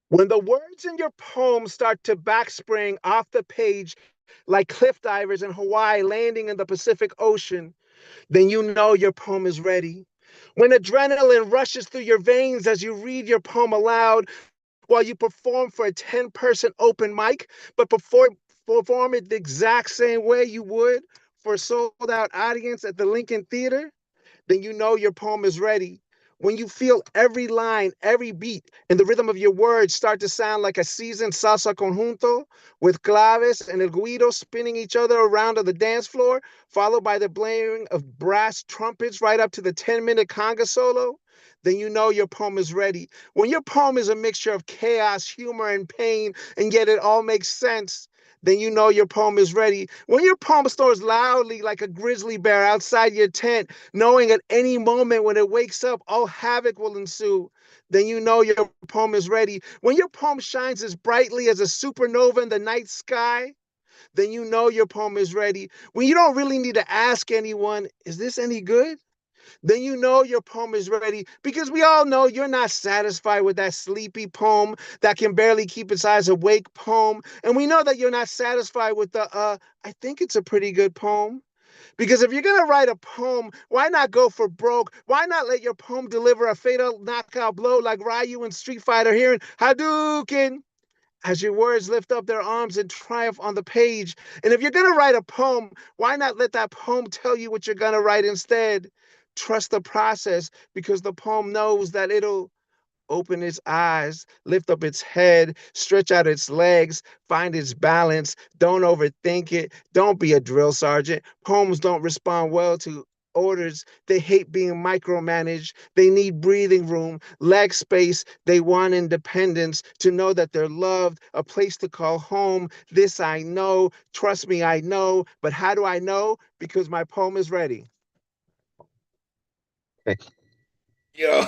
When the words in your poem start to backspring off the page like cliff divers in Hawaii landing in the Pacific Ocean, then you know your poem is ready. When adrenaline rushes through your veins as you read your poem aloud while you perform for a 10-person open mic, but perform it the exact same way you would for a sold-out audience at the Lincoln Theater, then you know your poem is ready. When you feel every line, every beat, and the rhythm of your words start to sound like a seasoned salsa conjunto with claves and el guido spinning each other around on the dance floor, followed by the blaring of brass trumpets right up to the 10-minute conga solo, then you know your poem is ready. When your poem is a mixture of chaos, humor, and pain, and yet it all makes sense, then you know your poem is ready. When your poem snores loudly like a grizzly bear outside your tent, knowing at any moment when it wakes up, all havoc will ensue, then you know your poem is ready. When your poem shines as brightly as a supernova in the night sky, then you know your poem is ready. When you don't really need to ask anyone, is this any good? Then you know your poem is ready, because we all know you're not satisfied with that sleepy poem that can barely keep its eyes awake poem. And we know that you're not satisfied with the, I think it's a pretty good poem. Because if you're going to write a poem, why not go for broke? Why not let your poem deliver a fatal knockout blow like Ryu in Street Fighter hearing Hadouken? as your words lift up their arms in triumph on the page. And if you're going to write a poem, why not let that poem tell you what you're going to write instead? Trust the process, because the poem knows that it'll open its eyes, lift up its head, stretch out its legs, find its balance. Don't overthink it. Don't be a drill sergeant. Poems don't respond well to orders. They hate being micromanaged. They need breathing room, leg space. They want independence, to know that they're loved, a place to call home. This I know. Trust me, I know. But how do I know? Because my poem is ready. Yo.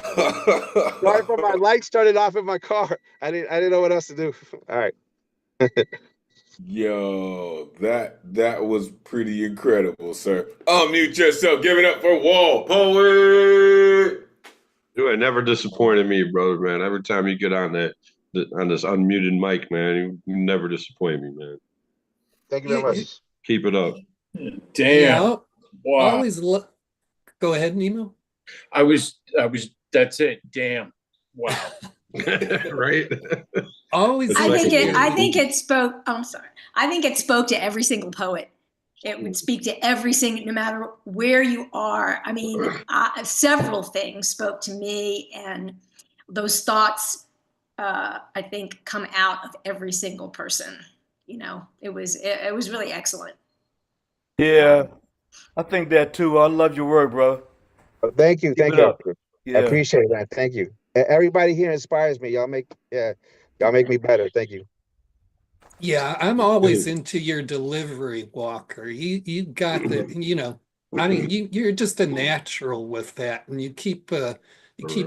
Sorry for my light started off in my car. I didn't know what else to do. All right. Yo, that was pretty incredible, sir. Unmute yourself. Give it up for Wall Poet. You ain't never disappointed me, brother, man. Every time you get on on this unmuted mic, man, you never disappoint me, man. Thank you very much. Keep it up. Damn. Yeah, Wow. always go ahead, Nemo. I was, that's it. Damn. Wow. Right? Always. I think it spoke. I'm sorry. I think it spoke to every single poet. It would speak to every single, no matter where you are. I mean, several things spoke to me, and those thoughts, I think, come out of every single person. You know, it was really excellent. Yeah, I think that too. I love your work, bro. Thank you. Keep Thank it you. up. I Yeah. appreciate that. Thank you. Everybody here inspires me. Y'all make me better. Thank you. Yeah, I'm always into your delivery, Walker. You got the, I mean, you're just a natural with that, and you keep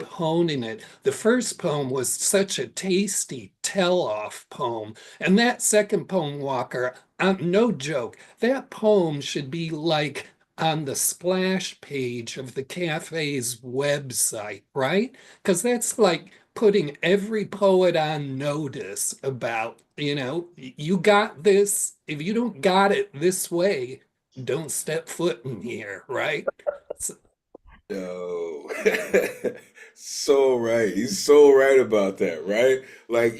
honing it. The first poem was such a tasty tell-off poem, and that second poem, Walker, no joke, that poem should be like on the splash page of the cafe's website, right? Because that's like putting every poet on notice about, you got this. If you don't got it this way, don't step foot in here, right? Yo. So right. He's so right about that, right? Like,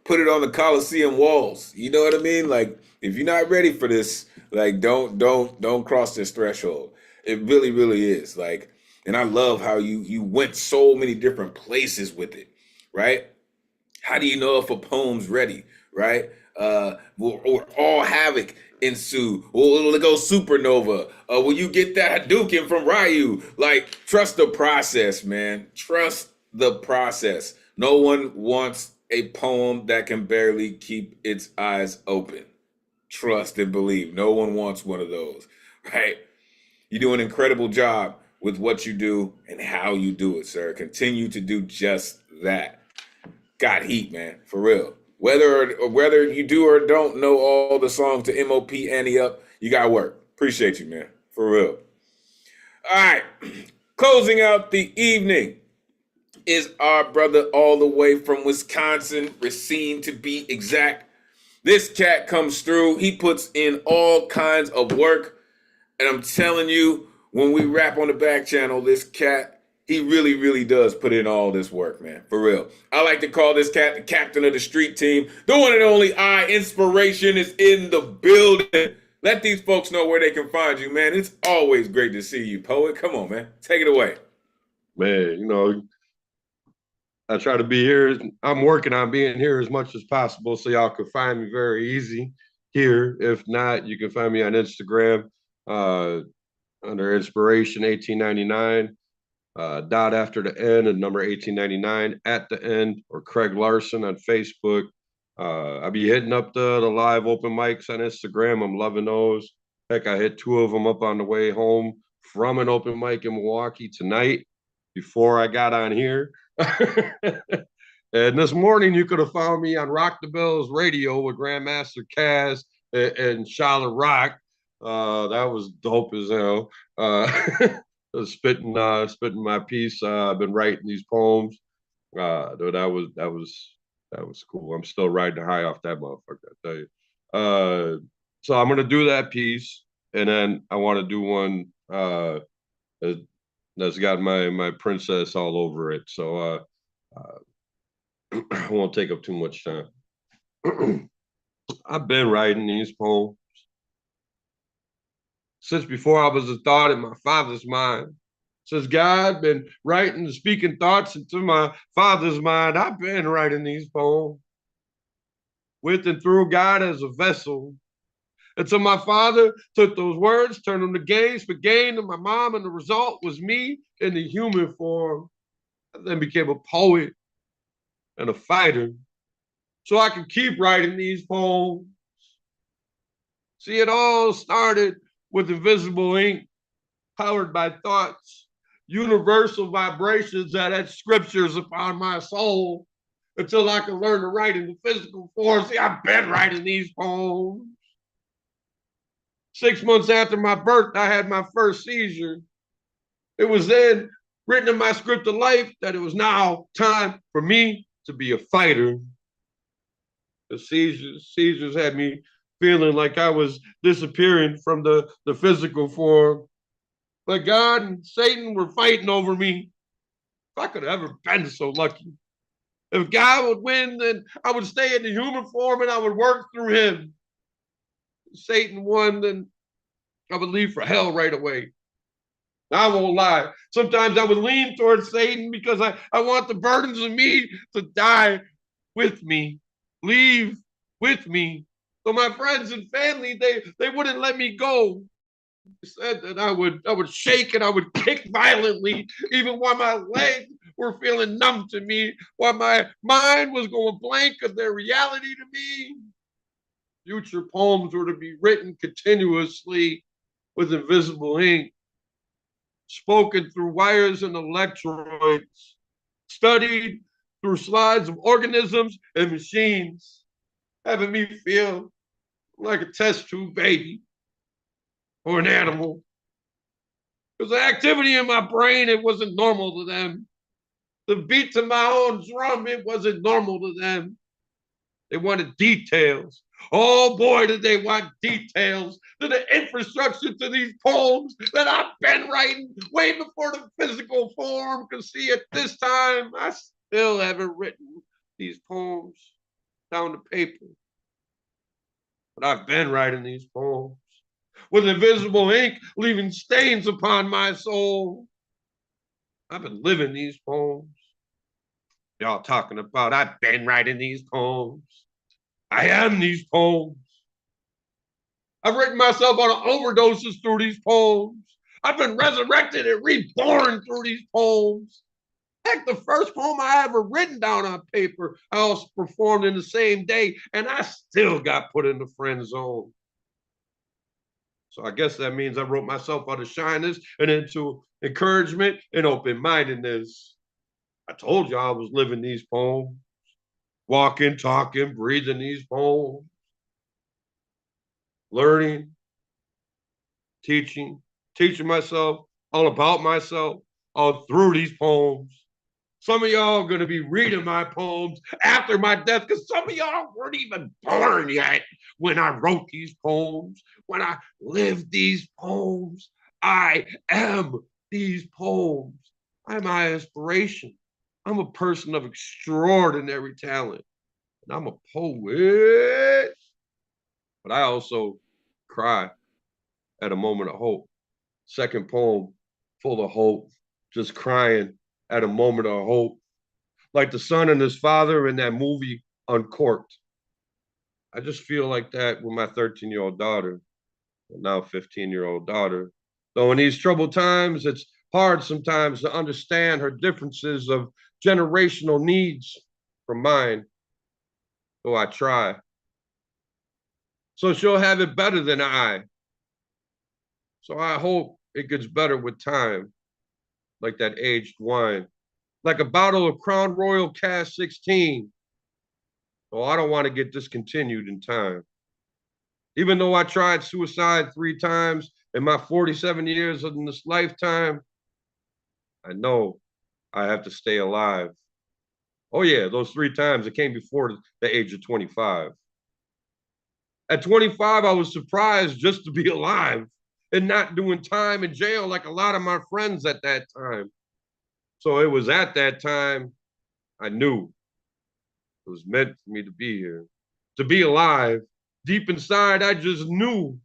put it on the Coliseum walls. You know what I mean? Like, if you're not ready for this, like, don't cross this threshold. It really, really is. Like, and I love how you went so many different places with it, right? How do you know if a poem's ready, right? Or all havoc ensue. Will it go supernova? Will you get that Hadouken from Ryu? Like, trust the process, man. Trust the process. No one wants a poem that can barely keep its eyes open. Trust and believe. No one wants one of those, right? You do an incredible job with what you do and how you do it, sir. Continue to do just that. Got heat, man, for real. Whether you do or don't know all the songs to MOP Annie Up, you got work. Appreciate you, man, for real. All right, closing out the evening is our brother all the way from Wisconsin, Racine to be exact. This cat comes through. He puts in all kinds of work, and I'm telling you, when we rap on the back channel, this cat, he really, really does put in all this work, man. For real. I like to call this cat the captain of the street team. The one and only Inspiration is in the building. Let these folks know where they can find you, man. It's always great to see you, Poet. Come on, man. Take it away. Man, I try to be here. I'm working on being here as much as possible so y'all can find me very easy here. If not, you can find me on Instagram under Inspiration 1899. Dot after the N and number 1899 at the end, or Craig Larson on Facebook. I'll be hitting up the live open mics on Instagram. I'm loving those. Heck, I hit 2 of them up on the way home from an open mic in Milwaukee tonight before I got on here. And this morning you could have found me on Rock the Bells radio with Grandmaster Kaz and Charlotte Rock. That was dope as hell. Spitting my piece. I've been writing these poems. That was cool. I'm still riding high off that motherfucker, I tell you. So I'm gonna do that piece, and then I want to do one that's got my princess all over it. So I won't take up too much time. I've been writing these poems since before I was a thought in my father's mind. Since God been writing and speaking thoughts into my father's mind, I've been writing these poems with and through God as a vessel. Until my father took those words, turned them to gains for gain to my mom, and the result was me in the human form. I then became a poet and a fighter, so I could keep writing these poems. See, it all started with invisible ink, powered by thoughts, universal vibrations that had scriptures upon my soul, until I could learn to write in the physical form. See, I've been writing these poems. 6 months after my birth, I had my first seizure. It was then written in my script of life that it was now time for me to be a fighter. The seizures had me feeling like I was disappearing from the physical form. But God and Satan were fighting over me. If I could have ever been so lucky. If God would win, then I would stay in the human form and I would work through him. If Satan won, then I would leave for hell right away. I won't lie. Sometimes I would lean towards Satan because I want the burdens of me to die with me, leave with me. So my friends and family, they wouldn't let me go. They said that I would shake and I would kick violently, even while my legs were feeling numb to me, while my mind was going blank of their reality to me. Future poems were to be written continuously with invisible ink, spoken through wires and electrodes, studied through slides of organisms and machines, having me feel like a test tube baby or an animal. Because the activity in my brain, it wasn't normal to them. The beat to my own drum, it wasn't normal to them. They wanted details. Oh boy, did they want details to the infrastructure to these poems that I've been writing way before the physical form. Because see, at this time, I still haven't written these poems down to paper. But I've been writing these poems with invisible ink, leaving stains upon my soul. I've been living these poems. Y'all talking about I've been writing these poems. I am these poems. I've written myself on overdoses through these poems. I've been resurrected and reborn through these poems. Heck, the first poem I ever written down on paper, I also performed in the same day, and I still got put in the friend zone. So I guess that means I wrote myself out of shyness and into encouragement and open-mindedness. I told you I was living these poems, walking, talking, breathing these poems, learning, teaching myself all about myself all through these poems. Some of y'all are going to be reading my poems after my death because some of y'all weren't even born yet when I wrote these poems, when I lived these poems. I am these poems. I'm my inspiration. I'm a person of extraordinary talent. And I'm a poet. But I also cry at a moment of hope. Second poem, full of hope, just crying at a moment of hope. Like the son and his father in that movie, Uncorked. I just feel like that with my 13-year-old daughter, now 15-year-old daughter. Though in these troubled times, it's hard sometimes to understand her differences of generational needs from mine, though I try. So she'll have it better than I. So I hope it gets better with time, like that aged wine, like a bottle of Crown Royal Cask 16. Oh, I don't want to get discontinued in time. Even though I tried suicide 3 times in my 47 years in this lifetime, I know I have to stay alive. Oh yeah, those 3 times it came before the age of 25. At 25, I was surprised just to be alive and not doing time in jail like a lot of my friends at that time. So it was at that time I knew it was meant for me to be here. to be alive. Deep inside, I just knew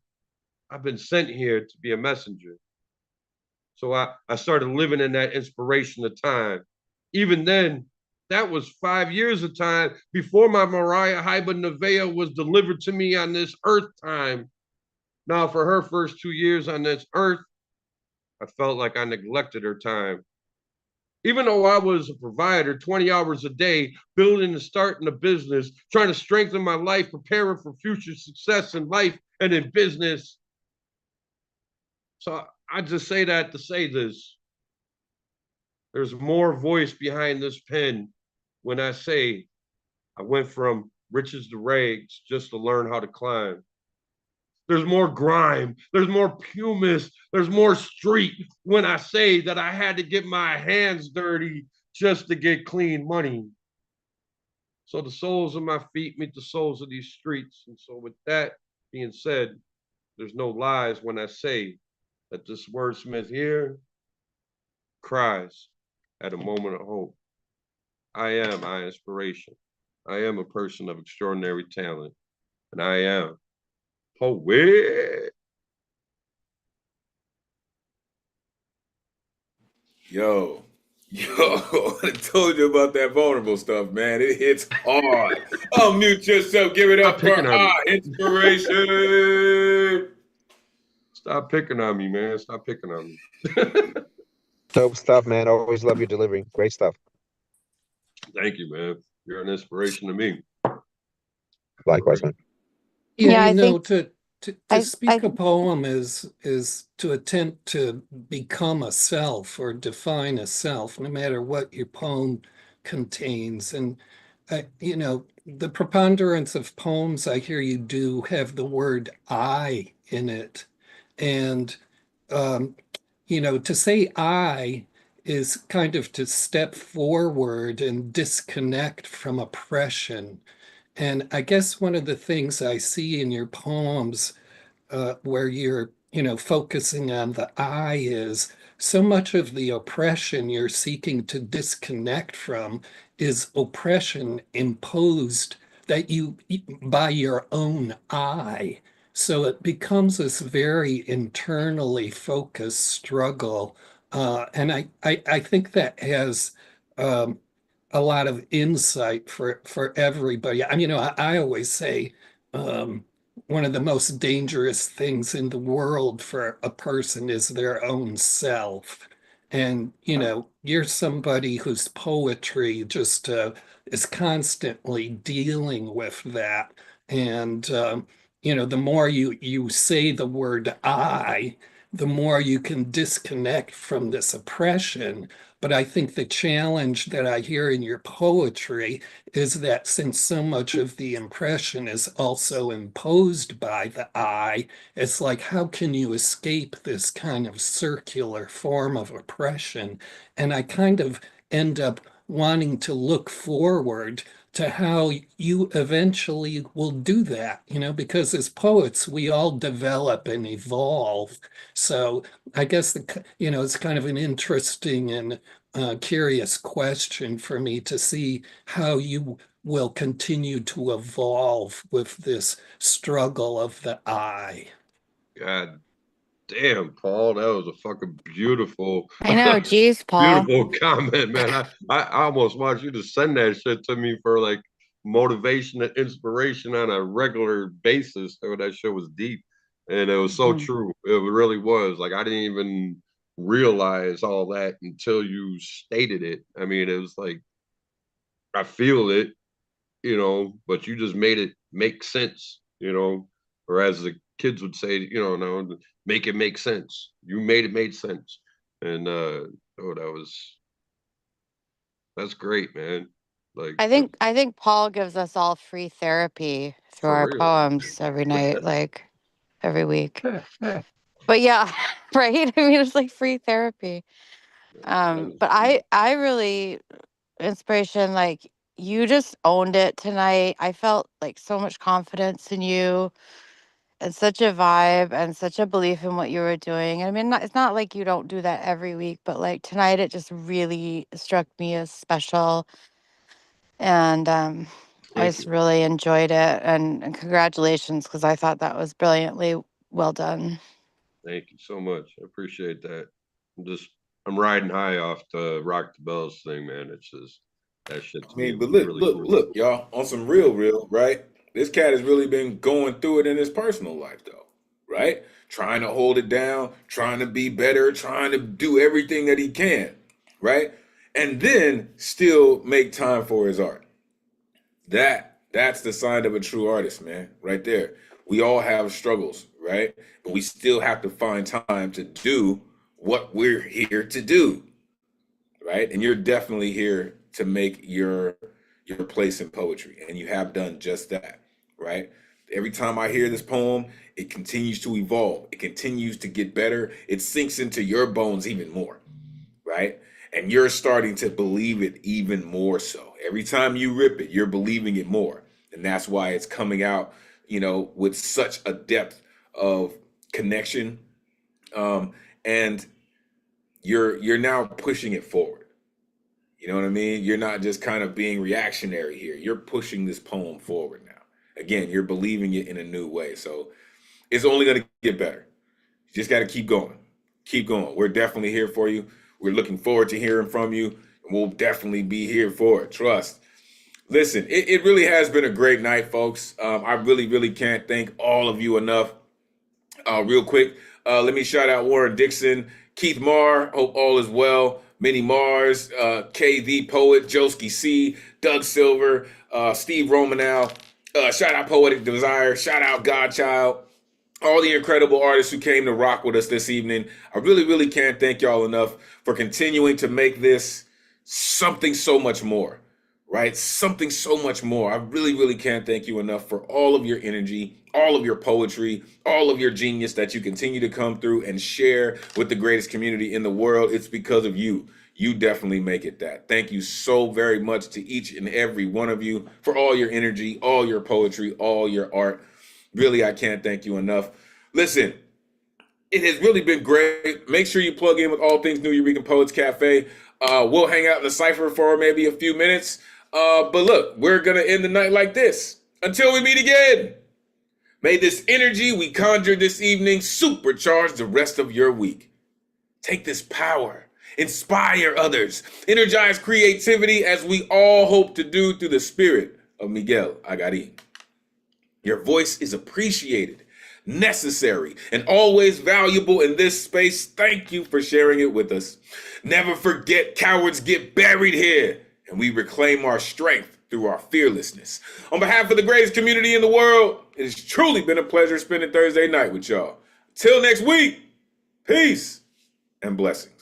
I've been sent here to be a messenger. So I started living in that inspiration of time. Even then, that was 5 years of time before my Mariah Hyba Nevaeh was delivered to me on this earth time. Now, for her first 2 years on this earth, I felt like I neglected her time. Even though I was a provider 20 hours a day, building and starting a business, trying to strengthen my life, preparing for future success in life and in business. So I just say that to say this. There's more voice behind this pen when I say I went from riches to rags just to learn how to climb. There's more grime, there's more pumice, there's more street when I say that I had to get my hands dirty just to get clean money. So the soles of my feet meet the soles of these streets. And so with that being said, there's no lies when I say that this wordsmith here cries at a moment of hope. I am my inspiration. I am a person of extraordinary talent, and I am poet. Yo, I told you about that vulnerable stuff, man. It hits hard. Unmute yourself. Give it up for our inspiration. Stop picking on me, man. Stop picking on me. Dope stuff, man. Always love your delivery. Great stuff. Thank you, man. You're an inspiration to me. Likewise, man. Yeah, I you know, think to speak a poem is to attempt to become a self or define a self, no matter what your poem contains. And you know, the preponderance of poems I hear you do have the word I in it. And you know, to say I is kind of to step forward and disconnect from oppression. And I guess one of the things I see in your poems where you're, you know, focusing on the I is so much of the oppression you're seeking to disconnect from is oppression imposed that you by your own I. So it becomes this very internally focused struggle. And I think that has a lot of insight for everybody. I mean, you know, I always say one of the most dangerous things in the world for a person is their own self. And, you know, you're somebody whose poetry just is constantly dealing with that. And, you know, the more you say the word I, the more you can disconnect from this oppression. But I think the challenge that I hear in your poetry is that since so much of the impression is also imposed by the I, it's like, how can you escape this kind of circular form of oppression? And I kind of end up wanting to look forward to how you eventually will do that, you know, because as poets, we all develop and evolve. So I guess you know, it's kind of an interesting and curious question for me to see how you will continue to evolve with this struggle of the I. God damn, Paul, that was a fucking beautiful, I know. Geez, Paul. beautiful comment, man. I almost want you to send that shit to me for like motivation and inspiration on a regular basis. So that shit was deep, and it was so true. It really was. Like I didn't even realize all that until you stated it. I mean, it was like I feel it, you know, but you just made it make sense, you know, or as the kids would say, you know, no, make it make sense. You made it made sense. And oh, that's great, man. Like I think Paul gives us all free therapy through for our real. poems every night, like every week. But yeah, right? I mean, it's like free therapy. But I really inspiration, like you just owned it tonight. I felt like so much confidence in you and such a vibe and such a belief in what you were doing. I mean, it's not like you don't do that every week, but like tonight it just really struck me as special. And I just really enjoyed it, and congratulations, because I thought that was brilliantly well done. Thank you so much. I appreciate that. I'm riding high off the Rock the Bells thing, man. It's just that shit to me But was really cool. look, y'all, on some real, right? This cat has really been going through it in his personal life, though, right? Trying to hold it down, trying to be better, trying to do everything that he can, right? And then still make time for his art. That's the sign of a true artist, man, right there. We all have struggles, right? But we still have to find time to do what we're here to do, right? And you're definitely here to make your place in poetry, and you have done just that, right? Every time I hear this poem, it continues to evolve. It continues to get better. It sinks into your bones even more, right? And you're starting to believe it even more so. Every time you rip it, you're believing it more. And that's why it's coming out, with such a depth of connection. And you're now pushing it forward. You know what I mean? You're not just kind of being reactionary here. You're pushing this poem forward now. Again, you're believing it in a new way. So it's only going to get better. You just got to keep going. Keep going. We're definitely here for you. We're looking forward to hearing from you. And we'll definitely be here for it. Trust. Listen, it really has been a great night, folks. I really can't thank all of you enough. Real quick, let me shout out Warren Dixon, Keith Marr, hope all is well. Minnie Mars, K the Poet, Joski C, Doug Silver, Steve Romanow, shout out Poetic Desire, shout out Godchild, all the incredible artists who came to rock with us this evening. I really can't thank y'all enough for continuing to make this something so much more, right? Something so much more. I really can't thank you enough for all of your energy, all of your poetry, all of your genius that you continue to come through and share with the greatest community in the world. It's because of you. You definitely make it that. Thank you so very much to each and every one of you for all your energy, all your poetry, all your art. Really, I can't thank you enough. Listen, it has really been great. Make sure you plug in with All Things New Eureka Poets Cafe. We'll hang out in the cypher for maybe a few minutes. But look, we're going to end the night like this. Until we meet again. May this energy we conjured this evening supercharge the rest of your week. Take this power, inspire others, energize creativity as we all hope to do through the spirit of Miguel Agarin. Your voice is appreciated, necessary, and always valuable in this space. Thank you for sharing it with us. Never forget, cowards get buried here, and we reclaim our strength through our fearlessness. On behalf of the greatest community in the world, it has truly been a pleasure spending Thursday night with y'all. Till next week, peace and blessings.